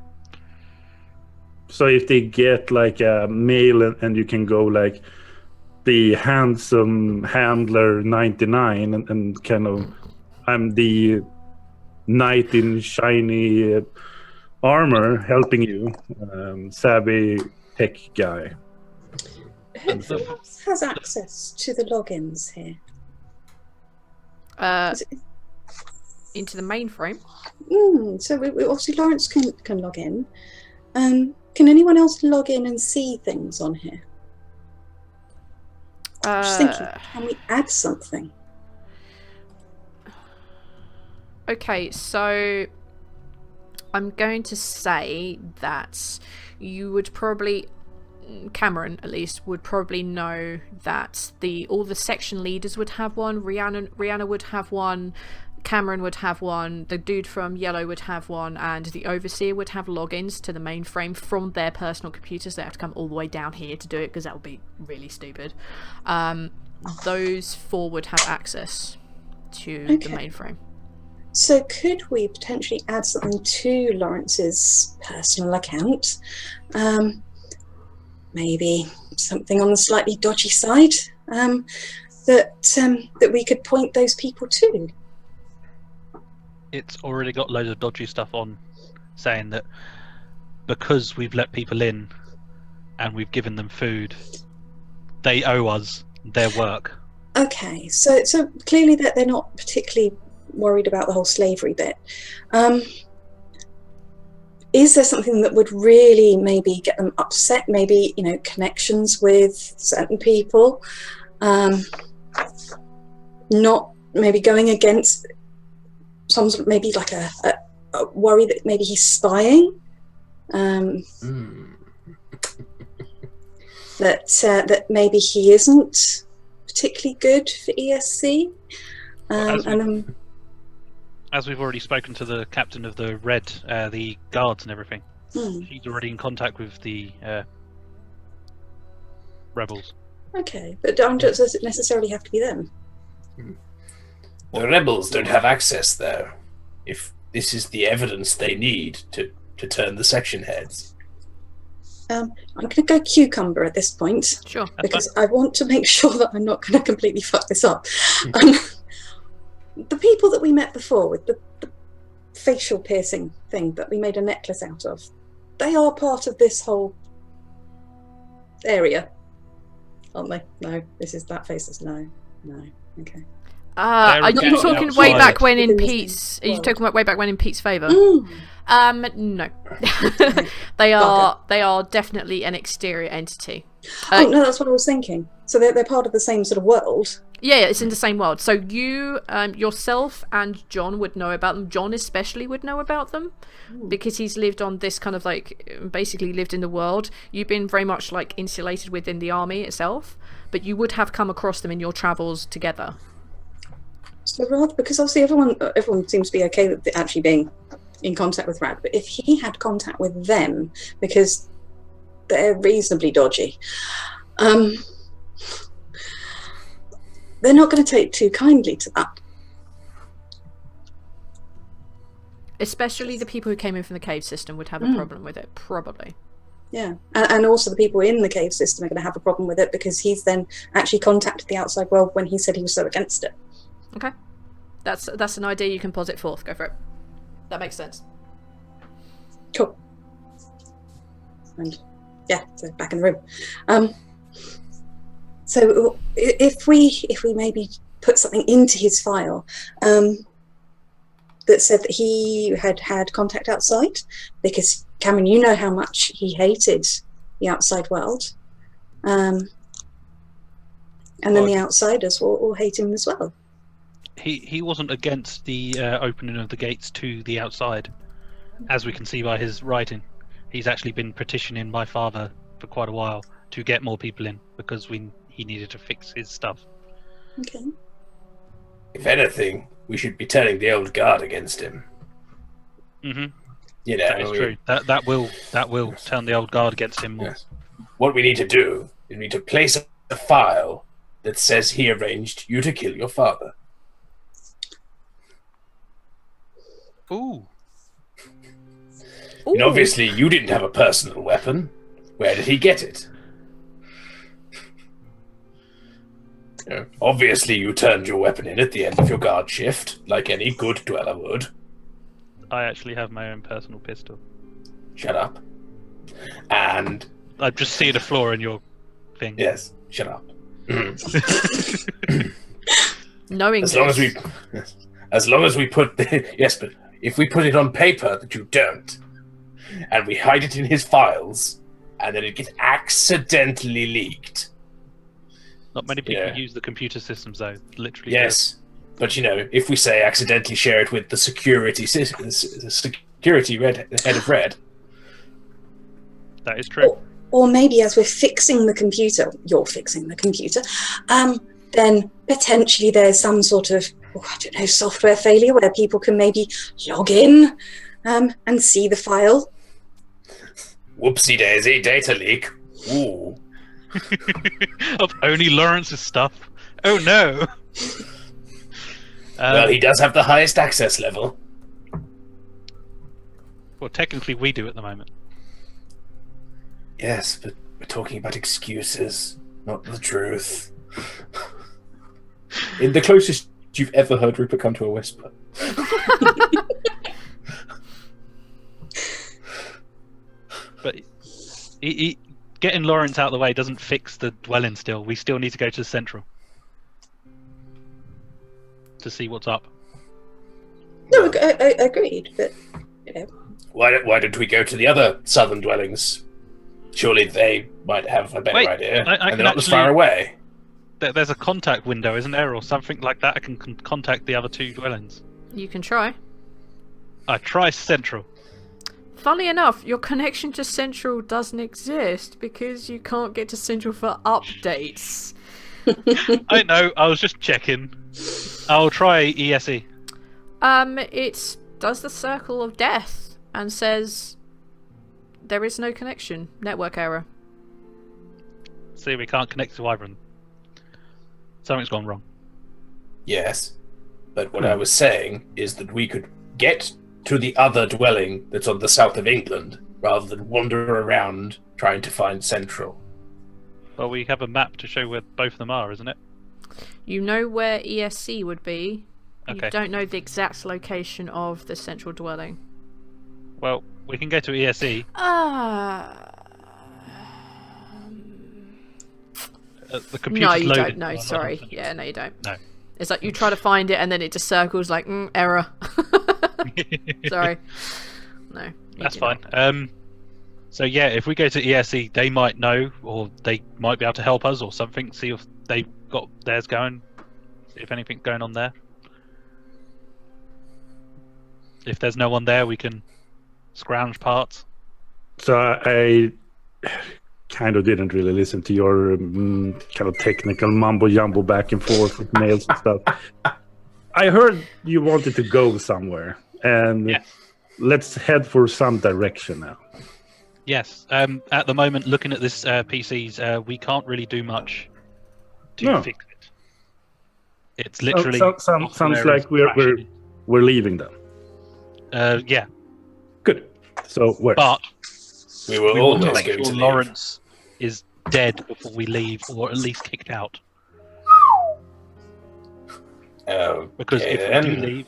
So if they get like a mail and you can go like the handsome handler 99 and kind of I'm the knight in shiny armor helping you, savvy tech guy. Who else has access to the logins here? Into the mainframe. So we obviously Lawrence can log in. Can anyone else log in and see things on here? Just thinking, can we add something? Okay, so I'm going to say that you would probably, Camren at least, would probably know that all the section leaders would have one. Rihanna would have one. Camren would have one, the dude from Yellow would have one, and the Overseer would have logins to the mainframe from their personal computers. They have to come all the way down here to do it because that would be really stupid. Those four would have access to the mainframe. So could we potentially add something to Lawrence's personal account? Maybe something on the slightly dodgy side that we could point those people to. It's already got loads of dodgy stuff on, saying that because we've let people in and we've given them food, they owe us their work. Okay, so clearly that they're not particularly worried about the whole slavery bit. Is there something that would really maybe get them upset? Maybe, connections with certain people, not maybe going against some sort of, maybe like a worry that maybe he's spying. That maybe he isn't particularly good for ESC. As we've already spoken to the captain of the Red, the guards and everything, she's already in contact with the rebels. Okay, but does it necessarily have to be them? The rebels don't have access, though. If this is the evidence they need to turn the section heads. I'm going to go cucumber at this point. Sure. Because I want to make sure that I'm not going to completely fuck this up. The people that we met before with the facial piercing thing that we made a necklace out of, they are part of this whole area, aren't they? No, that face is no. Okay. Are you talking way back when in Pete's? Are you talking about way back when in Pete's favour? No. They are definitely an exterior entity. No, that's what I was thinking. So they're part of the same sort of world. Yeah, it's in the same world. So you, yourself, and John would know about them. John especially would know about them because he's lived on this kind of basically lived in the world. You've been very much insulated within the army itself, but you would have come across them in your travels together. So rather, because obviously everyone seems to be okay with it actually being in contact with Rad, but if he had contact with them, because they're reasonably dodgy, they're not going to take too kindly to that. Especially the people who came in from the cave system would have a problem with it, probably. Yeah, and also the people in the cave system are going to have a problem with it because he's then actually contacted the outside world when he said he was so against it. Okay. That's an idea you can posit forth. Go for it. That makes sense. Cool. And yeah, so back in the room. So if we maybe put something into his file that said that he had contact outside, because Camren, you know how much he hated the outside world, and then the outsiders will hate him as well. He wasn't against the opening of the gates to the outside, as we can see by his writing. He's actually been petitioning my father for quite a while to get more people in because he needed to fix his stuff. Okay. If anything, we should be turning the old guard against him. Mm-hmm. You know, That is true. That will turn the old guard against him more. Yes. What we need to do is we need to place a file that says he arranged you to kill your father. Ooh. And obviously, you didn't have a personal weapon. Where did he get it? Obviously, you turned your weapon in at the end of your guard shift, like any good dweller would. I actually have my own personal pistol. Shut up. And... I've just seen a flaw in your thing. Yes, shut up. Knowing as long as we put yes, but if we put it on paper that you don't, and we hide it in his files, and then it gets accidentally leaked. Not many people use the computer systems, though. Literally. Yes, but if we say accidentally share it with the security head of Red. That is true. Or maybe as we're fixing the computer, you're fixing the computer, then potentially there's some sort of, software failure where people can maybe log in and see the file. Whoopsie daisy, data leak. Ooh. Of only Lawrence's stuff. Oh no. Well, he does have the highest access level. Well, technically we do at the moment. Yes, but we're talking about excuses, not the truth. In the closest you've ever heard Rupert come to a whisper. But getting Lawrence out of the way doesn't fix the dwelling still. We still need to go to the central to see what's up. No, I agreed, but Why don't we go to the other southern dwellings? Surely they might have a better idea, and they're not as far away. There's a contact window, isn't there, or something like that? I can contact the other two dwellings. You can try. I try central. Funnily enough, your connection to Central doesn't exist because you can't get to Central for updates. I know, I was just checking. I'll try ESE. It does the circle of death and says there is no connection. Network error. See, we can't connect to either. Something's gone wrong. Yes, but what I was saying is that we could get to the other dwelling that's on the south of England, rather than wander around trying to find Central. Well, we have a map to show where both of them are, isn't it? You know where ESC would be. Okay. You don't know the exact location of the central dwelling. Well, we can go to ESE. The computer's no, you loaded. don't. No, sorry. Yeah, no, you don't. No. It's like you try to find it and then it just circles like, error. Sorry. No. That's fine. So yeah, if we go to ESE, they might know, or they might be able to help us or something, see if they've got theirs going, see if anything's going on there. If there's no one there, we can scrounge parts. So I kind of didn't really listen to your kind of technical mumbo jumbo back and forth with mails and stuff. I heard you wanted to go somewhere, and Yeah. let's head for some direction now. Yes. At the moment, looking at this PCs, we can't really do much to fix it. It's literally sounds like we're leaving them. Yeah. Good. So where? But We were we want to always make going sure to leave. Lawrence is dead before we leave, or at least kicked out. Because if we do leave,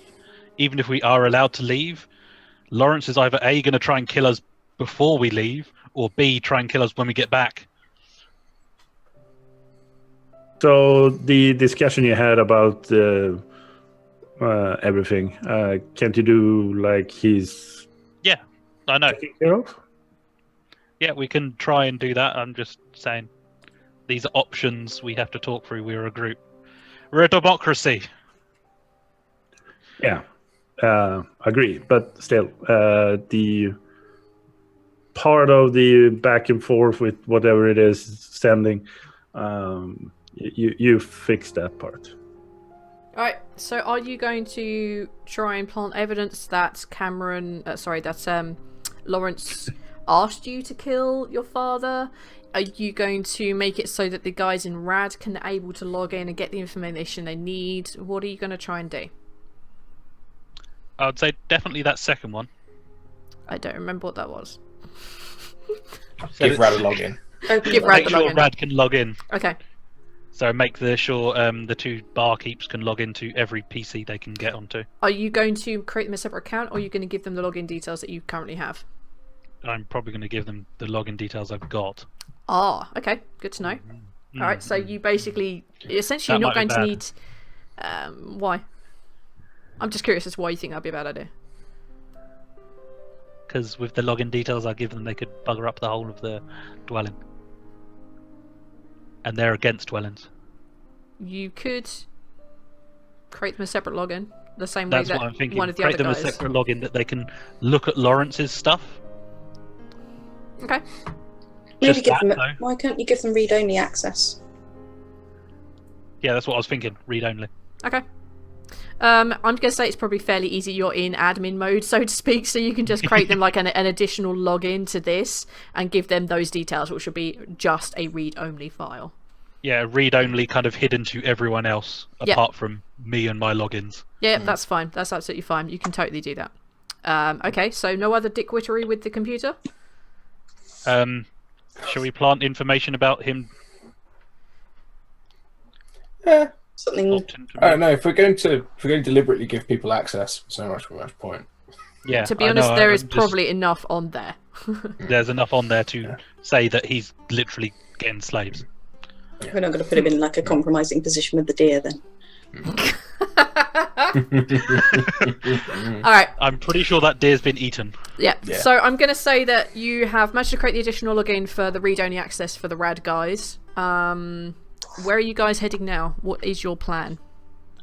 even if we are allowed to leave, Lawrence is either A, going to try and kill us before we leave, or B, try and kill us when we get back. So the discussion you had about everything, can't you do like he's Yeah, I know. taken care of? Yeah, we can try and do that. I'm just saying, these are options we have to talk through. We're a group. We're a democracy. Yeah, agree. But still, the part of the back and forth with whatever it is sending, you fix that part. Alright, so are you going to try and plant evidence that Lawrence asked you to kill your father? Are you going to make it so that the guys in RAD can able to log in and get the information they need? What are you going to try and do? I would say definitely that second one. I don't remember what that was. Give Rad a login. Oh, give Rad Make the sure login. Rad can log in. Okay. So make sure the two barkeeps can log into every PC they can get onto. Are you going to create them a separate account, or are you going to give them the login details that you currently have? I'm probably going to give them the login details I've got. Ah, okay. Good to know. Alright, so you basically... Essentially, That you're not might going be to need... why? I'm just curious as to why you think that'd be a bad idea. Because with the login details I give them, they could bugger up the whole of the dwelling. And they're against dwellings. You could create them a separate login, the same That's way what I'm that thinking. one of the Create other them guys. a separate login that they can look at Lawrence's stuff. Okay. Maybe Just give that, them. though. Why can't you give them read-only access? Yeah, that's what I was thinking. Read only. Okay. I'm gonna say it's probably fairly easy. You're in admin mode, so to speak, so you can just create them like an additional login to this and give them those details, which will be just a read-only file. Yeah, read only, kind of hidden to everyone else Yep. apart from me and my logins. Yeah, that's fine. That's absolutely fine. You can totally do that. Okay, so no other dickwittery with the computer? Shall we plant information about him? Something. I don't know. If we're going to deliberately give people access, so much point. Yeah. To be I honest, know, there I'm is just- probably enough on there. There's enough on there to say that he's literally getting slaves. We're not going to put him in like a compromising position with the deer, then. Alright, I'm pretty sure that deer's been eaten. yeah. Yeah. So I'm going to say that you have managed to create the additional login for the read-only access for the RAD guys. Where are you guys heading now? What is your plan?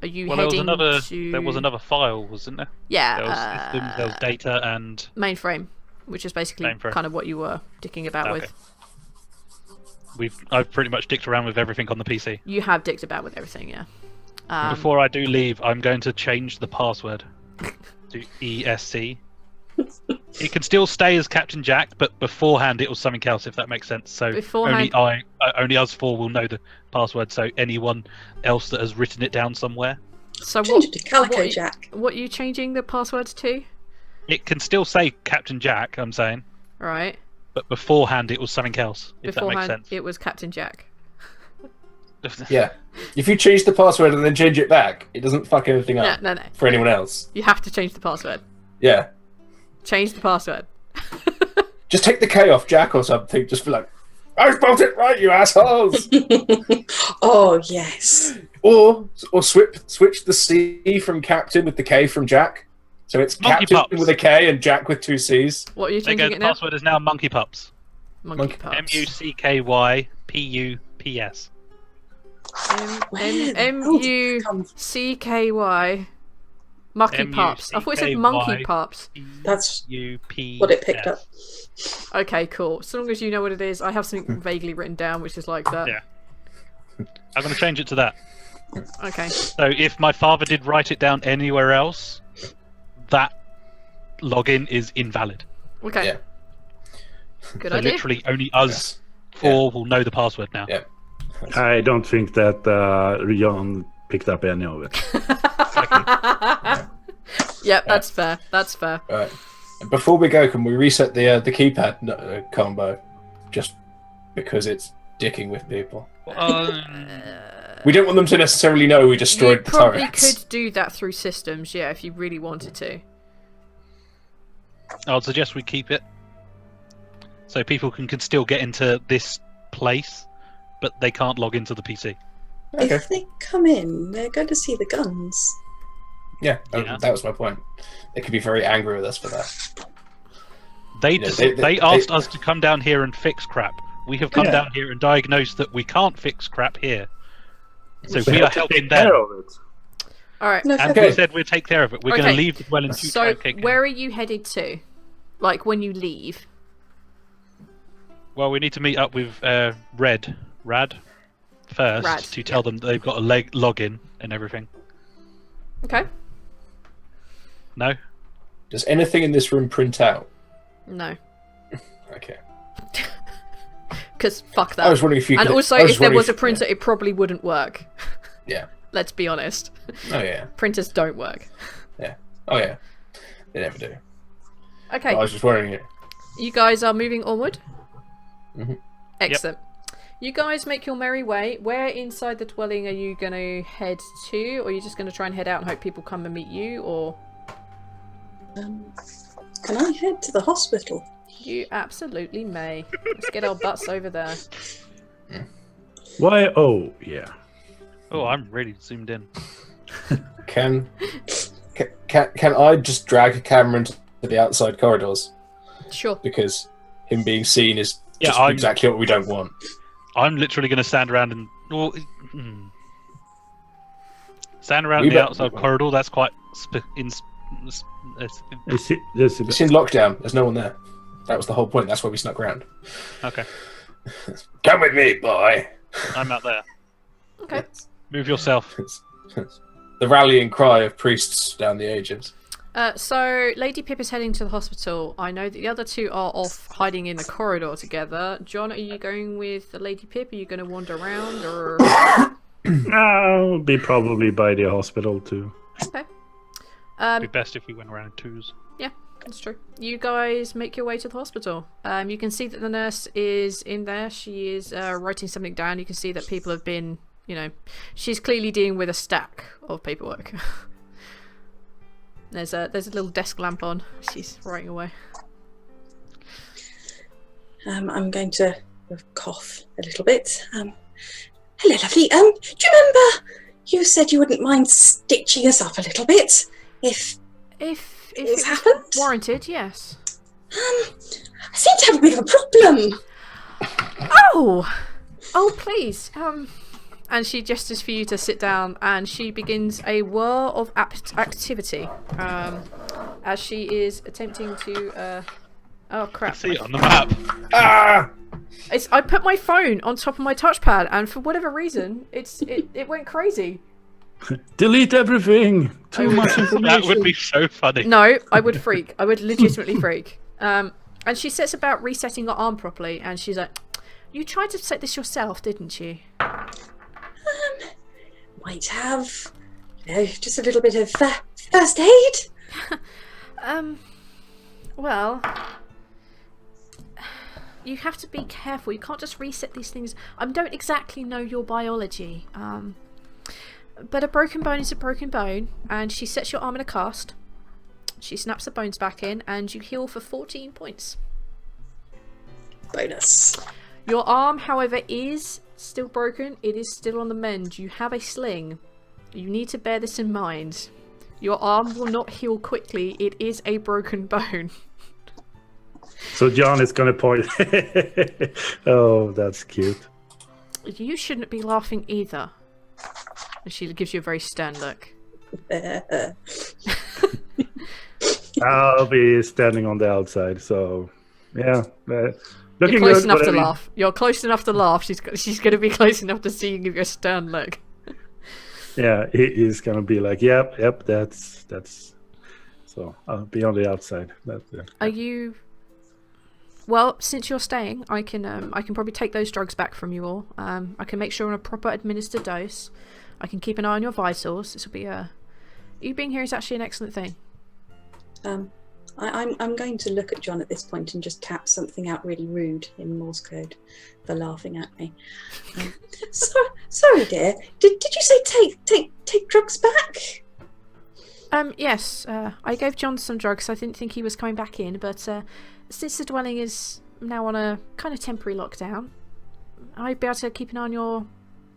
Are you Well, there heading was another file, wasn't there? Yeah, There was systems, there was data, and mainframe, which is basically Mainframe. kind of what you were dicking about Okay. with. I've pretty much dicked around with everything on the PC. You have dicked about with everything, yeah. Before I do leave, I'm going to change the password to ESC. It can still stay as Captain Jack, but beforehand it was something else, if that makes sense. So Beforehand- only us four will know the password. So anyone else that has written it down somewhere, So Change what? it to Calico what- Jack. What are you changing the passwords to? it can still say Captain Jack. I'm saying, Right. but beforehand it was something else. If that Beforehand, makes sense. it was Captain Jack. Yeah. If you change the password and then change it back, it doesn't fuck anything up No. for anyone else. You have to change the password. Yeah. Change the password. Just take the K off Jack or something. Just be like, I spelled it right, you assholes. Oh yes. or switch the C from Captain with the K from Jack. So it's Monkey Captain Pups. with a K and Jack with two C's. What are you There you changing go. it The now? password is now Monkey Pups. Monkey Pups. MUCKYPUPS. Where the hell did it come from? MUCKY. Mucky Pups. I thought it said Monkey Pups. That's UP. what it picked up. Okay, cool. So long as you know what it is, I have something vaguely written down which is like that. Yeah. I'm going to change it to that. Okay. So if my father did write it down anywhere else, that login is invalid. Okay. Yeah. Good So idea. literally only us Yes. four will know the password now. Yeah. I don't think that Jan picked up any of it. Yep, that's fair. That's fair. Right. And before we go, can we reset the keypad combo? Just because it's dicking with people. We don't want them to necessarily know we You destroyed the probably turrets. could do that through systems, yeah, if you really wanted to. I'd suggest we keep it so people can still get into this place, but they can't log into the PC. Okay. If they come in, they're going to see the guns. Yeah, Yeah. that was my point. They could be very angry with us for that. They Yeah, they asked us to come down here and fix crap. We have come Yeah. down here and diagnosed that we can't fix crap here. So We we have are to helping take care them. of it. Alright, No, And Okay. we said we'll take care of it. We're going Okay. to leave the dwelling to try so and kick. where are you headed to? Like, when you leave? Well, we need to meet up with Rad first Rad, to tell them that they've got a login and everything. Okay. No? Does anything in this room print out? No. Okay. Because fuck I that. was wondering if you And could... also, I if there wondering was a printer, it probably wouldn't work. Yeah. Let's be honest. Oh, yeah. Printers don't work. Oh, yeah. They never do. Okay, I was just wondering... you guys are moving onward? Mhm. Excellent. You guys make your merry way. Where inside the dwelling are you going to head to? Or are you just going to try and head out and hope people come and meet you? Or Can I head to the hospital? you absolutely may. Let's get our butts over there. Why? Oh, yeah. Oh, I'm really zoomed in. Can I just drag Camren to the outside corridors? Sure. Because him being seen is Yeah, just exactly what we don't want. I'm literally going to stand around and... Well, stand around We in the bet- outside corridor. That's quite... You see, this It's in lockdown. There's no one there. That was the whole point. That's why we snuck around. Okay, Come with me, boy. I'm out there. Okay. Move yourself. It's the rallying cry of priests down the ages. So, Lady Pip is heading to the hospital. I know that the other two are off hiding in the corridor together. John, are you going with the Lady Pip? Are you going to wander around, or...? I'll be probably by the hospital too. Okay. It'd be best if we went around in twos. Yeah, that's true. You guys make your way to the hospital. You can see that the nurse is in there. She is writing something down. You can see that people have been, she's clearly dealing with a stack of paperwork. There's a little desk lamp on. She's writing away. I'm going to cough a little bit. Hello, lovely. Do you remember you said you wouldn't mind stitching us up a little bit if If It's it was happened? warranted, yes. I seem to have a bit of a problem. Oh, please. And she gestures for you to sit down, and she begins a whirl of activity. As she is attempting to. Oh crap! See it on the map. Ah! I put my phone on top of my touchpad, and for whatever reason, it went crazy. Delete everything. Too much information. That would be so funny. No, I would freak. I would legitimately freak. And she sets about resetting her arm properly, and she's like, "You tried to set this yourself, didn't you?" Might have, just a little bit of first aid. Well, you have to be careful. You can't just reset these things. I don't exactly know your biology. But a broken bone is a broken bone, and she sets your arm in a cast. She snaps the bones back in, and you heal for 14 points. Bonus. Your arm, however, is still broken. It is still on the mend. You have a sling. You need to bear this in mind. Your arm will not heal quickly. It is a broken bone. So John is gonna point. Oh, that's cute. You shouldn't be laughing either. And she gives you a very stern look. I'll be standing on the outside, so yeah. Looking You're close good, enough to whatever. laugh. You're close enough to laugh. She's going to be close enough to see you give you a stern look. Yeah, he's gonna be like, yep, that's so I'll be on the outside. Are you? Well, since you're staying, I can probably take those drugs back from you all. I can make sure on a proper administered dose. I can keep an eye on your vitals. This will be you being here is actually an excellent thing. I'm going to look at John at this point and just tap something out really rude in Morse code for laughing at me. Sorry, dear. Did you say take drugs back? Yes. I gave John some drugs. I didn't think he was coming back in, but since the dwelling is now on a kind of temporary lockdown, I'd be able to keep an eye on your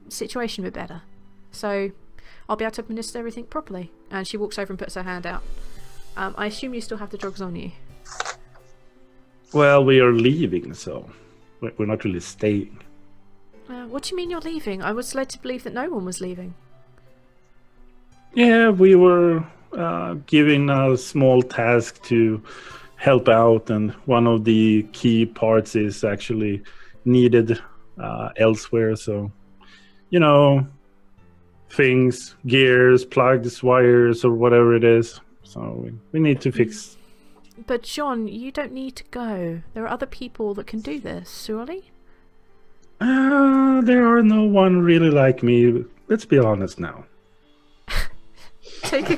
situation a bit better. So I'll be able to administer everything properly. And she walks over and puts her hand out. I assume you still have the drugs on you. Well, we are leaving, so we're not really staying. What do you mean you're leaving? I was led to believe that no one was leaving. Yeah, we were given a small task to help out, and one of the key parts is actually needed elsewhere. So, things, gears, plugs, wires, or whatever it is. So we need to fix. But John, you don't need to go. There are other people that can do this, surely? There are no one really like me. Let's be honest now. Take a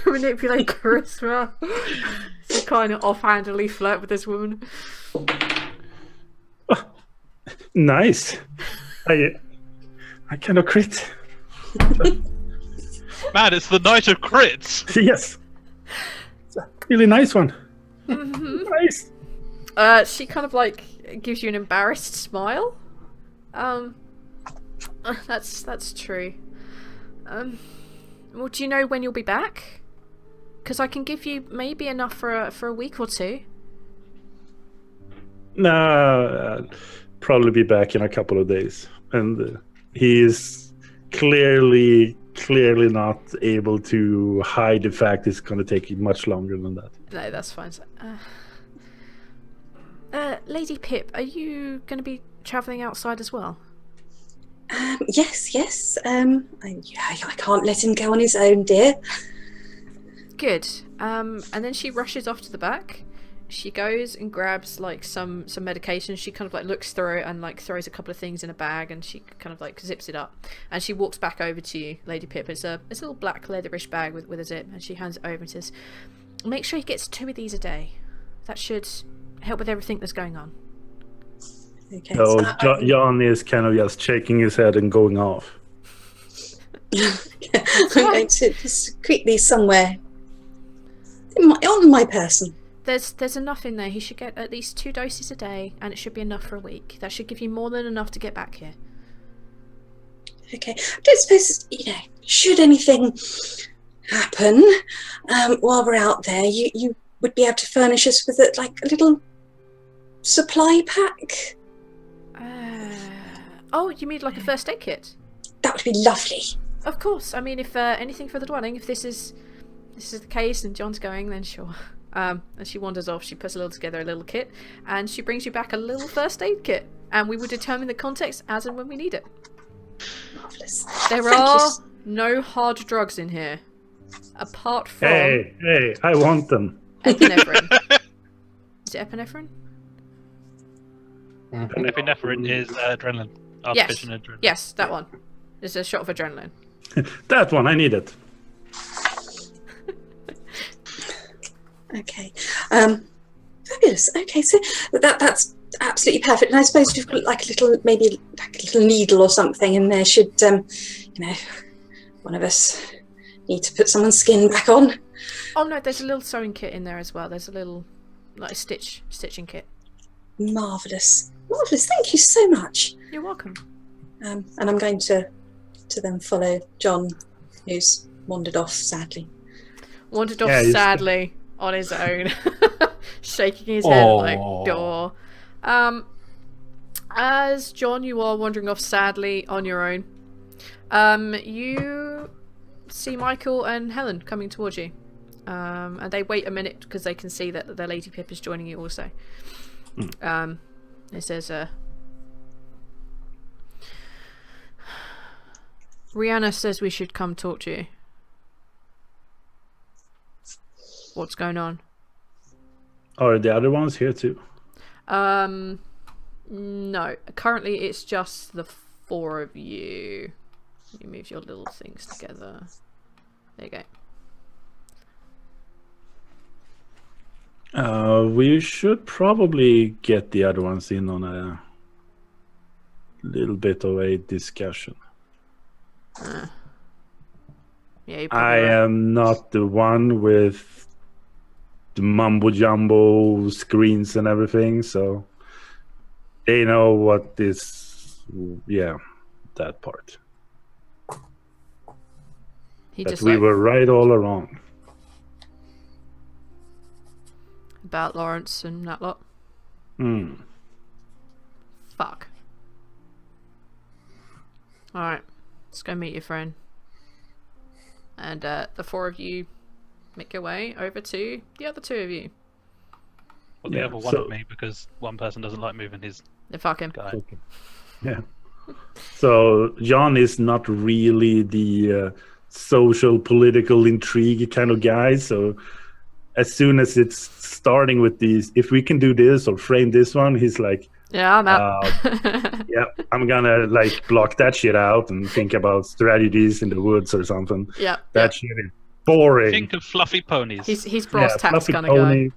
manipulate charisma. To kind of offhandedly flirt with this woman. Oh, nice. I kind of crit. Man, it's the night of crits. Yes. It's a really nice one. Mm-hmm. Nice. She kind of like gives you an embarrassed smile. That's true. Well, do you know when you'll be back? Because I can give you maybe enough for a week or two. Nah, probably be back in a couple of days, and he is clearly not able to hide the fact it's going to take much longer than that. No, that's fine. Lady Pip, are you going to be travelling outside as well? Yes. I can't let him go on his own, dear. Good. And then she rushes off to the back. She goes and grabs like some medication. She kind of like looks through it and like throws a couple of things in a bag, and she kind of like zips it up. And she walks back over to you, Lady Pip. It's a little black leatherish bag with a zip, and she hands it over and says, "Make sure he gets 2 of these a day. That should help with everything that's going on." Okay. So Jan is kind of just shaking his head and going off. I'm going to discreet these somewhere on my person. There's enough in there. He should get at least 2 doses a day, and it should be enough for a week. That should give you more than enough to get back here. Okay. I don't suppose, should anything happen while we're out there, you would be able to furnish us with a little supply pack? Oh, you mean like a first aid kit? That would be lovely. Of course. I mean, if anything for the dwelling, if this is the case and John's going, then sure. And she wanders off. She puts together a little kit, and she brings you back a little first aid kit, and we will determine the context as and when we need it. Marvellous. There are no hard drugs in here, apart from Hey, I want them. epinephrine. Is it epinephrine? Epinephrine is adrenaline. Yes. Adrenaline. Yes, that one. There's a shot of adrenaline. That one, I need it. Okay. Fabulous. Okay, so that's absolutely perfect. And I suppose you've got like a little needle or something in there. Should one of us need to put someone's skin back on? Oh no, there's a little sewing kit in there as well. There's a little like a stitching kit. Marvellous. Thank you so much. You're welcome. And I'm going to then follow John, who's wandered off sadly. Sadly on his own, shaking his head like door. As John, you are wandering off sadly on your own. You see Michael and Helen coming towards you, and they wait a minute because they can see that their Lady Pip is joining you also. It says, Rihanna says we should come talk to you. What's going on? Are the other ones here too? No. Currently, it's just the 4 of you. You move your little things together. There you go. We should probably get the other ones in on a little bit of a discussion. Yeah, you I probably right. am not the one with the mumbo jumbo screens and everything, so they know what is, that part. He But just we like were right all along. about Lawrence and that lot. Fuck. Alright, let's go meet your friend. And the 4 of you make your way over to the other 2 of you. Well, the Yeah, other one so- of me, because one person doesn't like moving his Then fuck him. guy. Okay. Yeah. So John is not really the social political intrigue kind of guy. So as soon as it's starting with these, if we can do this or frame this one, he's like, Yeah, I'm out. yeah, I'm gonna like block that shit out and think about strategies in the woods or something. Yeah. That shit is boring. Think of fluffy ponies. He's brass tacks fluffy kind of pony. guy.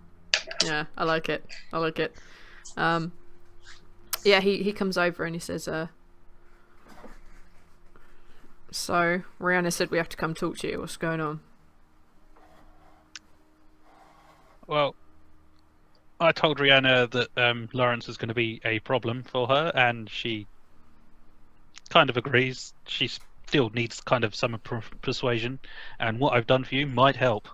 Yeah, I like it. Yeah, he comes over and he says, so Rihanna said we have to come talk to you. What's going on? Well, I told Rihanna that Lawrence is going to be a problem for her, and she kind of agrees. She still needs kind of some persuasion, and what I've done for you might help.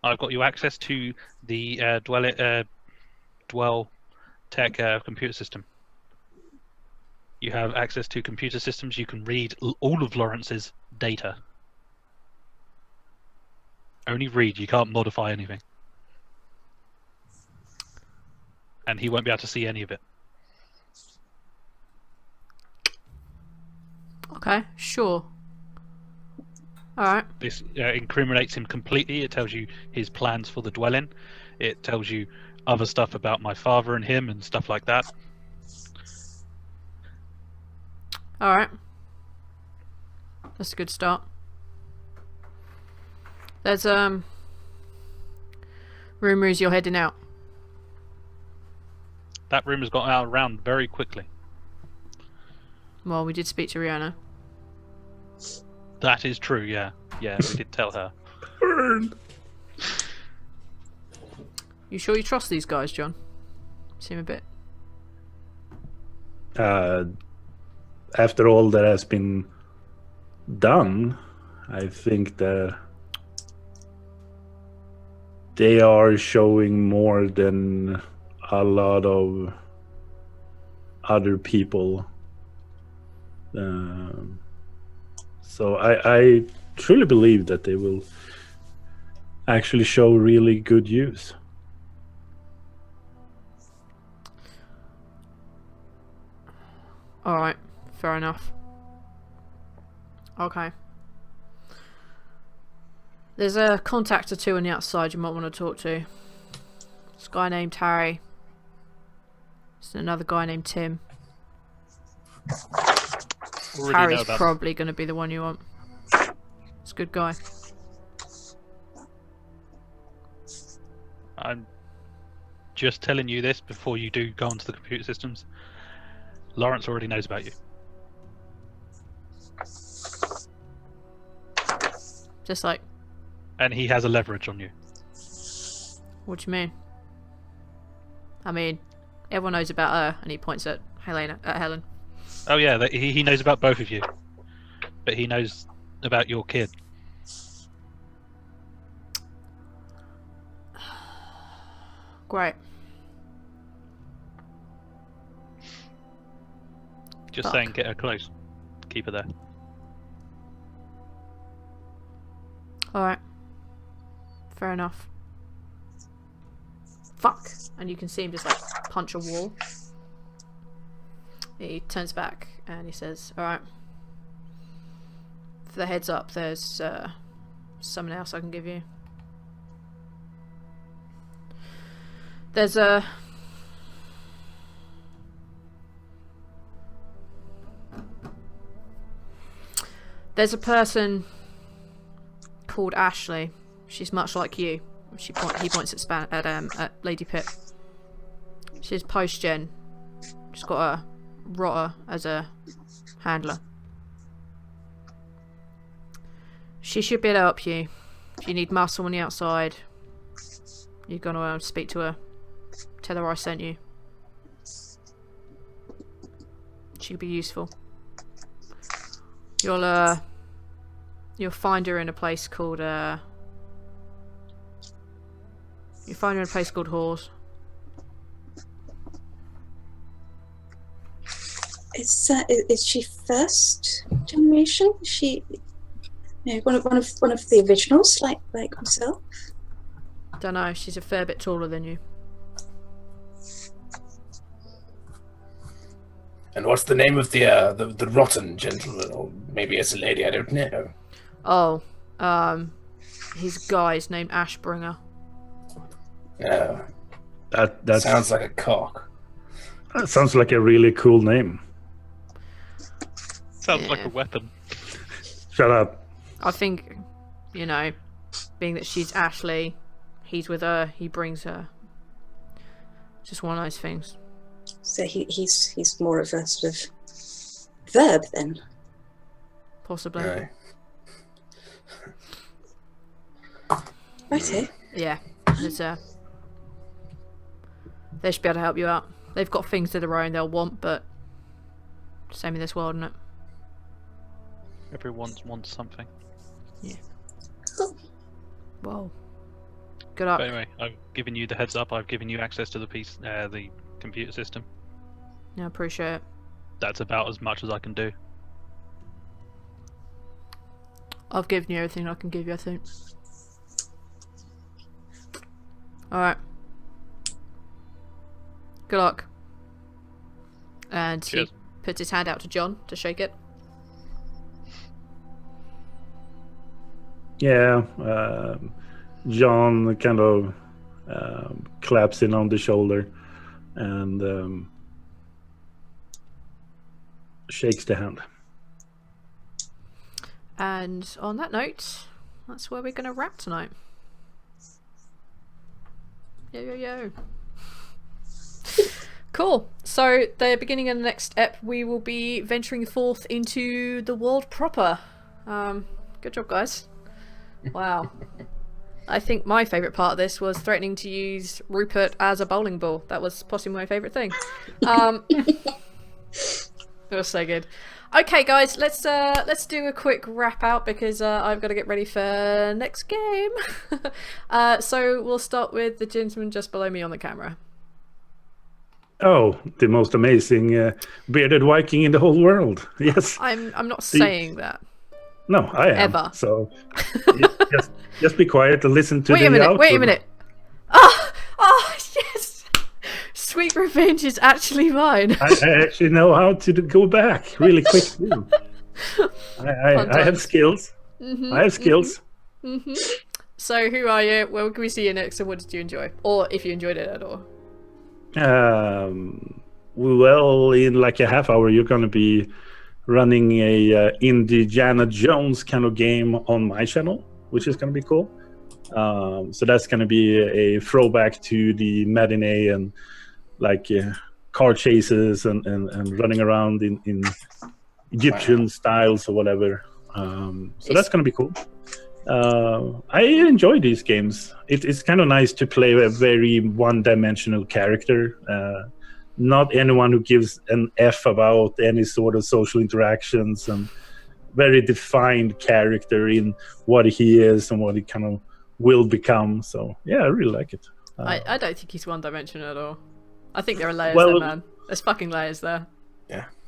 I've got you access to the Dwell Tech computer system. You have access to computer systems. You can read all of Lawrence's data. Only read. You can't modify anything. And he won't be able to see any of it. Okay, sure. Alright. This incriminates him completely. It tells you his plans for the dwelling. It tells you other stuff about my father and him and stuff like that. Alright. That's a good start. There's rumours you're heading out. That rumour's got out around very quickly. Well, we did speak to Rihanna. That is true, yeah. Yeah, we did tell her. You sure you trust these guys, John? Seem a bit. After all that has been done, I think that they are showing more than a lot of other people. So I truly believe that they will actually show really good use. Alright, fair enough. Okay. There's a contact or 2 on the outside you might want to talk to. This guy named Harry. There's another guy named Tim. Already know Harry's about probably going to be the one you want. He's a good guy. I'm just telling you this before you do go onto the computer systems. Lawrence already knows about you. Just like, And he has a leverage on you. what do you mean? I mean, everyone knows about her, and he points at Helen. Oh yeah, he knows about both of you. But he knows about your kid. Great. Just Fuck. saying, get her close. Keep her there. Alright. Fair enough. Fuck! And you can see him just like punch a wall. He turns back and he says, alright. For the heads up, there's something else I can give you. There's a... There's a person called Ashley. She's much like you. He points at Lady Pip. She's post-gen. She's got a rotter as a handler. She should be able to help you. If you need muscle on the outside, you're gonna speak to her. Tell her I sent you. She'll be useful. You'll find her in a place called you find her in a place called Hawes. Is she first generation? Is she, one of the originals, like myself? Don't know. She's a fair bit taller than you. And what's the name of the rotten gentleman, or maybe it's a lady? I don't know. Oh, his guy's named Ashbringer. Yeah, That sounds like a cock. That sounds like a really cool name. Sounds like a weapon. Shut up. I think, being that she's Ashley, he's with her, he brings her. It's just one of those things. So he's more of a sort of verb then. Possibly. Right. Righto. Yeah. They should be able to help you out. They've got things of their own they'll want, but same in this world, isn't it? Everyone wants something. Yeah. Cool. Whoa. Good luck. But anyway, I've given you the heads up. I've given you access to the computer system. Yeah, I appreciate it. That's about as much as I can do. I've given you everything I can give you, I think. Alright. Good luck. And Cheers. he puts his hand out to John to shake it. Yeah, John kind of claps in on the shoulder and shakes the hand. And on that note, that's where we're going to wrap tonight. Yo. Cool. So, the beginning of the next ep, we will be venturing forth into the world proper. Good job, guys. Wow. I think my favourite part of this was threatening to use Rupert as a bowling ball. That was possibly my favourite thing. It was so good. Okay, guys, let's do a quick wrap out because I've got to get ready for next game. So we'll start with the gentleman just below me on the camera. Oh, the most amazing bearded Viking in the whole world. Yes. I'm not saying that. No, I am. Ever. So just be quiet and listen to Wait a minute. Oh, yes. Sweet revenge is actually mine. I actually know how to go back really quick too. I have skills. Mm-hmm, I have skills. Mm-hmm. So who are you? Where can we see you next and what did you enjoy? Or if you enjoyed it at all. Well, in like a half hour you're going to be running a Indiana Jones kind of game on my channel, which is going to be cool. So that's going to be a throwback to the matinee and like car chases and running around in Egyptian styles or whatever. So that's going to be cool. I enjoy these games. It's kind of nice to play a very one-dimensional character. Not anyone who gives an F about any sort of social interactions, and very defined character in what he is and what he kind of will become. So yeah, I really like it. I don't think he's one-dimensional at all. I think there are layers Well, there, man. There's fucking layers there.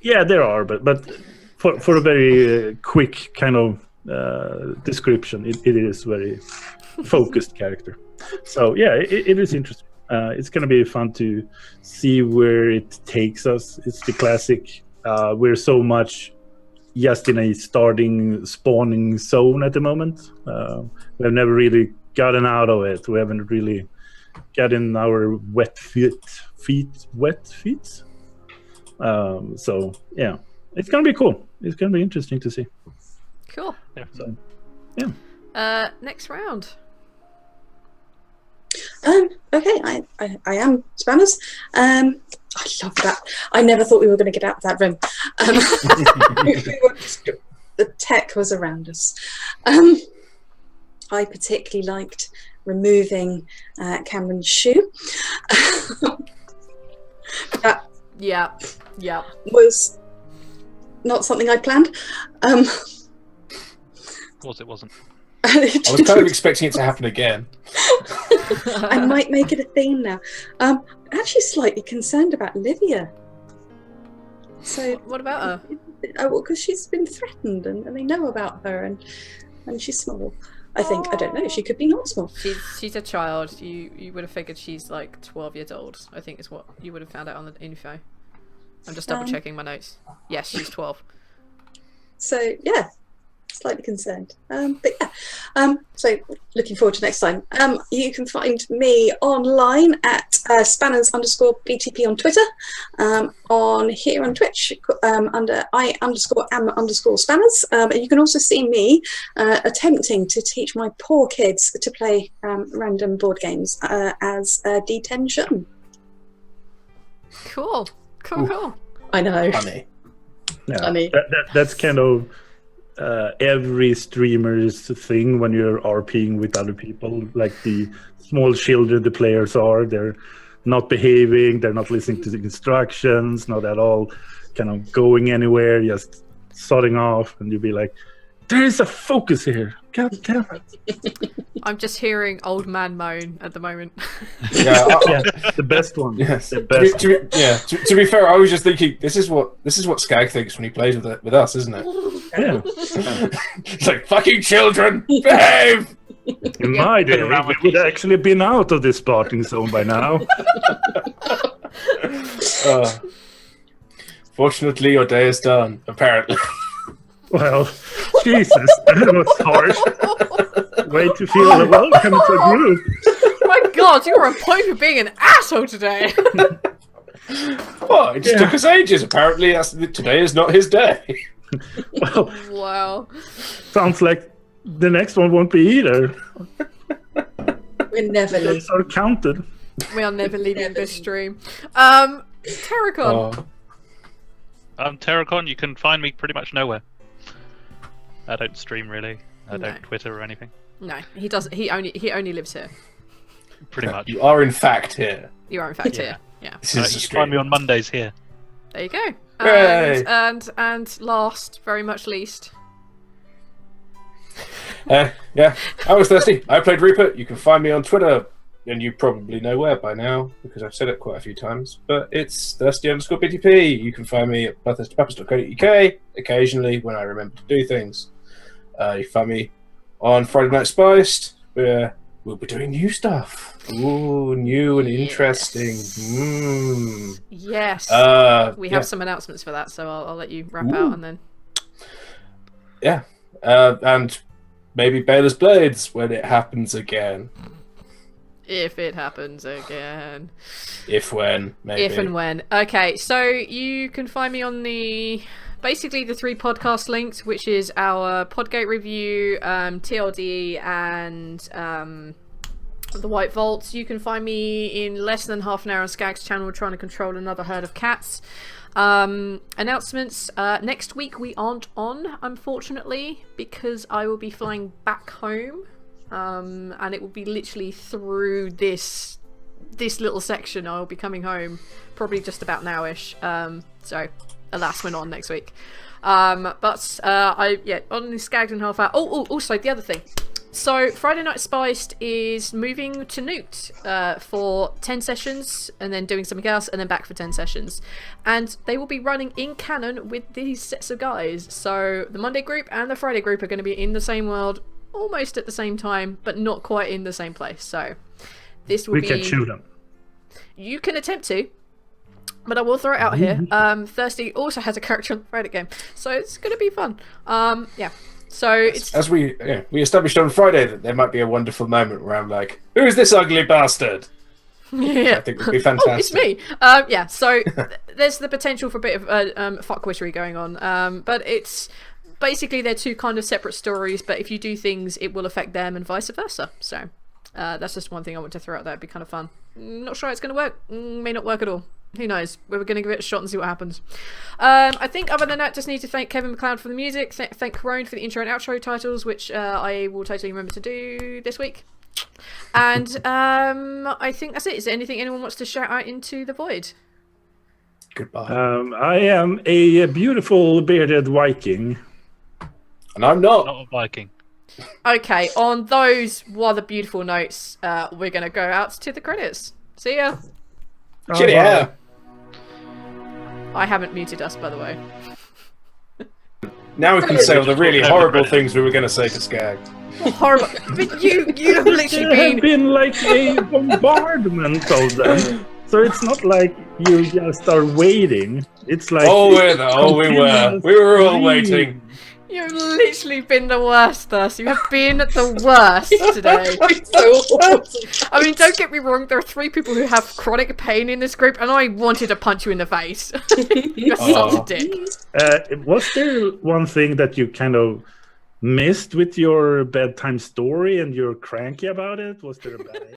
Yeah, there are, but for a very quick kind of description, it is very focused character. So yeah, it is interesting. It's going to be fun to see where it takes us. It's the classic, we're so much just in a spawning zone at the moment. We've never really gotten out of it. We haven't really getting our wet feet. So yeah, it's gonna be cool. It's gonna be interesting to see. Cool. Yeah. So yeah. Next round. Okay, I am Spanners. I love that. I never thought we were going to get out of that room. The tech was around us. I particularly liked removing Camren's shoe. That Yeah. was not something I planned. Of course, it wasn't. I was kind of expecting it to happen again. I might make it a theme now. I'm actually slightly concerned about Livia. So, What about her? because she's been threatened, and they know about her, and she's small. I think. I don't know. She could be not small. She's a child. You would have figured she's like 12 years old. I think is what you would have found out on the info. I'm just double checking my notes. Yes, she's 12. So yeah, slightly concerned. But yeah. So looking forward to next time. You can find me online at spanners_BTP on Twitter. On here on Twitch under I_am_spanners. You can also see me attempting to teach my poor kids to play random board games as detention. Cool. I know. Funny. Yeah, Funny. that's kind of every streamer's thing when you're RPing with other people. Like the small children the players are, they're not behaving, they're not listening to the instructions, not at all kind of going anywhere, just sodding off, and you'll be like, there is a focus here. God damn it. I'm just hearing old man moan at the moment. Yeah, Yeah, the best one. yes. The best. To be fair, I was just thinking this is what Skag thinks when he plays with us, isn't it? Yeah. It's like fucking children, behave. In my day, we would actually been out of this spotting zone by now. Fortunately, your day is done. Apparently. Well, Jesus, that was harsh. Way to feel welcome to the group. My God, you were on point for being an asshole today. Well, it just took us ages. Apparently, today is not his day. Well, Wow. sounds like the next one won't be either. We're never leaving. Those are counted. We are never leaving this stream. Terracon. Oh. I'm Terracon. You can find me pretty much nowhere. I don't stream really. I No. don't Twitter or anything. No, he doesn't. He only lives here. Pretty much. You are in fact here. You are in fact Yeah. here. Yeah. This You is a can stream. find me on Mondays here. There you go. Hooray. And last, very much least. Yeah, I was thirsty. I played Reaper. You can find me on Twitter, and you probably know where by now because I've said it quite a few times. But it's thirsty_BTP. You can find me at bloodthirstypuppets.co.uk occasionally when I remember to do things. You find me on Friday Night Spiced, where we'll be doing new stuff. Ooh, new and interesting. Yes. We have yeah. some announcements for that, so I'll let you wrap out and then. Yeah, and maybe Baylor's Blades when it happens again. If it happens again. If when, maybe. If and when. Okay, so you can find me on basically the 3 podcast links, which is our Podgate review, TLD, and the White Vault. You can find me in less than half an hour on Skag's channel trying to control another herd of cats. Announcements. Next week we aren't on, unfortunately, because I will be flying back home. And it will be literally through this little section. I'll be coming home probably just about nowish. So alas, we're not on next week. On the Skags and half hour. Also the other thing. So Friday Night Spiced is moving to Newt for 10 sessions and then doing something else and then back for 10 sessions. And they will be running in canon with these sets of guys. So the Monday group and the Friday group are going to be in the same world almost at the same time, but not quite in the same place. So this will We be... can shoot them. You can attempt to, but I will throw it out here. Thirsty also has a character on the Friday game, so it's going to be fun. Yeah. So it's... As we established on Friday that there might be a wonderful moment where I'm like, who's this ugly bastard? Yeah. I think would be Oh, it's fantastic. me. Yeah. So there's the potential for a bit of fuckwittery going on. But it's basically they're two kind of separate stories. But if you do things, it will affect them and vice versa. So that's just one thing I want to throw out there. It'd be kind of fun. Not sure how it's going to work. May not work at all. Who knows? We're going to give it a shot and see what happens. I think other than that, just need to thank Kevin MacLeod for the music. Thank Corone for the intro and outro titles, which I will totally remember to do this week. And I think that's it. Is there anything anyone wants to shout out into the void? Goodbye. I am a beautiful bearded Viking. And I'm not. Not a Viking. Okay, on those rather beautiful notes, we're going to go out to the credits. See ya. Shitty hair. I haven't muted us, by the way. Now we can say all the really horrible things we were going to say to Skag. Horrible. But you have literally There have been... been like a bombardment of them. So it's not like you just are waiting. It's like We were all waiting. You've literally been the worst, Thus. You have been the worst today. So awesome. I mean, don't get me wrong, there are 3 people who have chronic pain in this group, and I wanted to punch you in the face. You're such a dick. was there one thing that you kind of missed with your bedtime story and you're cranky about it? Was there a bad